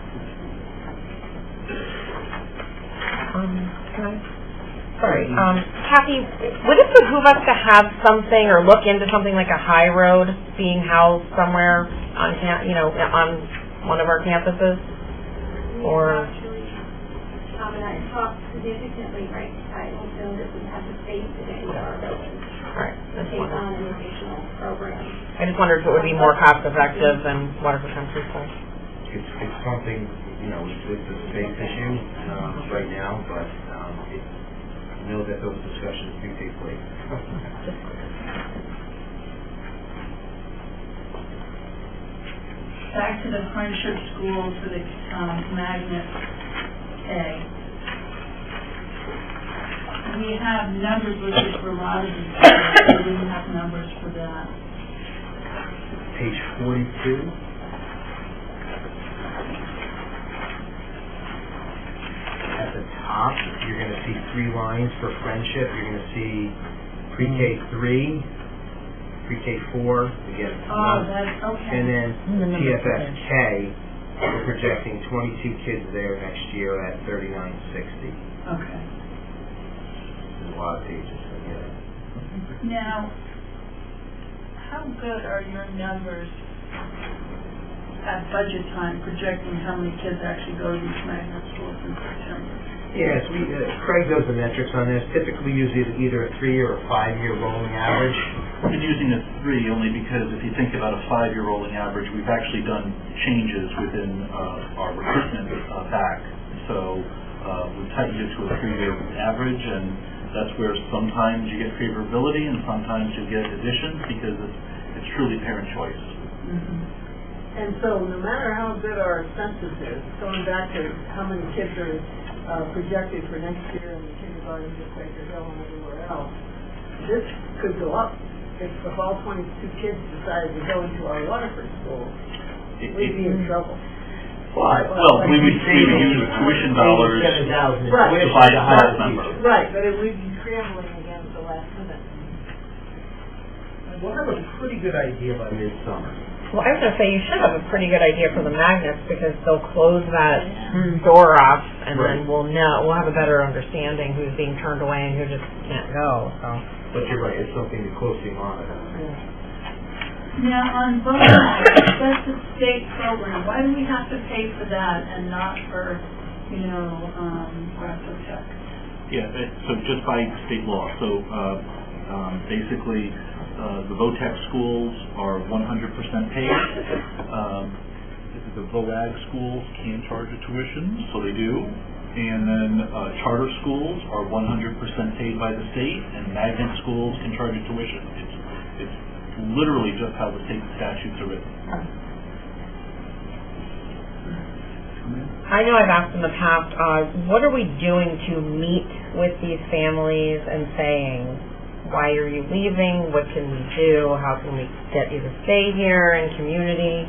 Sorry, Kathy, would it behoove us to have something or look into something like a high road being housed somewhere on on one of our campuses? Or Actually, Tom and I have talked significantly, right? I don't know that we have the space in any of our buildings Alright, to that's take fine. on an additional program. I just wondered if it would be more cost effective than Waterford Country Club. It's something, it's a space issue right now, but I know that those discussions do take place. Back to the Friendship School for the magnet A. We have numbers listed for a lot of these schools, but we didn't have numbers for that. Page 42. At the top, you're going to see 3 lines for Friendship. You're going to see pre-K 3, pre-K 4, again, Oh, that's, okay. and then TFSK, we're projecting 22 kids there next year at 3960. Okay. There's a lot of pages, so yeah. Now, how good are your numbers at budget time projecting how many kids actually go to these magnet schools in September? Yes, Craig does the metrics on this. Typically use either a 3 or a 5-year rolling average. We've been using a 3 only because if you think about a 5-year rolling average, we've actually done changes within our recruitment back. So we've tightened it to a 3-year average, and that's where sometimes you get favorability and sometimes you get additions because it's truly parent choice. Mm-hmm. And so no matter how good our census is, going back to how many kids are projected for next year in the kindergarten, just Baker Hill and everywhere else, this could go up if all 22 kids decided to go into our Waterford school. We'd be in trouble. Well, we would use tuition dollars $87,000 Right. to buy a class member. Right, but it would be scrambling again at the last minute. We'll have a pretty good idea by midsummer. Well, I was gonna say, you should have a pretty good idea for the magnets, because they'll close that door off, and then we'll have a better understanding who's being turned away and who just can't go, so. But you're right, it's something to closely monitor. Now, on voting, that's a state program. Why do we have to pay for that and not for, Rapid Check? Yeah, so just by state law. So basically, the VOTEC schools are 100% paid. The VOAG schools can charge a tuition, so they do. And then charter schools are 100% paid by the state, and magnet schools can charge a tuition. It's literally just how the state statutes are written. I know I've asked in the past, what are we doing to meet with these families and saying, why are you leaving? What can we do? How can we get you to stay here in community?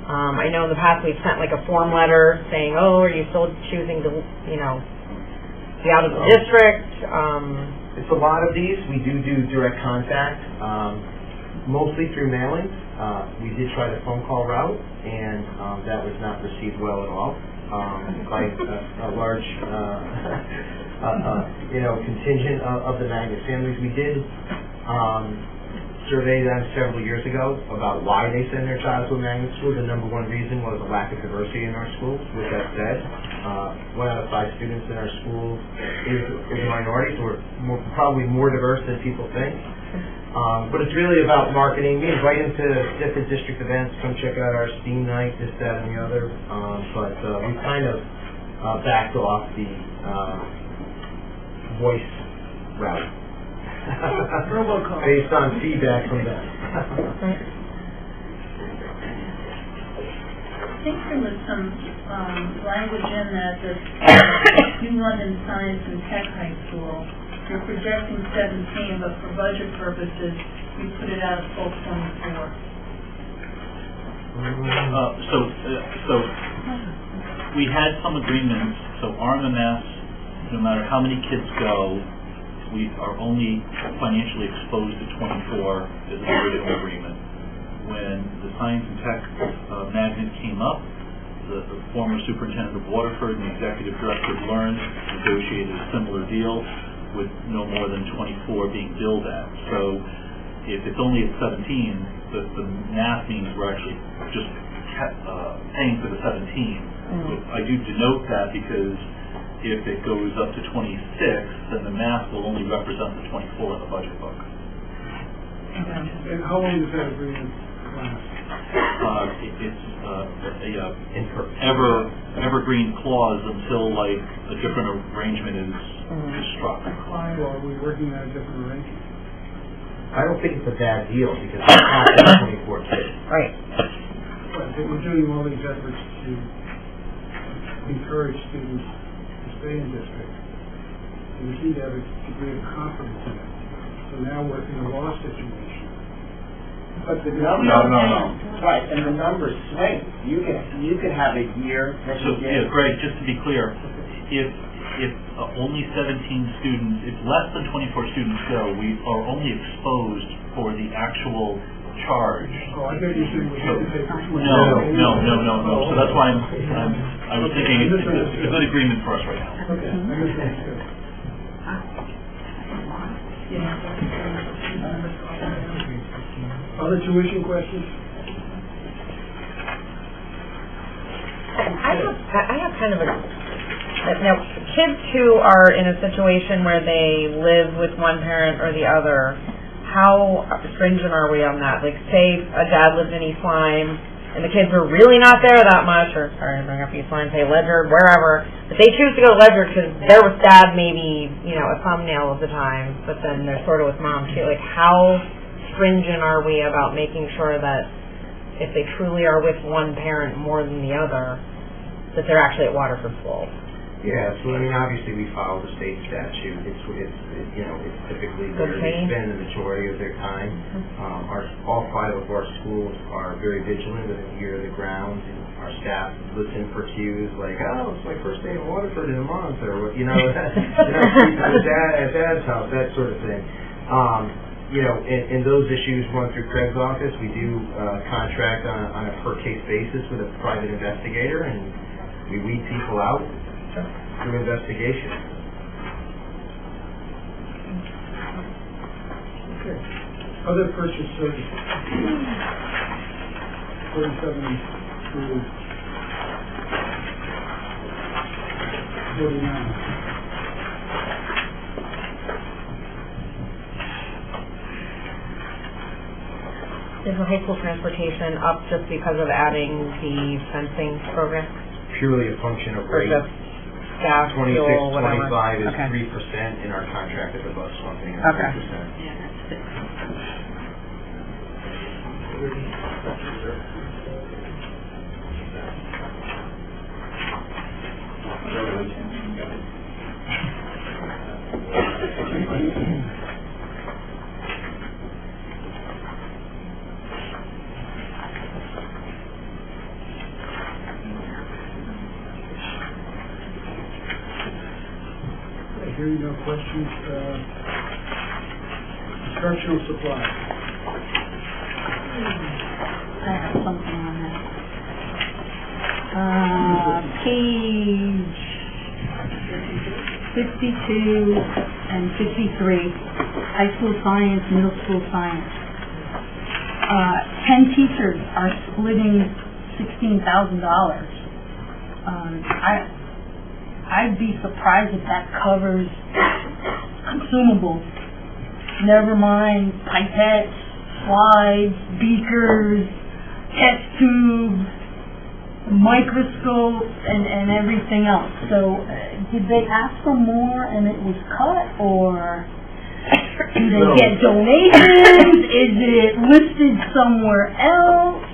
I know in the past we've sent like a form letter saying, are you still choosing to, be out of the district? It's a lot of these. We do direct contact, mostly through mailing. We did try the phone call route, and that was not received well at all by a large, contingent of the magnet families. We did survey them several years ago about why they send their child to a magnet school. The number one reason was a lack of diversity in our schools. With that said, 1 out of 5 students in our school is a minority, so we're probably more diverse than people think. But it's really about marketing. We invite them to different district events. Come check out our STEAM night, this, that, and the other. But we kind of backed off the voice route based on feedback from them. I think there was some language in that New London Science and Tech High School, you're projecting 17, but for budget purposes, you put it out a full 24. So we had some agreements. So RMMS, no matter how many kids go, we are only financially exposed to 24 as an original agreement. When the Science and Tech magnet came up, the former superintendent of Waterford and the executive director of Learn negotiated a similar deal with no more than 24 being billed at. So if it's only at 17, the math means we're actually just paying for the 17. I do denote that because if it goes up to 26, then the math will only represent the 24 in the budget book. And how long does that agreement last? It's evergreen clause until like a different arrangement is struck. Well, are we working on a different arrangement? I don't think it's a bad deal because it's not 24 kids. Right. But we're doing all these efforts to encourage students to stay in district. And we seem to have a degree of confidence in it. So now we're in a loss situation. But the No. Right, and the numbers swing. You can have a year. So yeah, Greg, just to be clear, if only 17 students, if less than 24 students go, we are only exposed for the actual charge. Oh, I thought you said we had to pay for 20. No. So that's why I was thinking it's a good agreement for us right now. Okay, I misunderstood. Other tuition questions? I have kind of now, kids who are in a situation where they live with one parent or the other, how stringent are we on that? Like, say a dad lives in East Lyme, and the kids are really not there that much, or sorry, I bring up East Lyme, say Ledyard, wherever, but they choose to go to Ledyard because they're with dad maybe, a thumbnail of the time, but then they're sort of with mom too. Like, how stringent are we about making sure that if they truly are with one parent more than the other, that they're actually at Waterford School? Yeah, so I mean, obviously we follow the state statute. It's typically where they spend the majority of their time. All 5 of our schools are very vigilant and adhere to the grounds. Our staff listen for cues like, oh, it's my first day in Waterford in a month, or sleeping at Dad's house, that sort of thing. And those issues run through Craig's office. We do contract on a per case basis with a private investigator, and we weed people out through investigation. Okay. Other purchase services. 47 through 49. Is the high school transportation up just because of adding the fencing program? Purely a function of Or rate. just gas, 26, fuel, whatever? 25 is Okay. 3% in our contract with the bus company. Okay. 3%. Yeah, that's it. Hearing no questions, instructional supplies. I have something on that. Page 52 and 53, high school science, middle school science. 10 teachers are splitting $16,000. I'd be surprised if that covers consumables. Never mind pipettes, slides, beakers, test tubes, microscopes, and everything else. So, did they ask for more and it was cut, or do they get donations? Is it listed somewhere else?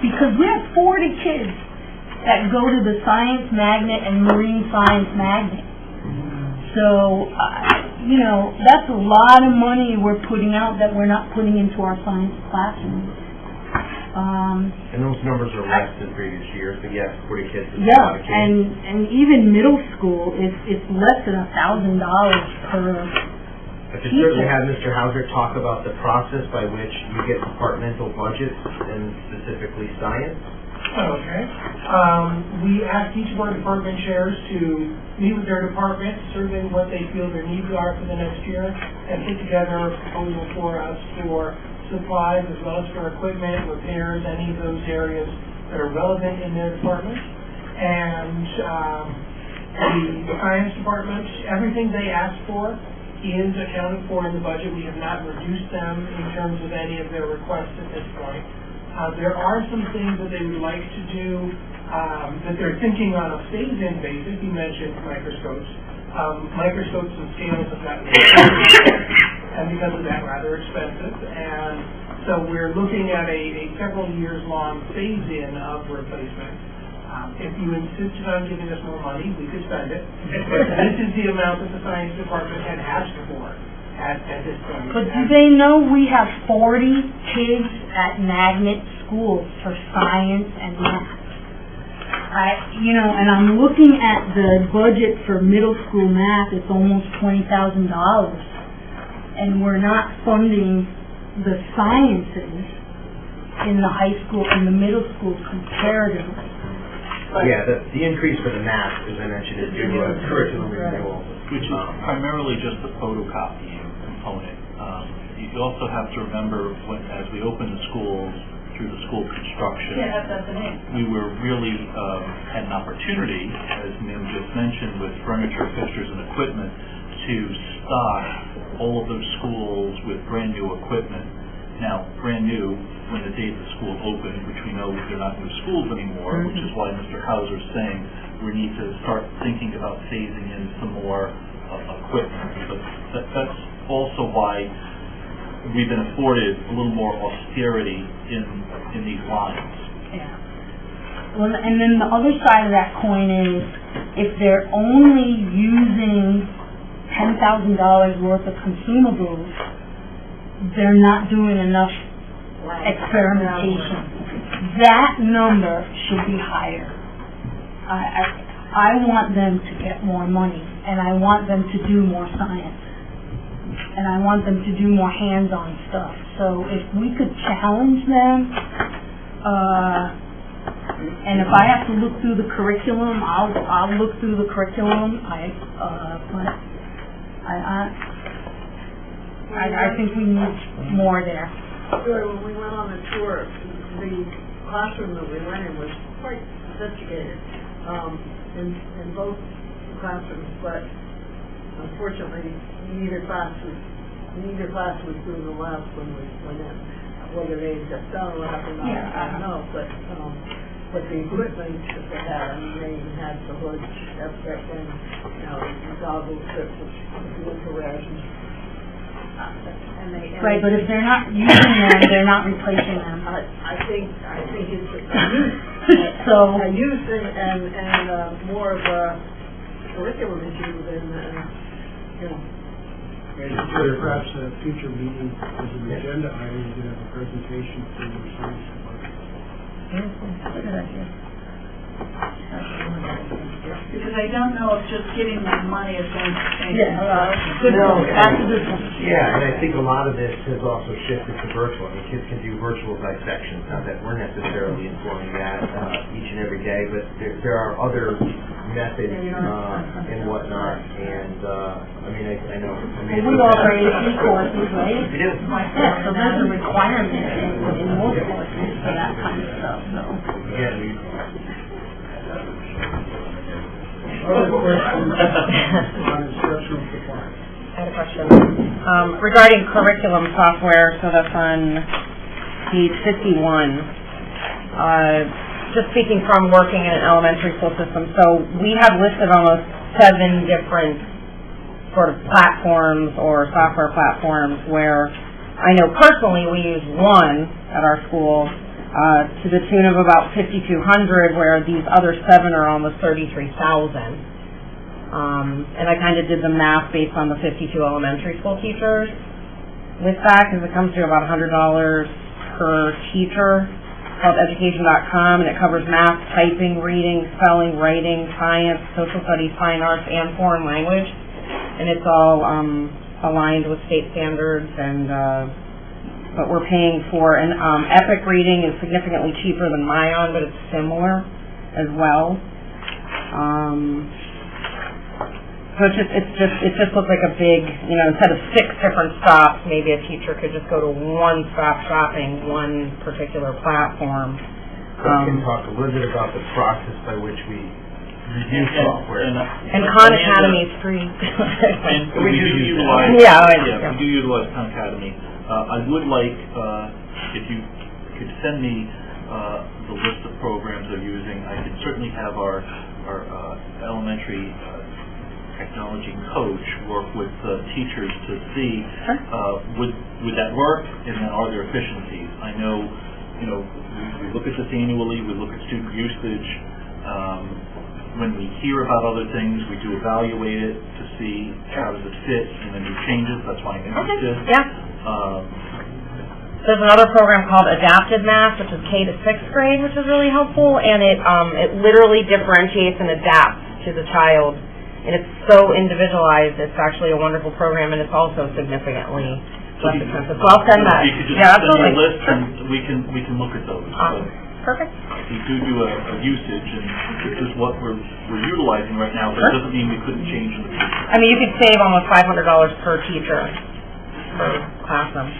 Because we have 40 kids that go to the science magnet and marine science magnet. So, that's a lot of money we're putting out that we're not putting into our science classrooms. And those numbers are less than previous years, but yes, 40 kids is a lot of kids. And even middle school, it's less than $1,000 per I could certainly have Mr. Hauser talk about the process by which you get departmental budgets, and specifically science. Okay. We asked each of our department chairs to meet with their department, survey what they feel their needs are for the next year, and put together a proposal for us for supplies as well as for equipment, repairs, any of those areas that are relevant in their department. And the science department, everything they asked for is accounted for in the budget. We have not reduced them in terms of any of their requests at this point. There are some things that they would like to do that they're thinking on a phase-in basis. You mentioned microscopes. Microscopes and scales have gotten and because of that, rather expensive. And so we're looking at a several years long phase-in of replacement. If you insisted on giving us more money, we could spend it. But this is the amount that the science department had asked for at this point. But do they know we have 40 kids at magnet schools for science and math? And I'm looking at the budget for middle school math, it's almost $20,000. And we're not funding the sciences in the high school and the middle school comparatively. Yeah, the increase for the math, as I mentioned, is due to a curriculum renewal. Which is primarily just the photocopying component. You also have to remember as we open the schools through the school construction, we were really had an opportunity, as Mim just mentioned, with furniture, fixtures, and equipment to stock all of those schools with brand new equipment. Now, brand new when the date the school opened, which we know they're not new schools anymore, which is why Mr. Hauser's saying we need to start thinking about phasing in some more equipment. But that's also why we've been afforded a little more austerity in these lines. Yeah. Well, and then the other side of that coin is if they're only using $10,000 worth of consumables, they're not doing enough experimentation. That number should be higher. I want them to get more money, and I want them to do more science, and I want them to do more hands-on stuff. So if we could challenge them, and if I have to look through the curriculum, I'll look through the curriculum. But I think we need more there. Sure, when we went on the tour, the classroom that we went in was quite sophisticated, in both classrooms, but unfortunately, neither class was doing the labs when we went in. Whether they had just done a lab or not, I don't know, but the equipment that they had, I mean, they even had the hood, and, the goggles that was infrared. Right, but if they're not using them, they're not replacing them. I think it's a use and more of a curriculum issue than, Consider perhaps a future meeting as an agenda item to have a presentation for your science department. Good idea. Because I don't know if just giving them money is going to change. Good point. That's a good point. Yeah, and I think a lot of this has also shifted to virtual. I mean, kids can do virtual dissections, not that we're necessarily informing that each and every day, but there are other methods and whatnot, and I mean, I know. We offer AP courses, right? We do. Yeah, so there's a requirement in most courses for that kind of stuff, so. Again, Other questions on instructional supplies? I had a question. Regarding curriculum software, so that's on page 51. Just speaking from working in an elementary school system, so we have listed almost 7 different sort of platforms or software platforms where I know personally we use one at our school to the tune of about $5,200, where these other 7 are almost $33,000. And I kind of did the math based on the 52 elementary school teachers with that, because it comes to about $100 per teacher. It's called education.com, and it covers math, typing, reading, spelling, writing, science, social studies, fine arts, and foreign language. And it's all aligned with state standards, and but we're paying for an Epic Reading is significantly cheaper than Myon, but it's similar as well. So it just looks like a big, instead of 6 different stops, maybe a teacher could just go to one-stop shopping, one particular platform. So I can talk a little bit about the process by which we review software. And Khan Academy is free. And we do utilize, we do utilize Khan Academy. I would like, if you could send me the list of programs they're using. I could certainly have our elementary technology coach work with teachers to see would that work, and then are there efficiencies. I know, we look at this annually, we look at student usage. When we hear about other things, we do evaluate it to see how does it fit in the new changes. That's why I'm interested. Yeah. There's another program called Adapted Math, which is K to 6th grade, which is really helpful, and it literally differentiates and adapts to the child, and it's so individualized. It's actually a wonderful program, and it's also significantly less expensive. So I'll send that. You could just send me a list, and we can look at those. Perfect. We do a usage, and this is what we're utilizing right now, but it doesn't mean we couldn't change in the future. I mean, you could save almost $500 per teacher per classroom.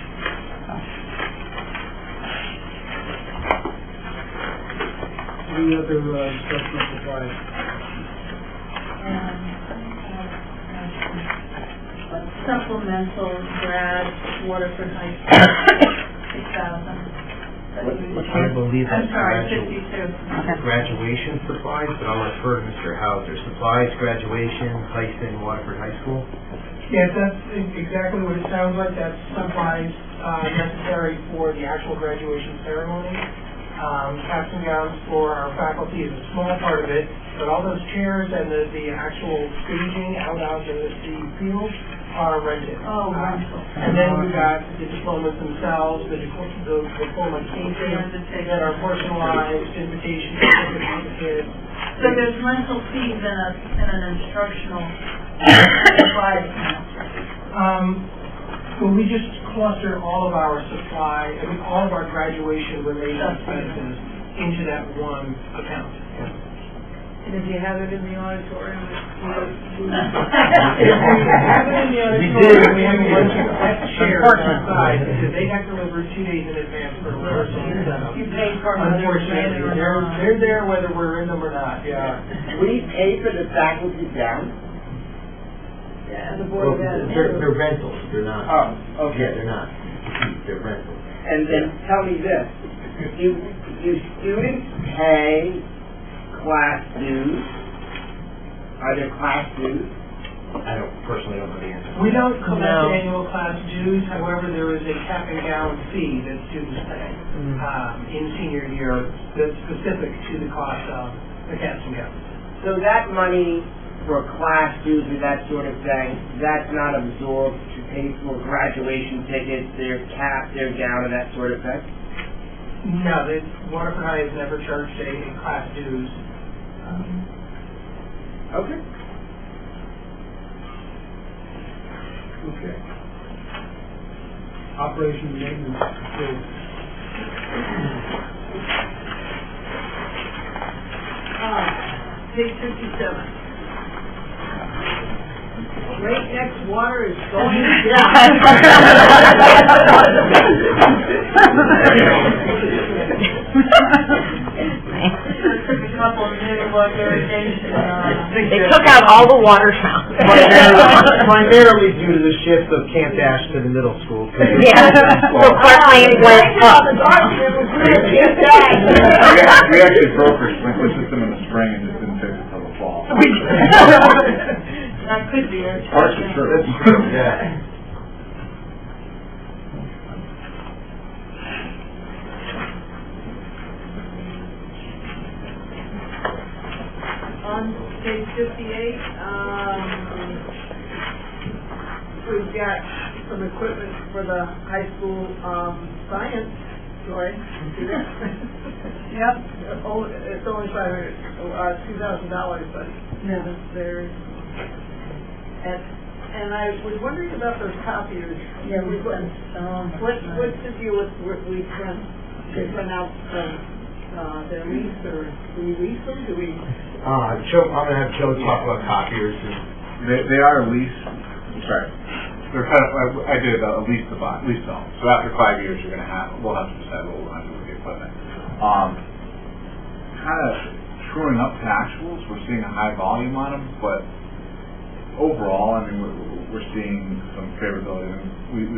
Any other instructional supplies? Supplemental grad Waterford High School, 6,000. I believe that's I'm sorry, 52. graduation supplies, but I'll refer to Mr. Hauser. Supplies, graduation, Tyson, Waterford High School. Yes, that's exactly what it sounds like. That's supplies necessary for the actual graduation ceremony. Caps and gowns for our faculty is a small part of it, but all those chairs and the actual staging out on the field are rented. Oh, wonderful. And then we got the diplomas themselves, the diploma cases that are personalized, invitation certificates for the kids. So there's rental fees in an instructional supply account. Well, we just cluster all of our supply, all of our graduation-related expenses into that one account. And if you have it in the auditorium, We did, we have a bunch of chairs outside, because they got delivered 2 days in advance for rehearsal and setup. you pay for them. Unfortunately, they're there whether we're in them or not, yeah. We pay for the faculty gown? Yeah, and the board of ed. They're rentals, they're not. Oh, okay. Yeah, they're not. They're rentals. And then tell me this, do students pay class dues? Are there class dues? I personally don't know the answer. We don't collect annual class dues, however, there is a cap and gown fee that students pay in senior year that's specific to the cost of the caps and gowns. So that money for class dues or that sort of thing, that's not absorbed to pay for graduation tickets, their cap, their gown, and that sort of thing? No, Waterford High has never charged a class dues. Okay. Okay. Operation and maintenance facilities. Page 57. Great Neck's water is going down. Took a couple of new irrigation. They took out all the water fountains. Primarily due to the shift of Camp Dash to the middle school. Yeah, so Clark Lane went up. We actually broke our sprinkler system in the spring and just didn't fix it till the fall. That could be it. Partially true. Yeah. On page 58, we've got some equipment for the high school science. Joy, see that? Yep. It's only $2,000, but there's. And I was wondering about those copiers. Yeah, we put some. What's the deal with we run out their lease, or do we lease them? Do we? I'm gonna have Joe talk about copiers. They are lease. I'm sorry. They're kind of. I did a lease to buy, lease to own. So after 5 years, we'll have to decide what we're going to do with the equipment. Kind of truing up to actuals. We're seeing a high volume on them, but overall, I mean, we're seeing some favorability. I mean,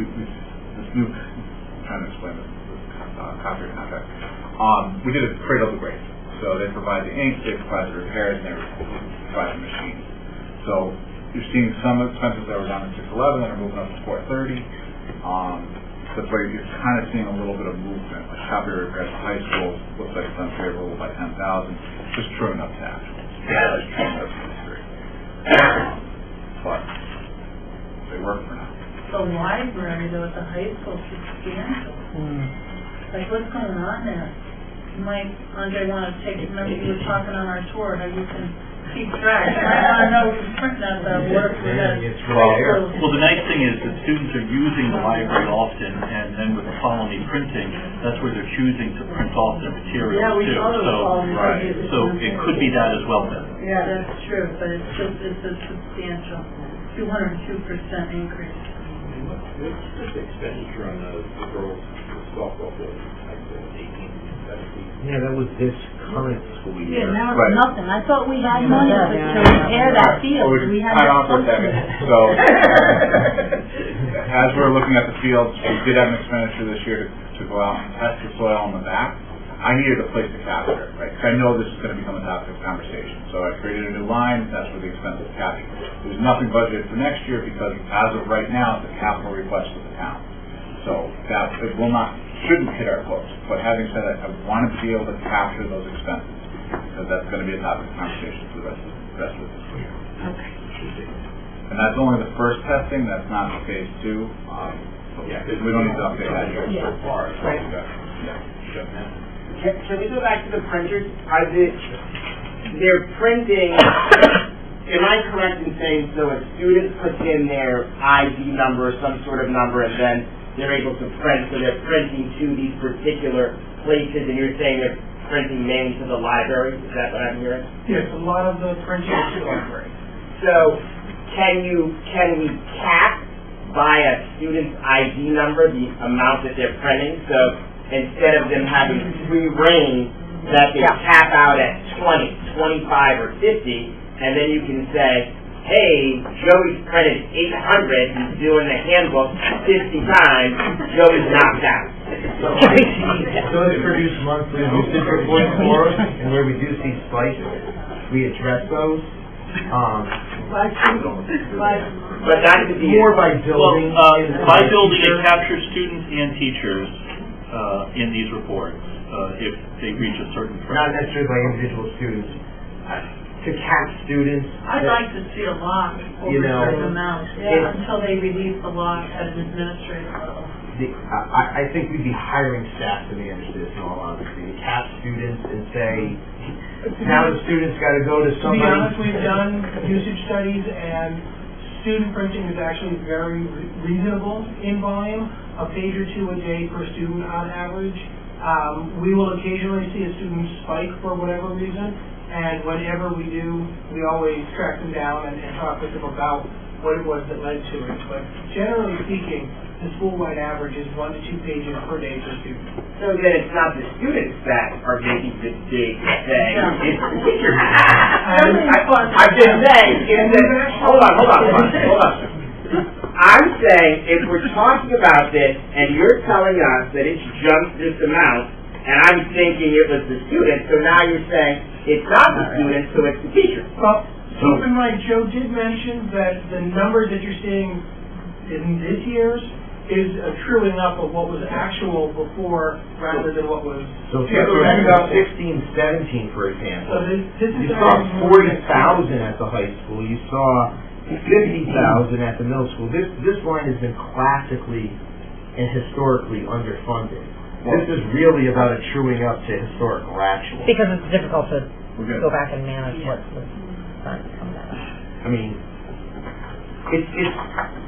this new. I'm trying to explain this copier contract. We did a cradle to grave. So they provide the ink, they provide the repairs, and they provide the machine. So you're seeing some expenses that were down at 611 that are moving up to 430. That's why you're kind of seeing a little bit of movement. Like copier repairs at high school looks like it's unfavorable by 10,000. Just truing up to actuals. Just truing up to history. But they work for now. The library, though, at the high school is substantial. Like, what's going on there? Mike, Andre wanted to take it, remember you were talking on our tour, how you can keep track. I want to know who's printing out that work for that. Well, the nice thing is that students are using the library often, and then with the Follow Me printing, that's where they're choosing to print off their materials Yeah, we too. saw those Follow Me Right. pages. So it could be that as well then. Yeah, that's true, but it's a substantial, 202% increase. What's the expenditure on the girls' softball field? Like 18, 17? Yeah, that was this current school year. Yeah, now Right. it's nothing. I thought we had money to repair that field. We had Time out for a something. second. So, as we're looking at the fields, we did have an expenditure this year to go out and test the soil on the back. I needed a place to capture it, right? Because I know this is going to become a topic of conversation. So I created a new line. That's where the expense is captured. There's nothing budgeted for next year because, as of right now, it's a capital request of the town. So that it will not shouldn't hit our books. But having said that, I wanted to be able to capture those expenses, because that's going to be a topic of conversation for the rest of the fiscal year. Okay. And that's only the first testing, that's not the phase 2. We don't need to update that yet. Yeah. So far, it's Right. Can we go back to the printers? They're printing, am I correct in saying, so a student puts in their ID number or some sort of number, and then they're able to print, so they're printing to these particular places, and you're saying they're printing mainly to the library? Is that what I'm hearing? Yes, a lot of the printing is to the library. So, can we cap by a student's ID number the amount that they're printing? So, instead of them having free reign, that they cap out at 20, 25, or 50, and then you can say, hey, Joey's printed 800, he's doing the handbook 50 times, Joey's knocked out. Those produce monthly usage reports for us, and where we do see spikes, we address those. But not to be More by building. By building, it captures students and teachers in these reports if they reach a certain Not threshold. necessarily by individual students. To cap students. I'd like to see a lock over You know, certain amounts, until they release the lock at an administrative level. I think we'd be hiring staff to manage this, in all honesty, to cap students and say, now the student's got to go to To be somebody. honest, we've done usage studies, and student printing is actually very reasonable in volume, a page or two a day per student on average. We will occasionally see a student spike for whatever reason, and whenever we do, we always track them down and talk with them about what it was that led to it. But generally speaking, the school-wide average is 1 to 2 pages per day per student. So that it's not the students that are making this big thing, it's the teachers. I'm just saying, hold on. I'm saying, if we're talking about this, and you're telling us that it's jumped this amount, and I'm thinking it was the students, so now you're saying it's not the students, so it's the teachers. Well, keep in mind, Joe did mention that the number that you're seeing in this year's is a truing up of what was actual before rather than what was... So if you go back about 16, 17, for example, So this is you saw 40,000 at the high school, you saw 50,000 at the middle school. This line has been classically and historically underfunded. This is really about a truing up to historical actual. Because it's difficult to go back and manage what was done from that. I mean, it's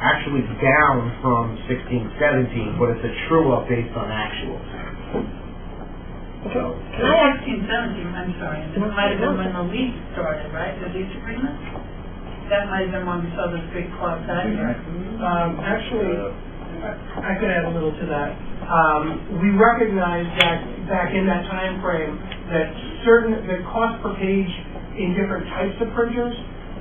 actually down from 16, 17, but it's a true up based on actual. So, 16, 17, I'm sorry, it might have been when the lease started, right, the lease agreement? That might have been when we saw this big club that year. Actually, I could add a little to that. We recognized that back in that time frame that the cost per page in different types of printers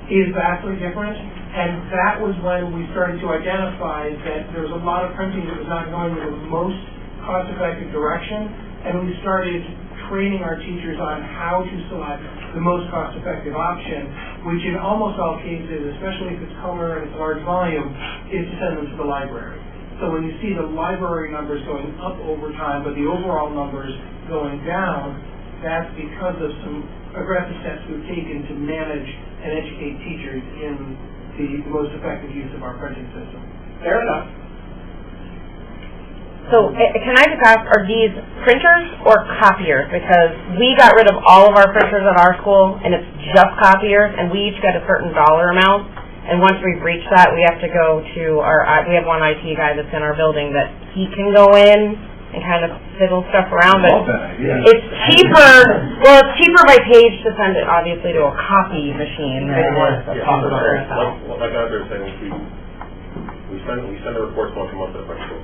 is vastly different, and that was when we started to identify that there was a lot of printing that was not going in the most cost-effective direction, and we started training our teachers on how to select the most cost-effective option, which in almost all cases, especially if it's color and it's large volume, is to send them to the library. So when you see the library numbers going up over time, but the overall numbers going down, that's because of some aggressive steps we've taken to manage and educate teachers in the most effective use of our printing system. Fair enough. So, can I just ask, are these printers or copiers? Because we got rid of all of our printers at our school, and it's just copiers, and we each get a certain dollar amount. And once we've reached that, we have to go to we have one IT guy that's in our building that he can go in and kind of fiddle stuff around, but it's cheaper, it's cheaper by page to send it, obviously, to a copy machine than it is a paper. Like Andre was saying, we send the reports once a month to the principal.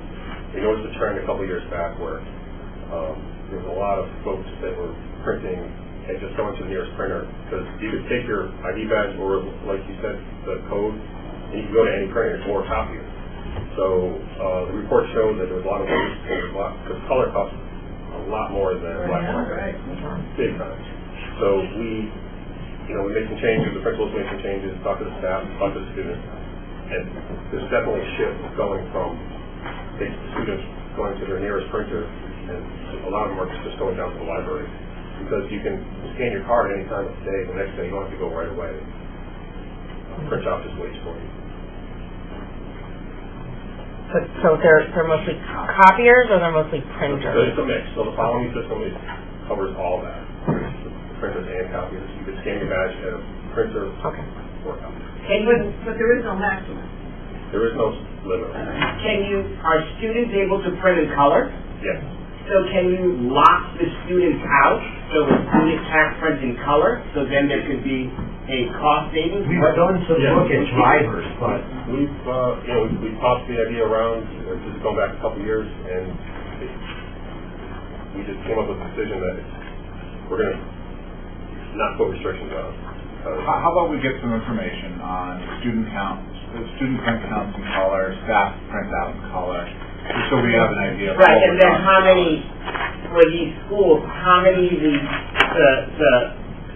We noticed a trend a couple of years back where there was a lot of folks that were printing and just going to the nearest printer, because you could take your ID badge or, like you said, the code, and you can go to any printer or copier. So the report showed that there was a lot of waste, because color costs a lot more than black and white, big time. So we made some changes, the principals made some changes, talked to the staff, talked to the students, and there's definitely a shift going from students going to their nearest printer and a lot of them are just going down to the library. Because you can scan your card any time of the day, the next day you don't have to go right away. Print out just waits for you. So they're mostly copiers or they're mostly printers? It's a mix. So the following system covers all that. Printers and copiers. You can scan your badge at a printer or a copier. But there is no maximum. There is no limit. Are students able to print in color? Yes. So can you lock the students out so the student can't print in color? So then there could be a cost savings? We've done some look at drivers, but We've tossed the idea around, just going back a couple years, and we just came up with the decision that we're going to not put restrictions on. How about we get some information on student counts, student print counts in color, staff print out in color, just so we have an idea of right, what and then how many, for these schools, how many of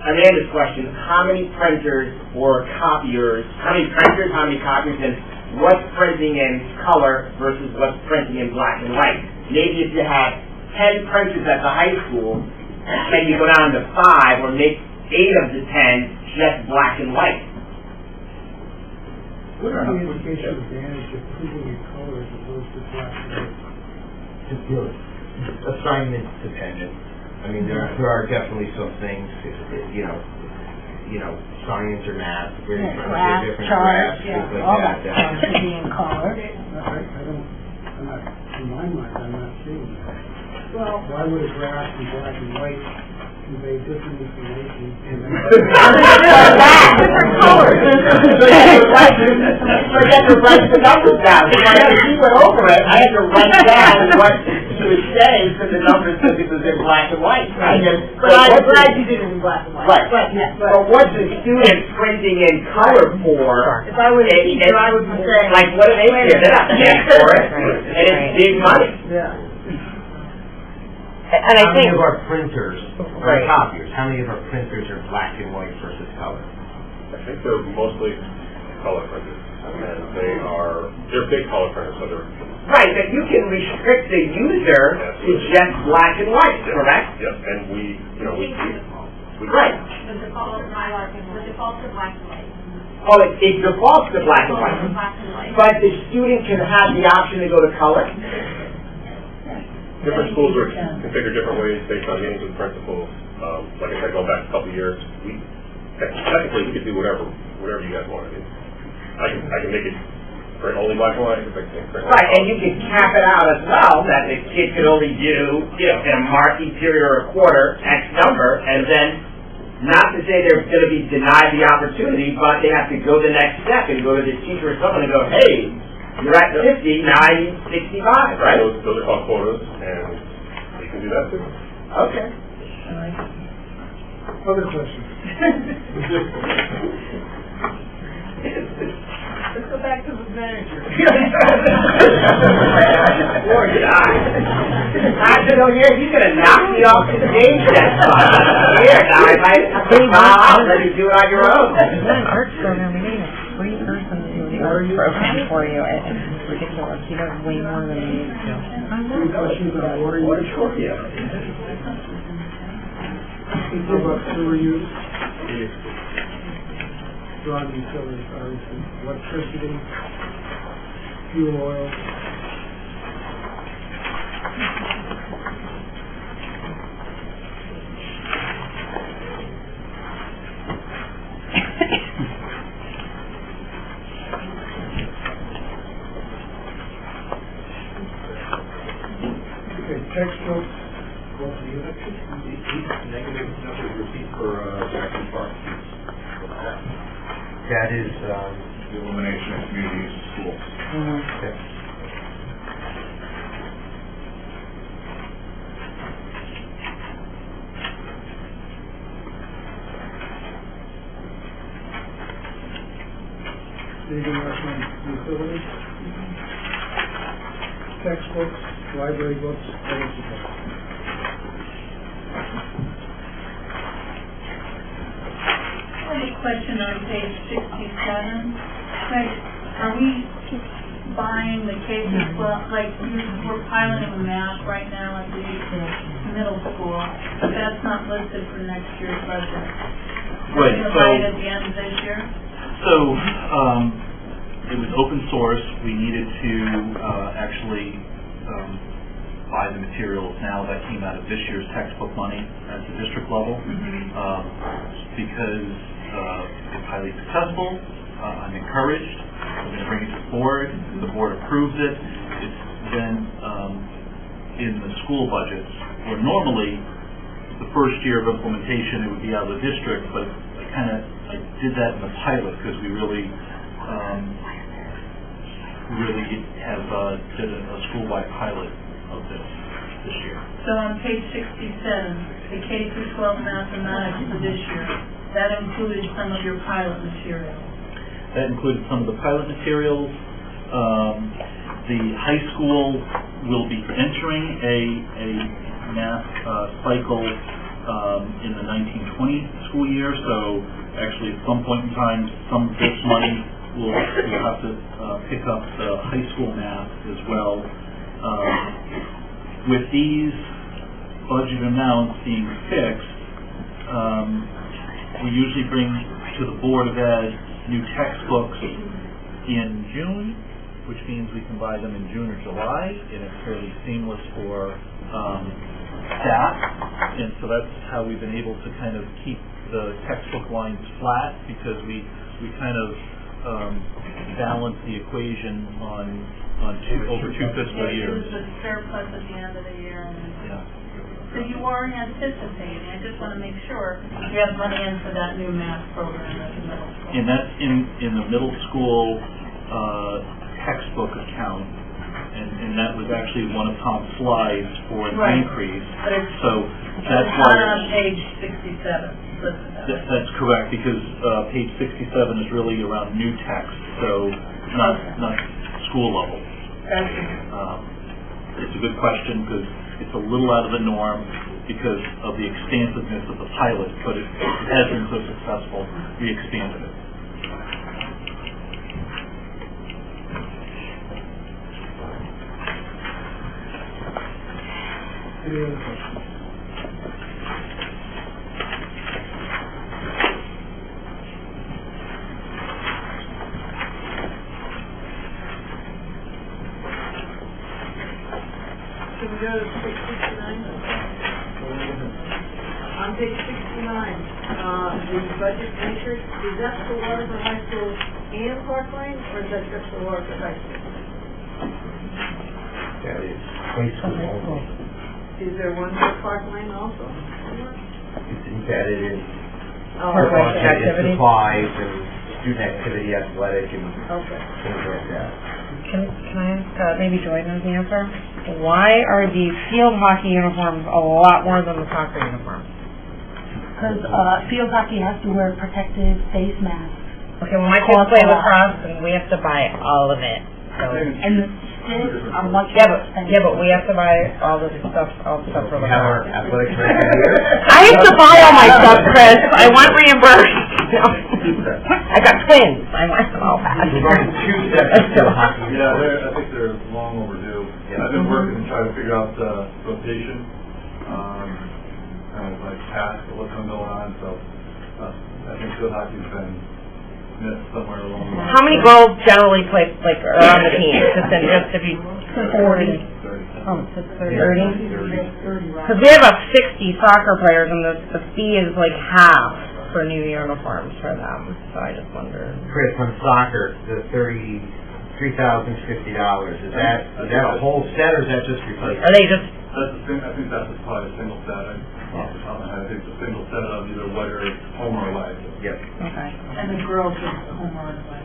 Amanda's question, how many printers or copiers, how many printers, how many copiers, and what's printing in color versus what's printing in black and white? Maybe if you had 10 printers at the high school, maybe go down to 5 or make 8 of the 10 just black and white. What are the educational advantage of printing in color as opposed to black and white? it's good. Assignment dependent. I mean, there are definitely some things, science or math, very Graph, different charts, graphs, things like all that. that should be in color. In my mind, I'm not seeing that. Well, Why would a graph in black and white convey different information? Different colors. So you had to write the numbers down. So we went over it, I had to write down what she was saying so the numbers because it was in black and white. Right? but I'm glad you did it in black and white. Right. But what's the student printing in color for? if I was a teacher, I would be saying, Like, what do they do? They're not paying for it. And it's big money. yeah. And I How many think, of our printers Right. are copiers? How many of our printers are black and white versus color? I think they're mostly color printers, and they're big color printers, so they're... Right, but you can restrict the user to just black and white, correct? Yes, and we Right. The default to black and white. Oh, it defaults to black and white. Black and white. But the student can have the option to go to color? Different schools are configured different ways based on meetings with principals. Like I said, going back a couple of years, technically we could do whatever you guys want to do. I can make it print only black and white. Right, and you can cap it out as well, that the kid could only do, in a marquee period or a quarter, X number, and then, not to say they're going to be denied the opportunity, but they have to go the next step and go to the teacher or someone and go, hey, you're at 50, now I need 65, right? Those are called quotas, and you can do that too. Okay. Other questions? Let's go back to the manager. Poor guy. You're going to knock me off the stage next time. Here, now I might have to bow out and let you do it on your own. an art program, we need a free person to do the art program for you, and it's ridiculous, he does way more than we need to. Any questions on water use? How about sewer use? Drawing utilities, obviously, electricity, fuel oil. Okay, textbooks, what do you have? Negative numbers received for Jackson Park. That is, The elimination of community use of schools. okay. Anything else on utilities? Textbooks, library books, other supplies. I have a question on page 67. Like, are we buying the K through 12, like, we're piloting a math right now at the middle school, but that's not listed for next year's budget. Right, You'll so, write at the end of this year? so, it was open source. We needed to, actually, buy the materials now. That came out of this year's textbook money at the district level. Because, it's highly successful, I'm encouraged. I'm going to bring it to the board approves it. It's then in the school budgets, where normally the first year of implementation it would be out of the district, but I did that in the pilot because we really have did a school-wide pilot of this year. So on page 67, the K through 12 mathematics for this year, that included some of your pilot material. That included some of the pilot materials. The high school will be entering a math cycle in the 1920 school year, so actually at some point in time, some of this money will have to pick up the high school math as well. With these budget amounts being fixed, we usually bring to the Board of Ed new textbooks in June, which means we can buy them in June or July, and it's fairly seamless for staff. And so that's how we've been able to kind of keep the textbook lines flat, because we kind of balance the equation on over two fiscal years. It was a surplus at the end of the year. Yeah. So you are anticipating, I just want to make sure you have money in for that new math program at the middle school. And that's in the middle school textbook account, and that was actually one of Tom's slides for an increase. But it's, so that's why on page 67. That's correct, because page 67 is really around new text, so not school level. It's a good question, because it's a little out of the norm because of the expansiveness of the pilot, but it has been so successful, we expanded it. Any other questions? Can we go to page 69? On page 69, the budget matrix, is that for Waterford High School and Park Lane, or is that just for Waterford High School? That is high school only. Is there one for Park Lane also? It's embedded in Park Lane activities? supplies and student activity, athletic, and Okay. things like that. Can I ask, maybe Joy knows the answer? Why are the field hockey uniforms a lot more than the soccer uniforms? Because field hockey has to wear protective face masks. Okay, well, my kids play lacrosse, and we have to buy all of it. So. And the sticks are much Yeah, more but expensive. we have to buy all the stuff for We have our lacrosse. athletics right here. I have to buy all my stuff, Chris. I want reimbursed. I got twins. I want them all back. We're going two steps to the hockey. Yeah, I think they're long overdue. I've been working to try to figure out the rotation, kind of like past what's going on, so I think field hockey's been missed somewhere along the line. How many girls generally play, like, are on the team? Just if you... 40. Oh, it's 30? 30, right? Because we have about 60 soccer players, and the fee is like half for new uniforms for them. So I just wonder. Chris, on soccer, the $33,050, is that a whole set, or is that just replacement? Are they just? I think that's probably a single set. Off the top of my head, I think it's a single set of either away or home or away. Yep. Okay. And the girls are home or away,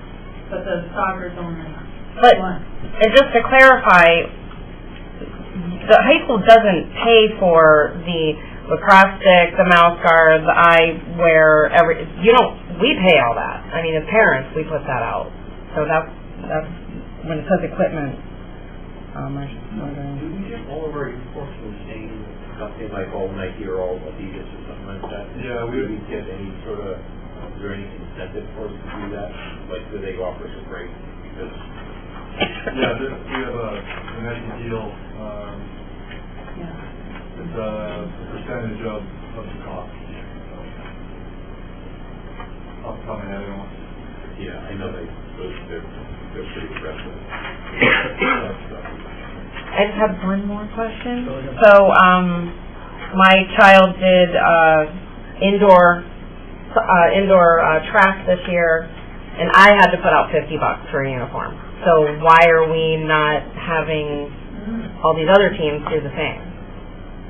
but the soccer's only But one. and just to clarify, the high school doesn't pay for the lacrosse stick, the mouth guard, the eyewear, we pay all that. I mean, as parents, we put that out. So that's when it says equipment. I was just wondering. Do we get all of our uniforms from the same company, like all Nike or all Adidas or something like that? Yeah, Do we get any sort of, is there any incentive for us to do that? Like, do they offer us a break because Yeah, we have a nice deal. It's a percentage of the cost. Off the top of my head, I don't want to. Yeah, I know they're pretty aggressive. I just have one more question. So, my child did indoor track this year, and I had to put out $50 for a uniform. So why are we not having all these other teams do the same?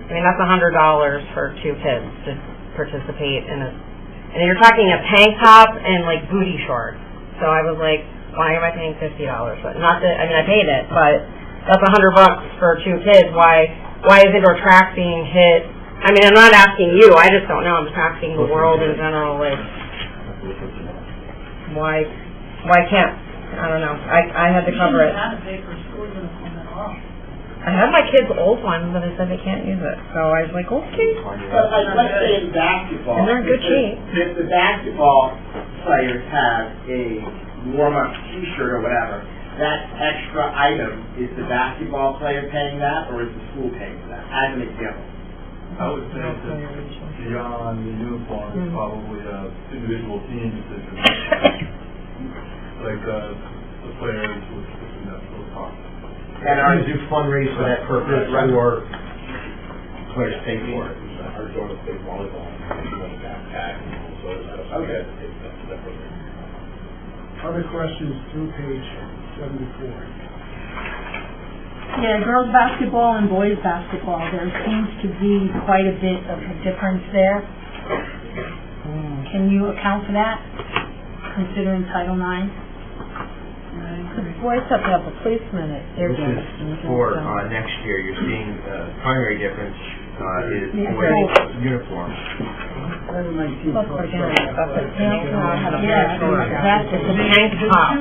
I mean, that's $100 for 2 kids to participate in it. And you're talking a tank top and like booty shorts. So I was like, why am I paying $50? But not that, I mean, I paid it, but that's $100 for 2 kids. Why is indoor track being hit? I mean, I'm not asking you. I just don't know. I'm just asking the world in general. Like, why can't? I don't know. I had to cover it. I have my kids' old one, but they said they can't use it. So I was like, okay. But like, let's say in basketball, and they're in good shape. If the basketball players have a warm-up T-shirt or whatever, that extra item, is the basketball player paying that, or is the school paying for that? As an example. I would say that beyond the uniform, it's probably individual team decision. Like the players would those costs. And are you fundraise for that purpose, or players pay for it? Our daughter plays volleyball, she wants a backpack, and so Okay. Other questions through page 74? Yeah, girls basketball and boys basketball, there seems to be quite a bit of a difference there. Can you account for that, considering Title IX? Boys have to have a policeman at their This is for next year. You're seeing the primary difference is boys' uniform. Look again, that's a tank top. That's It's a tank top.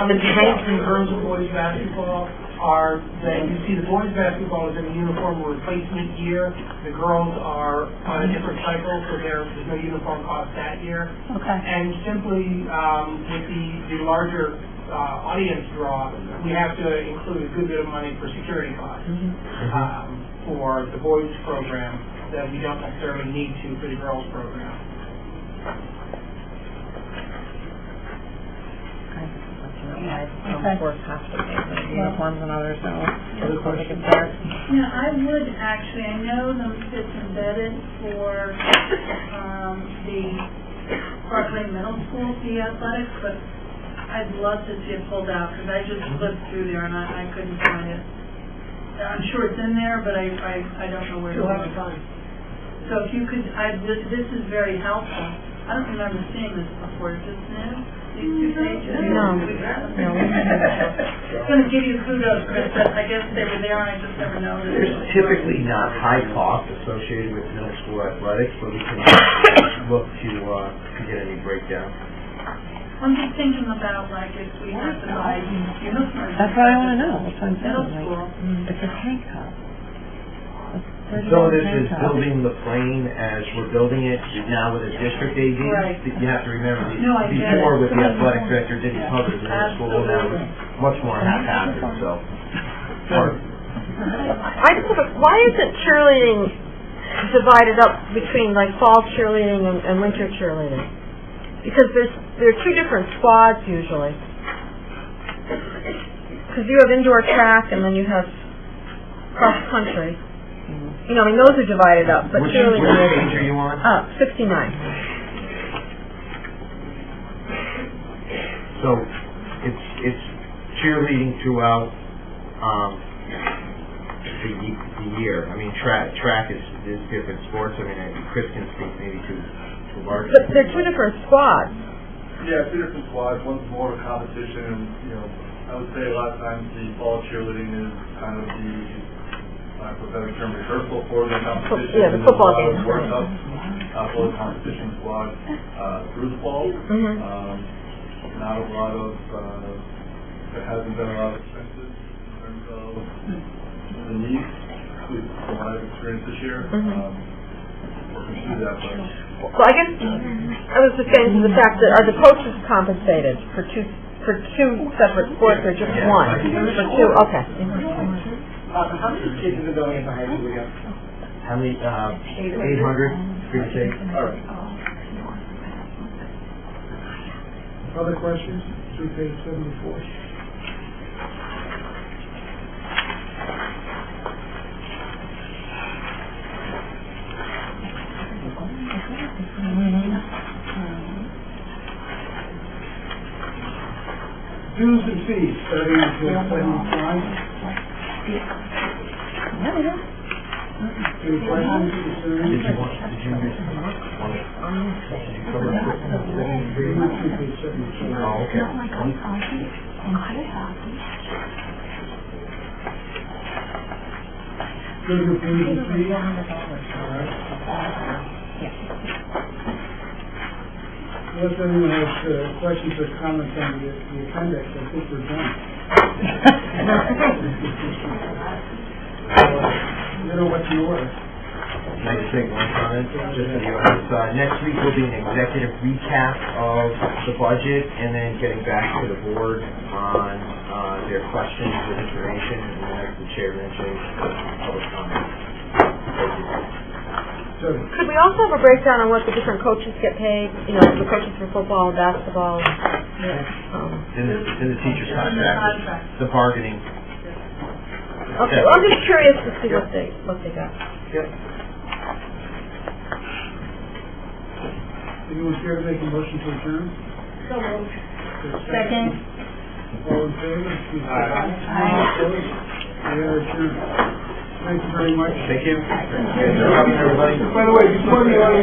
The tanks in girls and boys basketball are that you see the boys basketball is in a uniform replacement year. The girls are on a different cycle, so there's no uniform cost that year. Okay. And simply with the larger audience draw, we have to include a good bit of money for security costs for the boys program that we don't necessarily need to for the girls program. Of course, have to pay the uniforms and others, so it's there. Yeah, I would actually, I know them fits embedded for the Parkway Middle School, the athletics, but I'd love to see it pulled out, because I just flipped through there and I couldn't find it. I'm sure it's in there, but I don't know where to find it. So if you could, this is very helpful. I don't remember seeing this before. Is this new? These 2 pages? No. It's going to give you kudos, Chris, but I guess they were there and I just never noticed. There's typically not high cost associated with middle school athletics, but we can look to get any breakdown. I'm just thinking about, like, if we have to buy uniforms. That's what I want to know. That's what I'm Middle saying. school. Like, it's a tank top. Some of this is building the plane as we're building it now with a district AD. Right. You have to remember, No, I get it. before with the athletic director didn't cover the middle school, now it's much more haphazard, so. Why isn't cheerleading divided up between like fall cheerleading and winter cheerleading? Because there are 2 different squads usually. Because you have indoor track and then you have cross country. You know, I mean, those are divided up, but Which cheerleading page are you on? 69. So, it's cheerleading throughout, the year. I mean, track is different sports. I mean, Chris can speak maybe to larger. But they're 2 different squads. Yeah, 2 different squads. One's more of a competition, and I would say a lot of times the fall cheerleading is kind of the, for a better term, rehearsal for the competition. Yeah, the football game. Work up for the competition squad through the fall. Not a lot of, there hasn't been a lot of expenses in terms of the needs, from what I've experienced this year. Working through that, but Well, I guess I was just getting to the fact that are the coaches compensated for two separate sports or just one? For two, okay. How many kids in the building at the high school again? How many, 800, give or take? All right. Other questions? Through page 74. Dues and fees, starting with 75. Any questions, concerns? Did you cover Oh, okay. Good with dues and fees? All right. Unless anyone has questions or comments on the appendix, I think we're done. You know what's in order. Can I just make one comment, just so you understand? Next week will be an executive recap of the budget, and then getting back to the board on their questions with information, and then as the chair mentioned, public comment. Thank you. Could we also have a breakdown on what the different coaches get paid? You know, the coaches for football and basketball. It's in the teacher's contract, the bargaining. Okay, well, I'm just curious to see what they got. Yep. Anyone care to make a motion to adjourn? So moved. Second. All in favor? Aye. Opposed? We are adjourned. Thank you very much. Thank you. Thanks for coming, everybody. By the way, before the audience